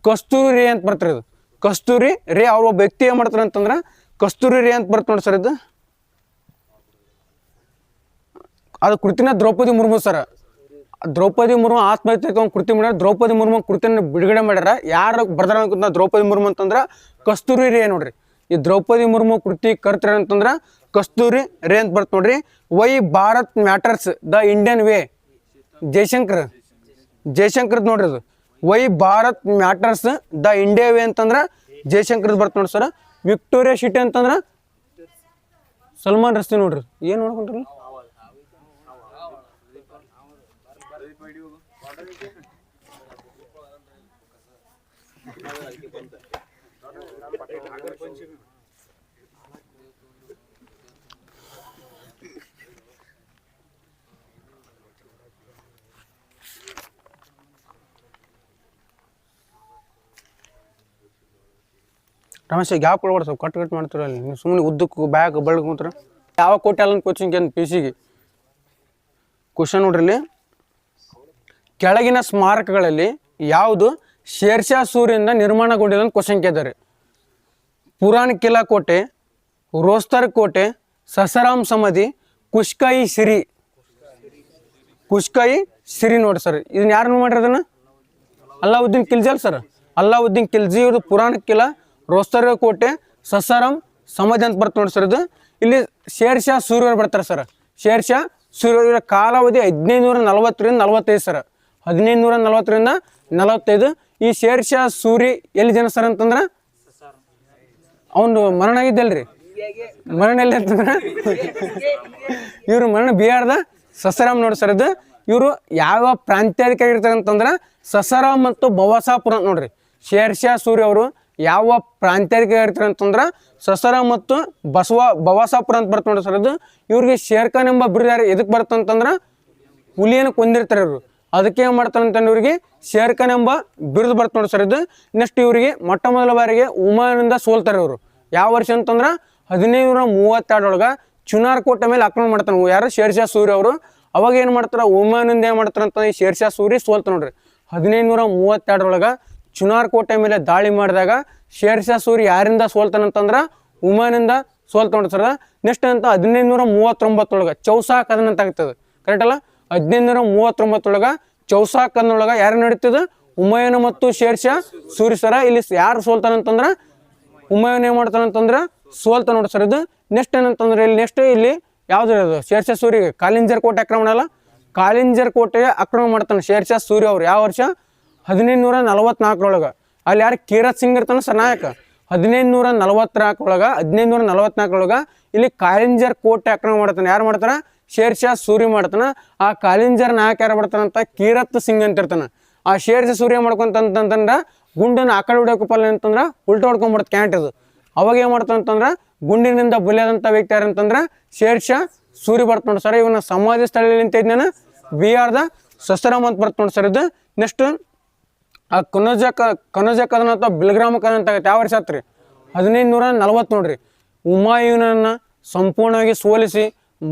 ಕಸ್ತೂರಿ ಅಂತ ಬರ್ತಾರೆ. ಇದು ಕಸ್ತೂರಿ ರೇ. ಅವ್ರ ಒಬ್ಬ ವ್ಯಕ್ತಿ ಏನು ಮಾಡ್ತಾರೆ ಅಂತಂದ್ರೆ ಕಸ್ತೂರಿ ರೇ ಅಂತ ಬರ್ತ ನೋಡಿ ಸರ್. ಇದು ಅದು ಕೃತಿನ ದ್ರೌಪದಿ ಮುರ್ಮು ಸರ್. ದ್ರೌಪದಿ ಮುರ್ಮು ಆತ್ಮಹತ್ಯೆ ಒಂದು ಕೃತಿ ಮಾಡ್ಯಾರ. ದ್ರೌಪದಿ ಮುರ್ಮು ಕೃತಿಯನ್ನು ಬಿಡುಗಡೆ ಮಾಡ್ಯಾರ. ಯಾರು ಬರ್ದಾರ ಅಂತ ದ್ರೌಪದಿ ಮುರ್ಮು ಅಂತಂದ್ರೆ ಕಸ್ತೂರಿ ರೇ ನೋಡ್ರಿ. ಈ ದ್ರೌಪದಿ ಮುರ್ಮು ಕೃತಿ ಕರ್ತರ ಅಂತಂದ್ರೆ ಕಸ್ತೂರಿ ರೇ ಅಂತ ಬರ್ತ ನೋಡ್ರಿ. Why Bharat matters the Indian way. ಜಯಶಂಕರ್ದು ನೋಡ್ರಿ. ಅದು why Bharat matters the India way ಅಂತಂದ್ರೆ ಜಯಶಂಕರ್ದು ಬರ್ತ ನೋಡ್ರಿ ಸರ್. ವಿಕ್ಟೋರಿಯಾ ಸಿಟಿ ಅಂತಂದ್ರೆ ಸಲ್ಮಾನ್ ರಸ್ತೆ ನೋಡ್ರಿ. ಏನು ನೋಡ್ಕೊಂಡ್ರಿ ರಮೇಶ್ ಗ್ಯಾಪ್ ಕೊಡ್ಬೇಡ. ಸ್ವಲ್ಪ ಕಟ್ ಮಾಡ್ತೀರಲ್ಲ ನೀವು. ಸುಮ್ಮನೆ ಉದ್ದಕ್ಕೂ ಬ್ಯಾಗ್ ಬೆಳಗ್ಕೊಂತಾರೆ. ಯಾವ ಕೋಟೆ ಅಲ್ಲ ಕೋಚಿಂಗ್ ಏನು ಪಿ ಸಿಗೆ ಕ್ವಶನ್ ನೋಡ್ರಿ. ಇಲ್ಲಿ ಕೆಳಗಿನ ಸ್ಮಾರಕಗಳಲ್ಲಿ ಯಾವುದು ಶೇರ್ಷಾ ಸೂರಿಯಿಂದ ನಿರ್ಮಾಣಗೊಂಡಿದೆ ಅಂತ ಕ್ವಶನ್ ಕೇಳಿದ್ದಾರೆ. ಪುರಾಣ ಕಿಲಾ ಕೋಟೆ, ರೋಸ್ತರ್ ಕೋಟೆ, ಸಸರಾಮ್ ಸಮಾಧಿ, ಕುಶ್ಕಾಯಿ ಸಿರಿ. ಕುಶ್ಕಾಯಿ ಸಿರಿ ನೋಡಿ ಸರ್. ಇದನ್ನ ಯಾರನ್ನು ಮಾಡಿರೋದನ್ನ? ಅಲ್ಲಾವುದ್ದೀನ್ ಖಿಲ್ಜಿ ಅಲ್ಲ ಸರ್. ಅಲ್ಲಾವುದ್ದೀನ್ ಖಿಲ್ಜಿ ಇವ್ರದ್ದು ಪುರಾಣ ಕಿಲಾ, ರೋಸ್ತರ್ ಕೋಟೆ, ಸಸಾರಾಮ್ ಸಮಾಧಿ ಅಂತ ಬರ್ತ ನೋಡಿ ಸರ್. ಇದು ಇಲ್ಲಿ ಶೇರ್ಷಾ ಸೂರ್ಯರು ಬರ್ತಾರೆ ಸರ್. ಶೇರ್ಷಾ ಸೂರ್ಯರ ಕಾಲಾವಧಿ 1540ರಿಂದ 45 ಸರ್. 1540ರಿಂದ 45. ಈ ಶೇರ್ಷಾ ಸೂರಿ ಎಲ್ಲಿ ಜನ ಸರ್ ಅಂತಂದ್ರೆ ಅವನು ಮರಣ ಆಗಿದ್ದಲ್ರಿ. ಮರಣ ಎಲ್ಲಿ ಅಂತಂದ್ರೆ ಇವರು ಮರಣ ಬಿಹಾರದ ಸಸಾರಾಮ್ ನೋಡಿ ಸರ್. ಇದು ಇವರು ಯಾವ ಪ್ರಾಂತ್ಯಾಧಿಕಾರಿ ಇರ್ತಾರೆ ಅಂತಂದ್ರೆ ಸಸಾರಾಮ್ ಮತ್ತು ಬವಾಸಾಪುರ ಅಂತ ನೋಡ್ರಿ. ಶೇರ್ಷಾ ಸೂರ್ಯ ಅವರು ಯಾವ ಪ್ರಾಂತ್ಯಾಧಿಕಾರಿ ಇರ್ತಾರೆ ಅಂತಂದ್ರೆ ಸಸಾರಾಮ್ ಮತ್ತು ಬವಾಸಾಪುರ ಅಂತ ಬರ್ತ ನೋಡ್ರಿ ಸರ್. ಅದು ಇವ್ರಿಗೆ ಶೇರ್ಖಾನ್ ಎಂಬ ಬಿರುದು ಯಾರು ಎದಕ್ಕೆ ಬರ್ತಂತಂದ್ರೆ ಹುಲಿಯನ್ನು ಕೊಂದಿರ್ತಾರೆ ಇವರು. ಅದಕ್ಕೆ ಏನು ಮಾಡ್ತಾರೆ ಅಂತಂದ್ರೆ ಇವರಿಗೆ ಶೇರ್ಖಾನ್ ಎಂಬ ಬಿರುದು ಬರ್ತ ನೋಡಿ ಸರ್. ಇದು ನೆಕ್ಸ್ಟ್ ಇವರಿಗೆ ಮೊಟ್ಟ ಮೊದಲ ಬಾರಿಗೆ ಹುಮಾಯೂನಿಂದ ಸೋಲ್ತಾರೆ ಇವರು. ಯಾವ ವರ್ಷ ಅಂತಂದ್ರೆ 1532 ಚುನಾರ್ ಕೋಟೆ ಮೇಲೆ ಆಕ್ರಮಣ ಮಾಡ್ತಾನೆ ಯಾರು? ಶೇರ್ಷಾ ಸೂರ್ಯ ಅವರು. ಅವಾಗ ಏನು ಮಾಡ್ತಾರೆ? ಹುಮಾಯೂನಿಂದ ಏನು ಮಾಡ್ತಾರೆ ಅಂತ ಈ ಶೇರ್ಷಾ ಸೂರಿ ಸೋಲ್ತ ನೋಡ್ರಿ. 1532 ಚುನಾರ್ ಕೋಟೆ ಮೇಲೆ ದಾಳಿ ಮಾಡಿದಾಗ ಶೇರ್ಷಾ ಸೂರಿ ಯಾರಿಂದ ಸೋಲ್ತಾನಂತಂದ್ರೆ ಹುಮಾಯೂನಿಂದ ಸೋಲ್ತ ನೋಡ್ರಿ ಸರ್. ನೆಕ್ಸ್ಟ್ ಅಂತ 1539 ಚೌಸಾ ಕದನ ಅಂತ ಆಗ್ತದೆ. ಕರೆಕ್ಟ್ ಅಲ್ಲ? 1539 ಚೌಸಾ ಕದನೊಳಗೆ ಯಾರು ನಡೀತದೆ? ಹುಮಾಯೂನ್ ಮತ್ತು ಶೇರ್ಷಾ ಸೂರಿ ಸರ. ಇಲ್ಲಿ ಯಾರು ಸೋಲ್ತಾನಂತಂದ್ರೆ ಹುಮಾಯೂನ್ ಏನು ಮಾಡ್ತಾನಂತಂದ್ರೆ ಸೋಲ್ತ ನೋಡಿ ಸರ್. ಇದು ನೆಕ್ಸ್ಟ್ ಏನಂತಂದ್ರೆ ಇಲ್ಲಿ ನೆಕ್ಸ್ಟ್ ಇಲ್ಲಿ ಯಾವ್ದು ಅದು ಶೇರ್ಷಾ ಸೂರಿಗೆ ಕಾಲಿಂಜರ್ ಕೋಟೆ ಆಕ್ರಮಣ ಅಲ್ಲ, ಕಾಲಿಂಜರ್ ಕೋಟೆಗೆ ಆಕ್ರಮಣ ಮಾಡ್ತಾನೆ ಶೇರ್ಷಾ ಸೂರ್ಯ ಅವ್ರು. ಯಾವ ವರ್ಷ? 1544 ಅಲ್ಲಿ ಯಾರು ಕೀರತ್ ಸಿಂಗ್ ಇರ್ತಾನೆ ಸರ್ ನಾಯಕ. 1544 ಇಲ್ಲಿ ಕಾಲಿಂಜರ್ ಕೋಟೆ ಆಕ್ರಮಣ ಮಾಡ್ತಾನೆ. ಯಾರು ಮಾಡ್ತಾನೆ? ಶೇರ್ಷಾ ಸೂರಿ ಮಾಡ್ತಾನೆ. ಆ ಕಾಲಿಂಜರ್ ನಾಯಕ ಯಾರು ಬರ್ತಾನಂತ ಕೀರತ್ ಸಿಂಗ್ ಅಂತ ಇರ್ತಾನೆ. ಆ ಶೇರ್ಷಾ ಸೂರ್ಯ ಮಾಡ್ಕೊಂತಂತಂದ್ರೆ ಗುಂಡನ್ನು ಆ ಕಡೆ ಹೊಡ್ಯಕಪ್ಪಲ್ಲ ಅಂತಂದ್ರೆ ಉಲ್ಟಾ ಹೊಡ್ಕೊಂಡ್ಬಿಡುತ್ತೆ ಕ್ಯಾಂಟ್ ಅದು. ಅವಾಗ ಏನು ಮಾಡ್ತಾನಂತಂದ್ರೆ ಗುಂಡಿನಿಂದ ಬಲಿಯಾದಂಥ ವ್ಯಕ್ತಿ ಯಾರಂತಂದ್ರೆ ಶೇರ್ಷಾ ಸೂರಿ ಬರ್ತ ನೋಡಿ ಸರ್. ಇವನ್ನ ಸಮಾಧಿ ಸ್ಥಳದಲ್ಲಿ ನಿಂತಿದ್ದಾನೆ ಬಿಹಾರದ ಸಸರಾಮ್ ಅಂತ ಬರ್ತ ನೋಡಿ ಸರ್. ಇದು ನೆಕ್ಸ್ಟ್ ಆ ಕನೋಜ ಕದನ ಅಥವಾ ಬಿಲ್ಗ್ರಾಮ ಕದನ ಅಂತ ಆಗುತ್ತೆ. ಯಾವ ವರ್ಷ ಆತ್ರಿ? 1540 ನೋಡ್ರಿ. ಹುಮಾಯೂನನ್ನ ಸಂಪೂರ್ಣವಾಗಿ ಸೋಲಿಸಿ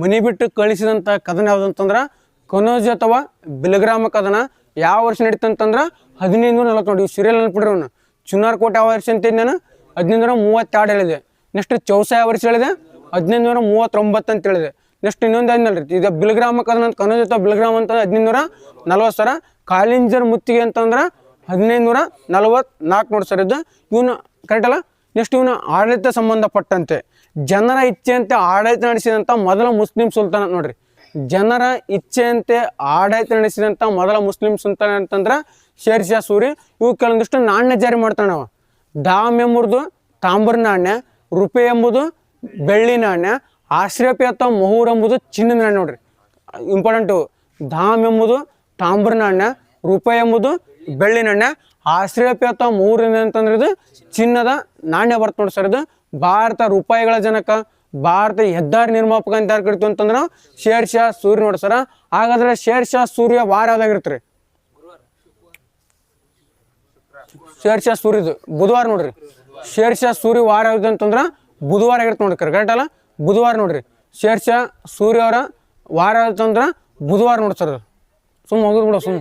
ಮನೆ ಬಿಟ್ಟು ಕಳಿಸಿದಂಥ ಕದನ ಯಾವ್ದು ಅಂತಂದ್ರೆ ಕನೋಜ್ ಅಥವಾ ಬಿಲ್ಗ್ರಾಮ ಕದನ. ಯಾವ ವರ್ಷ ನಡೀತಂತಂದ್ರೆ 1540 ನೋಡಿ. ಸೀರಿಯಲ್ ನೆನ್ಪಿಡ್ರಿ ಅವನು. ಚುನಾರ್ ಕೋಟೆ ಯಾವ ವರ್ಷ ಅಂತಿದ್ದು ನಾನು? 1532 ಹೇಳಿದೆ. ನೆಕ್ಸ್ಟ್ ಚೌಸಾ ಯಾವ ವರ್ಷ ಹೇಳಿದೆ? 1539 ಅಂತ ಹೇಳಿದೆ. ನೆಕ್ಸ್ಟ್ ಇನ್ನೊಂದು ಆದ್ನಲ್ರಿ ಇದು ಬಿಲ್ಗ್ರಾಮ ಕದನ ಅಂತ. ಕನೋಜ್ ಅಥವಾ ಬಿಲ್ಗ್ರಾಮ ಅಂತಂದ್ರೆ 1540 ಸರ. ಕಾಲಿಂಜರ್ ಮುತ್ತಿಗೆ ಅಂತಂದ್ರೆ 1544 ನೋಡಿ ಸರ್. ಇದು ಇವನು ಕರೆಕ್ಟ್ ಅಲ್ಲ? ನೆಕ್ಸ್ಟ್ ಇವನು ಆಡಳಿತ ಸಂಬಂಧಪಟ್ಟಂತೆ ಜನರ ಇಚ್ಛೆಯಂತೆ ಆಡಳಿತ ನಡೆಸಿದಂಥ ಮೊದಲ ಮುಸ್ಲಿಂ ಸುಲ್ತಾನ ನೋಡ್ರಿ. ಜನರ ಇಚ್ಛೆಯಂತೆ ಆಡಳಿತ ನಡೆಸಿದಂಥ ಮೊದಲ ಮುಸ್ಲಿಂ ಸುಲ್ತಾನ ಅಂತಂದ್ರೆ ಶೇರ್ಷಾ ಸೂರಿ. ಇವು ಕೆಲವೊಂದಿಷ್ಟು ನಾಣ್ಯ ಜಾರಿ ಮಾಡ್ತಾನೆ ನಾವು. ದಾಮ್ ಎಂಬುದು ತಾಮ್ರ ನಾಣ್ಯ, ರೂಪಾಯಿ ಎಂಬುದು ಬೆಳ್ಳಿ ನಾಣ್ಯ, ಆಶ್ರಪಿ ಅಥವಾ ಮಹೂರ್ ಎಂಬುದು ಚಿನ್ನದ ನಾಣ್ಯ ನೋಡ್ರಿ. ಇಂಪಾರ್ಟೆಂಟು. ಧಾಮ್ ಎಂಬುದು ತಾಮ್ರ ನಾಣ್ಯ, ರೂಪಾಯಿ ಎಂಬುದು ಬೆಳ್ಳಿ ನಾಣ್ಯ, ಆಶ್ರಪಿ ಅಥವಾ ಮಹೂರ್ ಅಂತಂದ್ರೆ ಇದು ಚಿನ್ನದ ನಾಣ್ಯ ಬರ್ತ ನೋಡಿ ಸರ್. ಇದು ಭಾರತ ರೂಪಾಯಿಗಳ ಜನಕ, ಭಾರತ ಹೆದ್ದಾರಿ ನಿರ್ಮಾಪಕ ಅಂತ ಯಾರು ಕರಿತೀವಿ ಅಂತಂದ್ರೆ ನಾವು ಶೇರ್ಷಾ ಸೂರಿ ನೋಡಿ ಸರ. ಹಾಗಾದ್ರೆ ಶೇರ್ಷಾ ಸೂರ್ಯ ವಾರ ಯಾವ್ದಾಗಿರ್ತೀರಿ? ಶೇರ್ಷಾ ಸೂರ್ಯದು ಬುಧವಾರ ನೋಡ್ರಿ. ಶೇರ್ಷಾ ಸೂರ್ಯ ವಾರ ಯಾವ್ದು ಅಂತಂದ್ರೆ ಬುಧವಾರ ಆಗಿರುತ್ತೆ ನೋಡ್ರಿ. ಕರೆಕ್ಟ್ ಅಲ್ಲ? ಬುಧವಾರ ನೋಡ್ರಿ. ಶೇರ್ಷಾ ಸೂರ್ಯ ಅವರ ವಾರ ಯಾವ್ದಂದ್ರೆ ಬುಧವಾರ ನೋಡಿ ಸರ್. ಸುಮ್ಮ ಹೋಗಿದ್ ಬಿಡು ಸುಮ್ಮ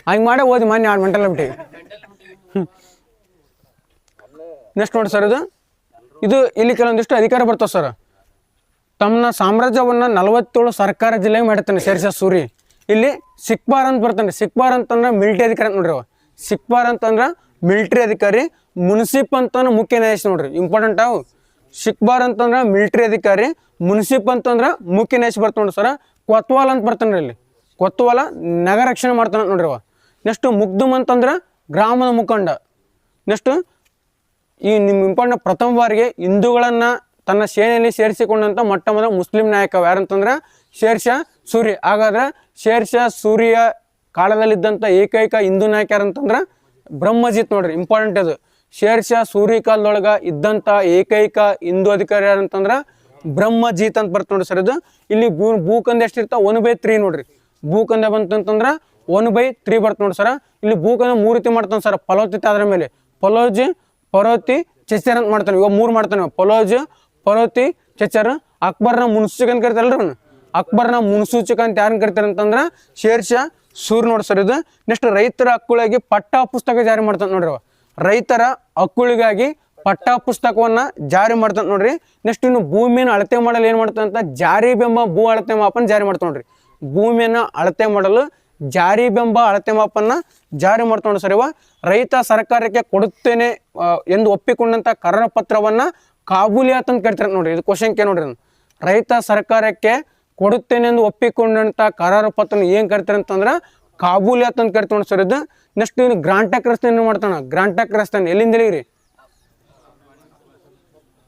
ಹಂಗೆ ಮಾಡೇ ಓದಿ ಮಾನ್ಯ 2 ಮೆಂಟಲ್ ಬಿಟ್ಟು. ನೆಕ್ಸ್ಟ್ ನೋಡಿ ಸರ್ ಇದು ಇಲ್ಲಿ ಕೆಲವೊಂದಿಷ್ಟು ಅಧಿಕಾರ ಬರ್ತಾವೆ ಸರ್. ತಮ್ಮ ಸಾಮ್ರಾಜ್ಯವನ್ನು 47 ಸರ್ಕಾರ ಜಿಲ್ಲೆಗೆ ಮಾಡಿರ್ತಾನೆ ಶೇರ್ಷಾ ಸೂರಿ. ಇಲ್ಲಿ ಸಿಕ್ಬಾರ್ ಅಂತ ಬರ್ತಾನೆ. ಸಿಕ್ಬಾರ್ ಅಂತಂದ್ರೆ ಮಿಲಿಟರಿ ಅಧಿಕಾರಿ ಅಂತ ನೋಡ್ರಿ. ಸಿಕ್ಬಾರ್ ಅಂತಂದ್ರೆ ಮಿಲಿಟರಿ ಅಧಿಕಾರಿ. ಮುನ್ಸಿಪ್ ಅಂತಂದ್ರೆ ಮುಖ್ಯ ನ್ಯಾಯಾಧೀಶ ನೋಡ್ರಿ, ಇಂಪಾರ್ಟೆಂಟ್ ಅವು. ಸಿಕ್ಬಾರ್ ಅಂತಂದ್ರೆ ಮಿಲಿಟರಿ ಅಧಿಕಾರಿ, ಮುನ್ಸಿಪ್ ಅಂತಂದ್ರೆ ಮುಖ್ಯ ನ್ಯಾಯಾಧೀಶ ಬರ್ತಾನೆ ನೋಡಿ ಸರ್. ಕೊತ್ವಾಲ್ ಅಂತ ಬರ್ತಾನೆ ಇಲ್ಲಿ. ಕೊತ್ವಾಲ ನಗರ ರಕ್ಷಣೆ ಮಾಡ್ತಾನೆ ನೋಡ್ರಿ ಅವ. ನೆಕ್ಸ್ಟ್ ಮುಗ್ದುಮ್ ಅಂತಂದ್ರೆ ಗ್ರಾಮದ ಮುಖಂಡ. ನೆಕ್ಸ್ಟ್ ಈ ನಿಮ್ಮ ಇಂಪಾರ್ಟೆಂಟ್ ಪ್ರಥಮ ಬಾರಿಗೆ ಹಿಂದೂಗಳನ್ನು ತನ್ನ ಸೇನೆಯಲ್ಲಿ ಸೇರಿಸಿಕೊಂಡಂಥ ಮೊಟ್ಟ ಮೊದಲ ಮುಸ್ಲಿಂ ನಾಯಕ ಯಾರಂತಂದ್ರೆ ಶೇರ್ಷಾ ಸೂರಿ. ಹಾಗಾದ್ರೆ ಶೇರ್ಷಾ ಸೂರಿಯ ಕಾಲದಲ್ಲಿದ್ದಂಥ ಏಕೈಕ ಹಿಂದೂ ನಾಯಕ ಯಾರಂತಂದ್ರೆ ಬ್ರಹ್ಮಜಿತ್ ನೋಡ್ರಿ, ಇಂಪಾರ್ಟೆಂಟ್ ಅದು. ಶೇರ್ಷಾ ಸೂರಿ ಕಾಲದೊಳಗೆ ಇದ್ದಂಥ ಏಕೈಕ ಹಿಂದೂ ಅಧಿಕಾರಿ ಯಾರಂತಂದ್ರೆ ಬ್ರಹ್ಮಜಿತ್ ಅಂತ ಬರ್ತ ನೋಡ್ರಿ ಸರ್. ಇದು ಇಲ್ಲಿ ಭೂಖಂಡ ಎಷ್ಟಿರ್ತಾವ 1/3 ನೋಡ್ರಿ. ಭೂಖಂಡ ಬಂತಂತಂದ್ರೆ 1/3 ಬರ್ತ ನೋಡಿ ಸರ. ಇಲ್ಲಿ ಭೂಖಂಡ 3 ರೀತಿ ಮಾಡ್ತಾನೆ ಸರ್. ಫಲವತ್ತತೆ ಅದ್ರ ಮೇಲೆ ಫಲೋಜ್, ಪರೋತಿ, ಚೆಚ್ಚರ್ ಅಂತ ಮಾಡ್ತಾನೆ. ಇವಾಗ 3 ಮಾಡ್ತಾನೆ. ಫಲೋಜ್, ಪರೋತಿ, ಚೆಚ್ಚರ್. ಅಕ್ಬರ್ನ ಮುನ್ಸೂಚಕ ಅಂತ ಕರಿತಾರಲ್ರಿ. ಅಕ್ಬರ್ನ ಮುನ್ಸೂಚಕ ಅಂತ ಯಾರನ್ನ ಕರಿತಾರೆ ಅಂತಂದ್ರೆ ಶೇರ್ಷಾ ಸೂರಿ ನೋಡಿ ಸರ್. ಇದು ನೆಕ್ಸ್ಟ್ ರೈತರ ಹಕ್ಕುಗಳಿಗಾಗಿ ಪಟ್ಟಾ ಪುಸ್ತಕ ಜಾರಿ ಮಾಡ್ತಾನೆ ನೋಡ್ರಿ. ರೈತರ ಹಕ್ಕುಗಳಿಗಾಗಿ ಪಟ್ಟಾ ಪುಸ್ತಕವನ್ನು ಜಾರಿ ಮಾಡ್ತಾನೆ ನೋಡ್ರಿ. ನೆಕ್ಸ್ಟ್ ಇನ್ನು ಭೂಮಿಯನ್ನು ಅಳತೆ ಮಾಡಲು ಏನು ಮಾಡ್ತಾನೆ ಅಂತ ಜಾರಿ ಬೆಂಬ ಭೂ ಅಳತೆ ಮಾಪನ ಜಾರಿ ಮಾಡ್ತಾನೆ ನೋಡ್ರಿ. ಭೂಮಿಯನ್ನು ಅಳತೆ ಮಾಡಲು ಜಾರಿ ಬೆಂಬ ಅಳತೆ ಮಾಪನ ಜಾರಿ ಮಾಡ್ತಾನೆ ಸರ್. ಇವ ರೈತ ಸರ್ಕಾರಕ್ಕೆ ಕೊಡುತ್ತೇನೆ ಎಂದು ಒಪ್ಪಿಕೊಂಡಂಥ ಕರಾರ ಪತ್ರವನ್ನು ಕಾಬೂಲಿಯಾತ್ ಅಂತ ಕರಿತಾರೆ ನೋಡ್ರಿ. ಇದು ಕ್ವಶನ್ ಕೆ ನೋಡ್ರಿ. ರೈತ ಸರ್ಕಾರಕ್ಕೆ ಕೊಡುತ್ತೇನೆ ಎಂದು ಒಪ್ಪಿಕೊಂಡಂಥ ಕರಾರು ಪತ್ರ ಏನು ಕರಿತಾರೆ ಅಂತಂದ್ರೆ ಕಾಬೂಲಿಯಾತ್ ಅಂತ ಕರಿತಾರೆ ನೋಡಿ ಸರ್. ಇದು ನೆಕ್ಸ್ಟ್ ಇವನು ಗ್ರಾಂಟಕ್ ರಸ್ತೆ ಏನು ಮಾಡ್ತಾನೆ. ಗ್ರಾಂಟಕ್ ರಸ್ತೆ ಎಲ್ಲಿಂದ ರೀ?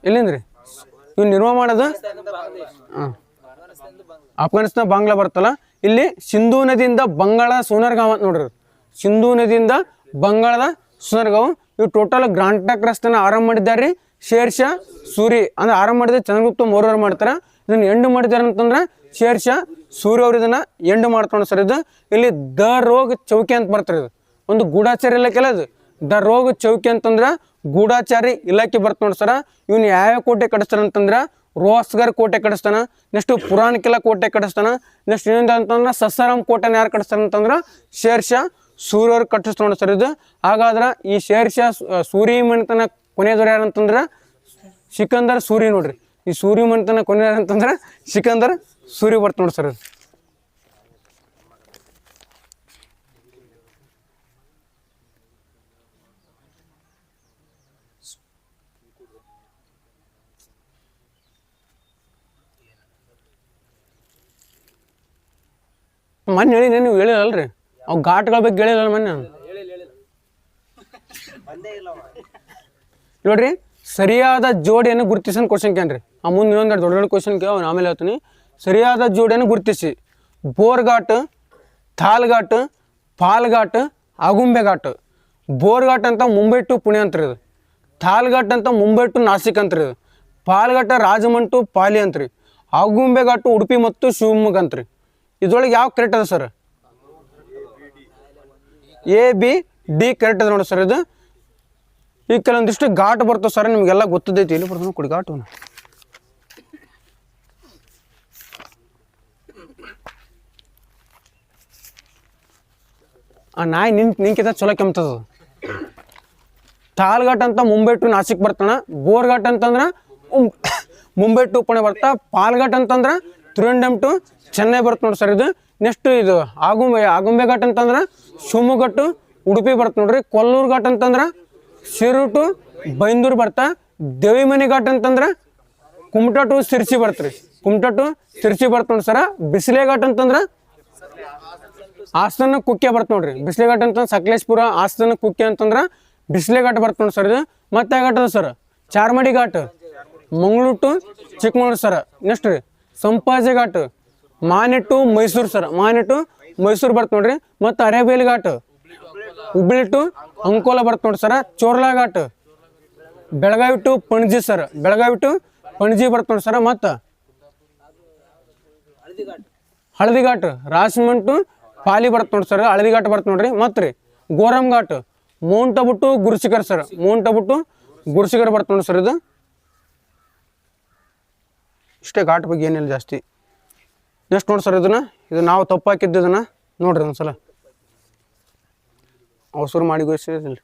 ಎಲ್ಲಿಂದ್ರಿ ಇವ್ನು ನಿರ್ಮಾಣ ಮಾಡೋದು? ಅಫ್ಘಾನಿಸ್ತಾನ ಬಾಂಗ್ಲಾ ಬರ್ತಲ್ಲ. ಇಲ್ಲಿ ಸಿಂಧೂ ನದಿಯಿಂದ ಬಂಗಾಳ ಸೋನರ್ಗಾಂವ್ ಅಂತ ನೋಡ್ರಿ. ಸಿಂಧೂ ನದಿಯಿಂದ ಬಂಗಾಳದ ಸೋನರ್ಗಾಂವ್. ಇವು ಟೋಟಲ್ ಗ್ರಾಂಟಕ್ ರಸ್ತೆನ ಆರಂಭ ಮಾಡಿದ್ದಾರೆ ಶೇರ್ಷಾ ಸೂರಿ. ಅಂದ್ರೆ ಆರಂಭ ಮಾಡಿದ್ರೆ ಚಂದ್ರಗುಪ್ತ ಮೌರ್ಯರು ಮಾಡ್ತಾರೆ. ಇದನ್ನು ಎಂಡು ಮಾಡಿದ್ದಾರೆ ಅಂತಂದ್ರೆ ಶೇರ್ಷಾ ಸೂರಿ ಅವರು ಇದನ್ನ ಎಂಡು ಮಾಡ್ಕೊಂಡು ಸರ್. ಇದು ಇಲ್ಲಿ ದ ರೋಗ್ ಚೌಕಿ ಅಂತ ಬರ್ತಾರೆ. ಇದು ಒಂದು ಗೂಢಾಚಾರಿ ಇಲಾಖೆ ಅಲ್ಲ. ಇದು ದ ರೋಗ್ ಚೌಕಿ ಅಂತಂದ್ರೆ ಗೂಢಾಚಾರಿ ಇಲಾಖೆ ಬರ್ತ ನೋಡಿ ಸರ. ಇವನು ಯಾವ್ಯಾವ ಕೋಟೆ ಕಟ್ಟಿಸ್ತಾನೆ ಅಂತಂದ್ರೆ ರೋಸ್ಗರ್ ಕೋಟೆ ಕಟ್ಟಿಸ್ತಾನ. ನೆಕ್ಸ್ಟ್ ಪುರಾಣ ಕಿಲಾ ಕೋಟೆ ಕಟ್ಟಿಸ್ತಾನ. ನೆಕ್ಸ್ಟ್ ಇನ್ನೊಂದು ಅಂತಂದ್ರೆ ಸಸಾರಾಮ್ ಕೋಟೆನ ಯಾರು ಕಟ್ಟಿಸ್ತಾನೆ ಅಂತಂದ್ರೆ ಶೇರ್ಷಾ ಸೂರಿ ಅವ್ರು ಕಟ್ಟಿಸ್ತಾನೆ ನೋಡಿ ಸರ್. ಇದು ಹಾಗಾದ್ರೆ ಈ ಶೇರ್ಷಾ ಸೂರಿ ಮನೆತನ ಕೊನೆಯದವ್ರು ಯಾರಂತಂದ್ರೆ ಸಿಕಂದರ್ ಸೂರಿ ನೋಡ್ರಿ. ಈ ಸೂರಿ ಮನೆತನ ಕೊನೆಯ ಅಂತಂದ್ರೆ ಸಿಕಂದರ್ ಸೂರಿ ಬರ್ತ ನೋಡಿ ಸರ್. ಮೊನ್ನೆ ಹೇಳಿನಿ, ನೀವು ಹೇಳಿಲ್ಲಲ್ರಿ. ಅವು ಘಾಟ್ಗಳ ಬಗ್ಗೆ ಹೇಳಿಲ್ಲ ಮೊನ್ನೆ ನೋಡ್ರಿ. ಸರಿಯಾದ ಜೋಡಿಯನ್ನು ಗುರುತಿಸೋಣ ಕ್ವಶನ್ ಕೇನ್ರಿ. ಆ ಮುಂದೆ ಇನ್ನೊಂದು ದೊಡ್ಡ ದೊಡ್ಡ ಕ್ವಶನ್ ಕೇಳ ಆಮೇಲೆ ಹೇಳ್ತೀನಿ. ಸರಿಯಾದ ಜೋಡಿಯನ್ನು ಗುರುತಿಸಿ. ಬೋರ್ಘಾಟ್, ಥಾಲ್ಘಾಟ್, ಪಾಲ್ಘಾಟ್, ಆಗುಂಬೆ ಘಾಟ್. ಬೋರ್ಘಾಟ್ ಅಂತ ಮುಂಬೈ ಟು ಪುಣೆ ಅಂತ್ರಿ. ಇದು ಥಾಲ್ಘಾಟ್ ಅಂತ ಮುಂಬೈ ಟು ನಾಸಿಕ್ ಅಂತ್ರಿ. ಇದು ಪಾಲ್ಘಾಟ ರಾಜಮನ್ ಟು ಪಾಲಿ ಅಂತ್ರಿ. ಆಗುಂಬೆ ಘಾಟು ಉಡುಪಿ ಮತ್ತು ಶಿವಮೊಗ್ಗ ಅಂತ್ರಿ. ಇದ್ರೊಳಗೆ ಯಾವ ಕರೆಕ್ಟ್ ಅದ ಸರ್? ABD ಕರೆಕ್ಟ್ ಅದ ನೋಡಿ ಸರ್. ಇದು ಈಗ ಕೆಲವೊಂದಿಷ್ಟು ಘಾಟ್ ಬರ್ತವೆ ಸರ್, ನಿಮಗೆಲ್ಲ ಗೊತ್ತದೈತಿ. ಇಲ್ಲಿ ಬರ್ತಾನೆ ಕೊಡಿ ಘಾಟು. ಆ ನಾಯಿ ನಿಂಕಿತ ಚಲೋ ಕೆಮ್ತದ. ಥಾಲ್ಘಾಟ್ ಅಂತ ಮುಂಬೈ ಟು ನಾಸಿಕ್ ಬರ್ತಾನ. ಬೋರ್ಘಾಟ್ ಅಂತಂದ್ರೆ ಮುಂಬೈ ಟು ಪುಣೆ ಬರ್ತಾ. ಪಾಲ್ಘಾಟ್ ಅಂತಂದ್ರೆ ತ್ರಿವೆಂಡ್ರಮ್ ಟು ಚೆನ್ನೈ ಬರುತ್ತೆ ನೋಡಿ ಸರ್. ಇದು ನೆಕ್ಸ್ಟ್ ಇದು ಆಗುಂಬೆ ಘಾಟ್ ಅಂತಂದ್ರೆ ಶಿವಮೊಗ್ಗ ಟು ಉಡುಪಿ ಬರುತ್ತೆ ನೋಡ್ರಿ. ಕೊಲ್ಲೂರು ಘಾಟ್ ಅಂತಂದ್ರೆ ಶಿರೂರು ಟು ಬೈಂದೂರು ಬರ್ತಾ. ದೇವಿಮನಿ ಘಾಟ್ ಅಂತಂದ್ರೆ ಕುಮಟಾ ಟು ಸಿರ್ಸಿ ಬರ್ತ್ರಿ. ಕುಮಟಾ ಟು ಸಿರ್ಸಿ ಬರ್ತ ನೋಡಿ ಸರ. ಬಿಸಿಲೆ ಘಾಟ್ ಅಂತಂದ್ರೆ ಹಾಸನ ಕುಕ್ಕೆ ಬರ್ತ ನೋಡ್ರಿ. ಬಿಸಿಲೆ ಘಾಟ್ ಅಂತಂದ್ರೆ ಸಕಲೇಶ್ಪುರ, ಹಾಸನ ಕುಕ್ಕೆ ಅಂತಂದ್ರೆ ಬಿಸಿಲೆ ಘಾಟ್ ಬರ್ತ ನೋಡಿ ಸರ್. ಇದು ಮತ್ತೆ ಘಾಟ್ ಅದ sir Charmadi ghat, Mangaluru to Chikkamagaluru sir. Next ರೀ Sampaje ghat, Mane to Mysuru sir. Mane to Mysuru ಬರ್ತ ನೋಡ್ರಿ. ಮತ್ತು ಅರೇಬೇಲಿ ಘಾಟ್, ಹುಬ್ಳಿ ಟು ಅಂಕೋಲ ಬರ್ತ ನೋಡ್ರಿ ಸರ. ಚೋರ್ಲಾ ghat, Belagavi to Panaji sir. Belagavi to Panaji ಬರ್ತ ನೋಡ್ರಿ ಸರ. ಮತ್ತು ಹಳದಿ ಘಾಟ್, ರಾಜಮನ್ ಟು ಪಾಲಿ ಬರ್ತ ನೋಡ್ರಿ ಸರ್. ಹಳದಿ ಘಾಟ್ ಬರ್ತ ನೋಡ್ರಿ. ಮತ್ತು ರೀ Goram Ghat, mount Abu to Gurushikhar sir. Mount Abu to Gurushikhar ಬರ್ತ ನೋಡ್ರಿ ಸರ್. ಇದು ಇಷ್ಟೇ ಘಾಟ್ ಬಗ್ಗೆ ಏನಿಲ್ಲ ಜಾಸ್ತಿ. ನೆಕ್ಸ್ಟ್ ನೋಡಿ ಸರ್, ಇದು ನಾವು ತಪ್ಪು ಹಾಕಿದ್ದು ಇದನ್ನು ನೋಡ್ರಿ ಒಂದ್ಸಲ ಅವಸರ ಮಾಡಿ ಗೊತ್ತಿಲ್ಲ.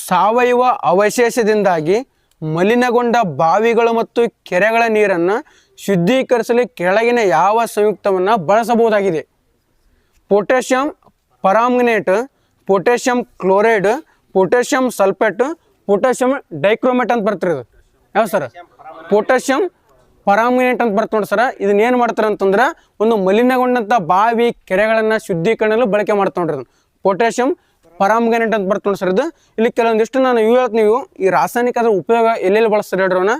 ಸಾವಯವ ಅವಶೇಷದಿಂದಾಗಿ ಮಲಿನಗೊಂಡ ಬಾವಿಗಳು ಮತ್ತು ಕೆರೆಗಳ ನೀರನ್ನು ಶುದ್ಧೀಕರಿಸಲು ಕೆಳಗಿನ ಯಾವ ಸಂಯುಕ್ತವನ್ನು ಬಳಸಬಹುದಾಗಿದೆ? Potassium permanganate, potassium chloride, potassium sulphate, potassium dichromate ಅಂತ ಬರ್ತಿರೋದು ಯಾವ ಸರ್? ಪೊಟ್ಯಾಷಿಯಂ ಪರಾಮ್ಗನೇಟ್ ಅಂತ ಬರ್ತ ನೋಡಿ ಸರ. ಇದನ್ನ ಏನು ಮಾಡ್ತಾರೆ ಅಂತಂದ್ರೆ ಒಂದು ಮಲಿನಗೊಂಡಂಥ ಬಾವಿ ಕೆರೆಗಳನ್ನು ಶುದ್ಧೀಕರಣಲು ಬಳಕೆ ಮಾಡ್ಕೊಂಡ್ರಿ. ಪೊಟ್ಯಾಷಿಯಂ ಪರಾಮ್ಗನೇಟ್ ಅಂತ ಬರ್ತ ನೋಡಿ ಸರ್. ಇದು ಇಲ್ಲಿ ಕೆಲವೊಂದಿಷ್ಟು ನಾನು ನೀವು ಈ ರಾಸಾಯನಿಕದ ಉಪಯೋಗ ಎಲ್ಲೆಲ್ಲಿ ಬಳಸ್ತಾರೆ ಹೇಳ್ರವನ್ನ.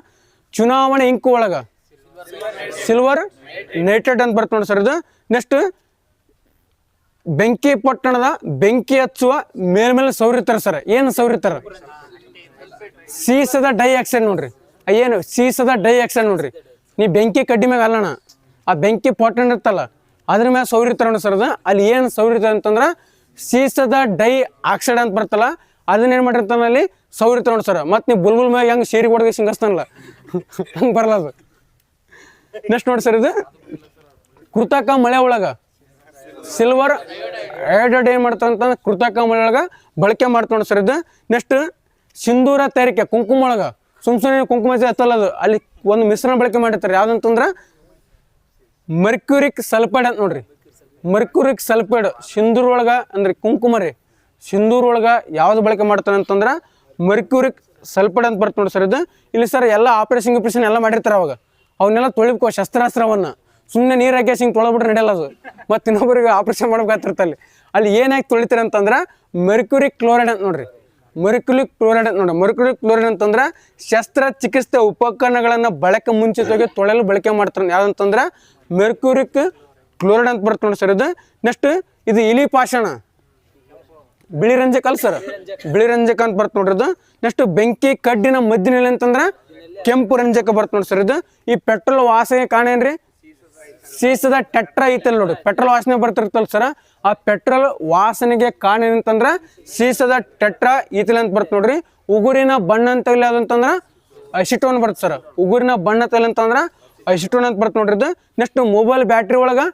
ಚುನಾವಣೆ ಇಂಕು ಒಳಗೆ ಸಿಲ್ವರ್ ನೈಟ್ರೇಟ್ ಅಂತ ಬರ್ತ ನೋಡಿ ಸರ್. ಇದು ನೆಕ್ಸ್ಟ್ ಬೆಂಕಿ ಪಟ್ಟಣದ ಬೆಂಕಿ ಹಚ್ಚುವ ಮೇಲ್ಮೇಲೆ ಸೌರಿತಾರೆ ಸರ್. ಏನು ಸೌರಿತಾರೆ? ಸೀಸದ ಡೈಆಕ್ಸೈಡ್ ನೋಡ್ರಿ. ಏನು ಸೀಸದ ಡೈಆಕ್ಸೈಡ್ ನೋಡ್ರಿ. ನೀ ಬೆಂಕಿ ಕಡ್ಡಿ ಮ್ಯಾಗ ಅಲ್ಲಣ, ಆ ಬೆಂಕಿ ಪೊಟ್ಟಣ ಇರ್ತಲ್ಲ ಅದ್ರ ಮ್ಯಾಗ ಸೌರಿತಾರೆ ನೋಡಿ ಸರ್. ಅದು ಅಲ್ಲಿ ಏನು ಸೌರಿತಾರೆ ಅಂತಂದ್ರೆ ಸೀಸದ ಡೈ ಆಕ್ಸೈಡ್ ಅಂತ ಬರ್ತಲ್ಲ ಅದನ್ನೇನು ಮಾಡಿರ್ತಾನೆ ಅಲ್ಲಿ ಸೌರಿತಾರೆ ನೋಡಿ ಸರ್. ಮತ್ತು ನೀವು ಬುಲ್ಬುಲ್ ಮ್ಯಾಗ ಹೆಂಗೆ ಶೇರಿ ಹೊಡೆಗೆ ಸಿಂಗಸ್ತಾನಲ್ಲ ಹಂಗೆ ಬರಲ್ಲ ಅದು. ನೆಕ್ಸ್ಟ್ ನೋಡಿ ಸರ್, ಇದು ಕೃತಕ ಮಳೆ ಒಳಗೆ ಸಿಲ್ವರ್ ಐಡೈಡ್ ಏನು ಮಾಡ್ತಾರೆ ಅಂತಂದ್ರೆ ಕೃತಕ ಮಳೆ ಒಳಗೆ ಬಳಕೆ ಮಾಡ್ತಾರೆ ನೋಡಿ ಸರ್. ಇದು ನೆಕ್ಸ್ಟ್ ಸಿಂಧೂರ ತಯಾರಿಕೆ ಕುಂಕುಮ ಒಳಗೆ ಸುಮ್ಮನೆ ಕುಂಕುಮ ಹತ್ತಲ್ಲ ಅದು, ಅಲ್ಲಿ ಒಂದು ಮಿಶ್ರಣ ಬಳಕೆ ಮಾಡಿರ್ತಾರೆ. ಯಾವುದಂತಂದ್ರೆ ಮರ್ಕ್ಯೂರಿಕ್ ಸಲ್ಫೈಡ್ ಅಂತ ನೋಡ್ರಿ. ಮರ್ಕ್ಯೂರಿಕ್ ಸಲ್ಫೈಡ್ ಸಿಂಧೂರ್ ಒಳಗೆ ಅಂದ್ರೆ ಕುಂಕುಮ ರೀ. ಸಿಂಧೂರ್ ಒಳಗೆ ಯಾವ್ದು ಬಳಕೆ ಮಾಡ್ತಾರೆ ಅಂತಂದ್ರೆ ಮರ್ಕ್ಯೂರಿಕ್ ಸಲ್ಫೈಡ್ ಅಂತ ಬರ್ತ ನೋಡಿ ಸರ್. ಇದು ಇಲ್ಲಿ ಸರ್ ಎಲ್ಲ ಆಪರೇಷನ್ ಎಲ್ಲ ಮಾಡಿರ್ತಾರೆ ಅವಾಗ. ಅವನ್ನೆಲ್ಲ ತೊಳಿಬೇಕು ಶಸ್ತ್ರಾಸ್ತ್ರವನ್ನು. ಸುಮ್ಮನೆ ನೀರು ಹಾಕಿ ಹಿಂಗೆ ತೊಳೆಬಿಟ್ರೆ ನಡೆಯಲ್ಲ ಅದು. ಮತ್ತು ಇನ್ನೊಬ್ಬರಿಗೆ ಆಪರೇಷನ್ ಮಾಡ್ಬೇಕಾಗ್ತಿರ್ತಲ್ಲಿ ಅಲ್ಲಿ ಏನಾಗಿ ತೊಳಿತಾರೆ ಅಂತಂದ್ರೆ ಮೆರ್ಕ್ಯೂರಿಕ್ ಕ್ಲೋರೈಡ್ ಅಂತ ನೋಡ್ರಿ. ಮೆರ್ಕ್ಯೂರಿಕ್ ಕ್ಲೋರೈಡ್ ಅಂತ ನೋಡ್ರಿ. ಮೆರ್ಕ್ಯೂರಿಕ್ ಕ್ಲೋರೈಡ್ ಅಂತಂದ್ರೆ ಶಸ್ತ್ರಚಿಕಿತ್ಸೆ ಉಪಕರಣಗಳನ್ನು ಬಳಕೆ ಮುಂಚಿತವಾಗಿ ತೊಳೆಯಲು ಬಳಕೆ ಮಾಡ್ತಾರೆ. ಯಾವುದಂತಂದ್ರೆ ಮೆರ್ಕ್ಯೂರಿಕ್ ಕ್ಲೋರೈಡ್ ಅಂತ ಬರ್ತದೆ ನೋಡಿ ಸರ್. ಇದು ನೆಕ್ಸ್ಟ್ ಇದು ಇಲಿ ಪಾಷಾಣ ಬಿಳಿ ರಂಜಕ ಅಲ್ಲ ಸರ್, ಬಿಳಿ ರಂಜಕ ಅಂತ ಬರ್ತ ನೋಡ್ರಿ. ಇದು ನೆಕ್ಸ್ಟ್ ಬೆಂಕಿ ಕಡ್ಡಿನ ಮದ್ದಿನಲ್ಲಿ ಅಂತಂದ್ರೆ ಕೆಂಪು ರಂಜಕ ಬರ್ತ ನೋಡಿ ಸರ್. ಇದು ಈ ಪೆಟ್ರೋಲ್ ವಾಸನೆ ಕಾರಣ ಏನ್ರಿ? ಸೀಸದ ಟೆಟ್ರಾ ಐತಲ್ ನೋಡಿ. ಪೆಟ್ರೋಲ್ ವಾಸನೆ ಬರ್ತಿರ್ತಲ್ಲ ಸರ್, ಆ ಪೆಟ್ರೋಲ್ ವಾಸನೆಗೆ ಕಾರಣ ಏನಂತಂದ್ರೆ ಸೀಸದ ಟೆಟ್ರಾ ಈತಲ್ ಅಂತ ಬರ್ತ ನೋಡ್ರಿ. ಉಗುರಿನ ಬಣ್ಣ ಅಂತ ಇಲ್ಲ ಅದಂತಂದ್ರೆ ಅಸಿಟೋನ್ ಬರುತ್ತೆ ಸರ್. ಉಗುರಿನ ಬಣ್ಣ ತಲೆ ಅಂತಂದ್ರೆ ಅಸಿಟೋನ್ ಅಂತ ಬರ್ತ ನೋಡ್ರಿ. ಇದು ನೆಕ್ಸ್ಟ್ ಮೊಬೈಲ್ ಬ್ಯಾಟ್ರಿ ಒಳಗೆ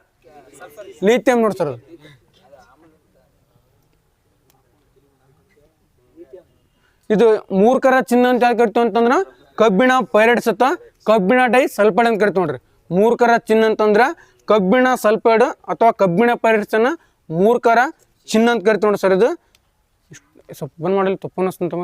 ಲಿಥಿಯಂ ನೋಡಿ ಸರ್. ಇದು ಮೂರ್ಖರ ಚಿಹ್ನ ಅಂತ ಯಾಕೆ ಕರಿತೀವಿ ಅಂತಂದ್ರೆ ಕಬ್ಬಿಣ ಪೈರೈಡ್ಸ್ ಅಥವಾ ಕಬ್ಬಿಣ ಡೈ ಸಲ್ಫೈಡ್ ಅಂತ ಕರಿತೀವಿ ನೋಡ್ರಿ. ಮೂರ್ಖರ ಚಿಹ್ನ ಅಂತಂದ್ರೆ ಕಬ್ಬಿಣ ಸಲ್ಫೈಡ್ ಅಥವಾ ಕಬ್ಬಿಣ ಪೈರೈಡ್ಸ್ ಅನ್ನ ಮೂರ್ಖರ ಚಿಹ್ನ ಅಂತ ಕರಿತೀವಿ ನೋಡಿ ಸರ್. ಇದು ಸ್ವಲ್ಪ ಬಂದ್ ಮಾಡಲಿ ತಪ್ಪು ಅನ್ನಿಸ್ತಂತ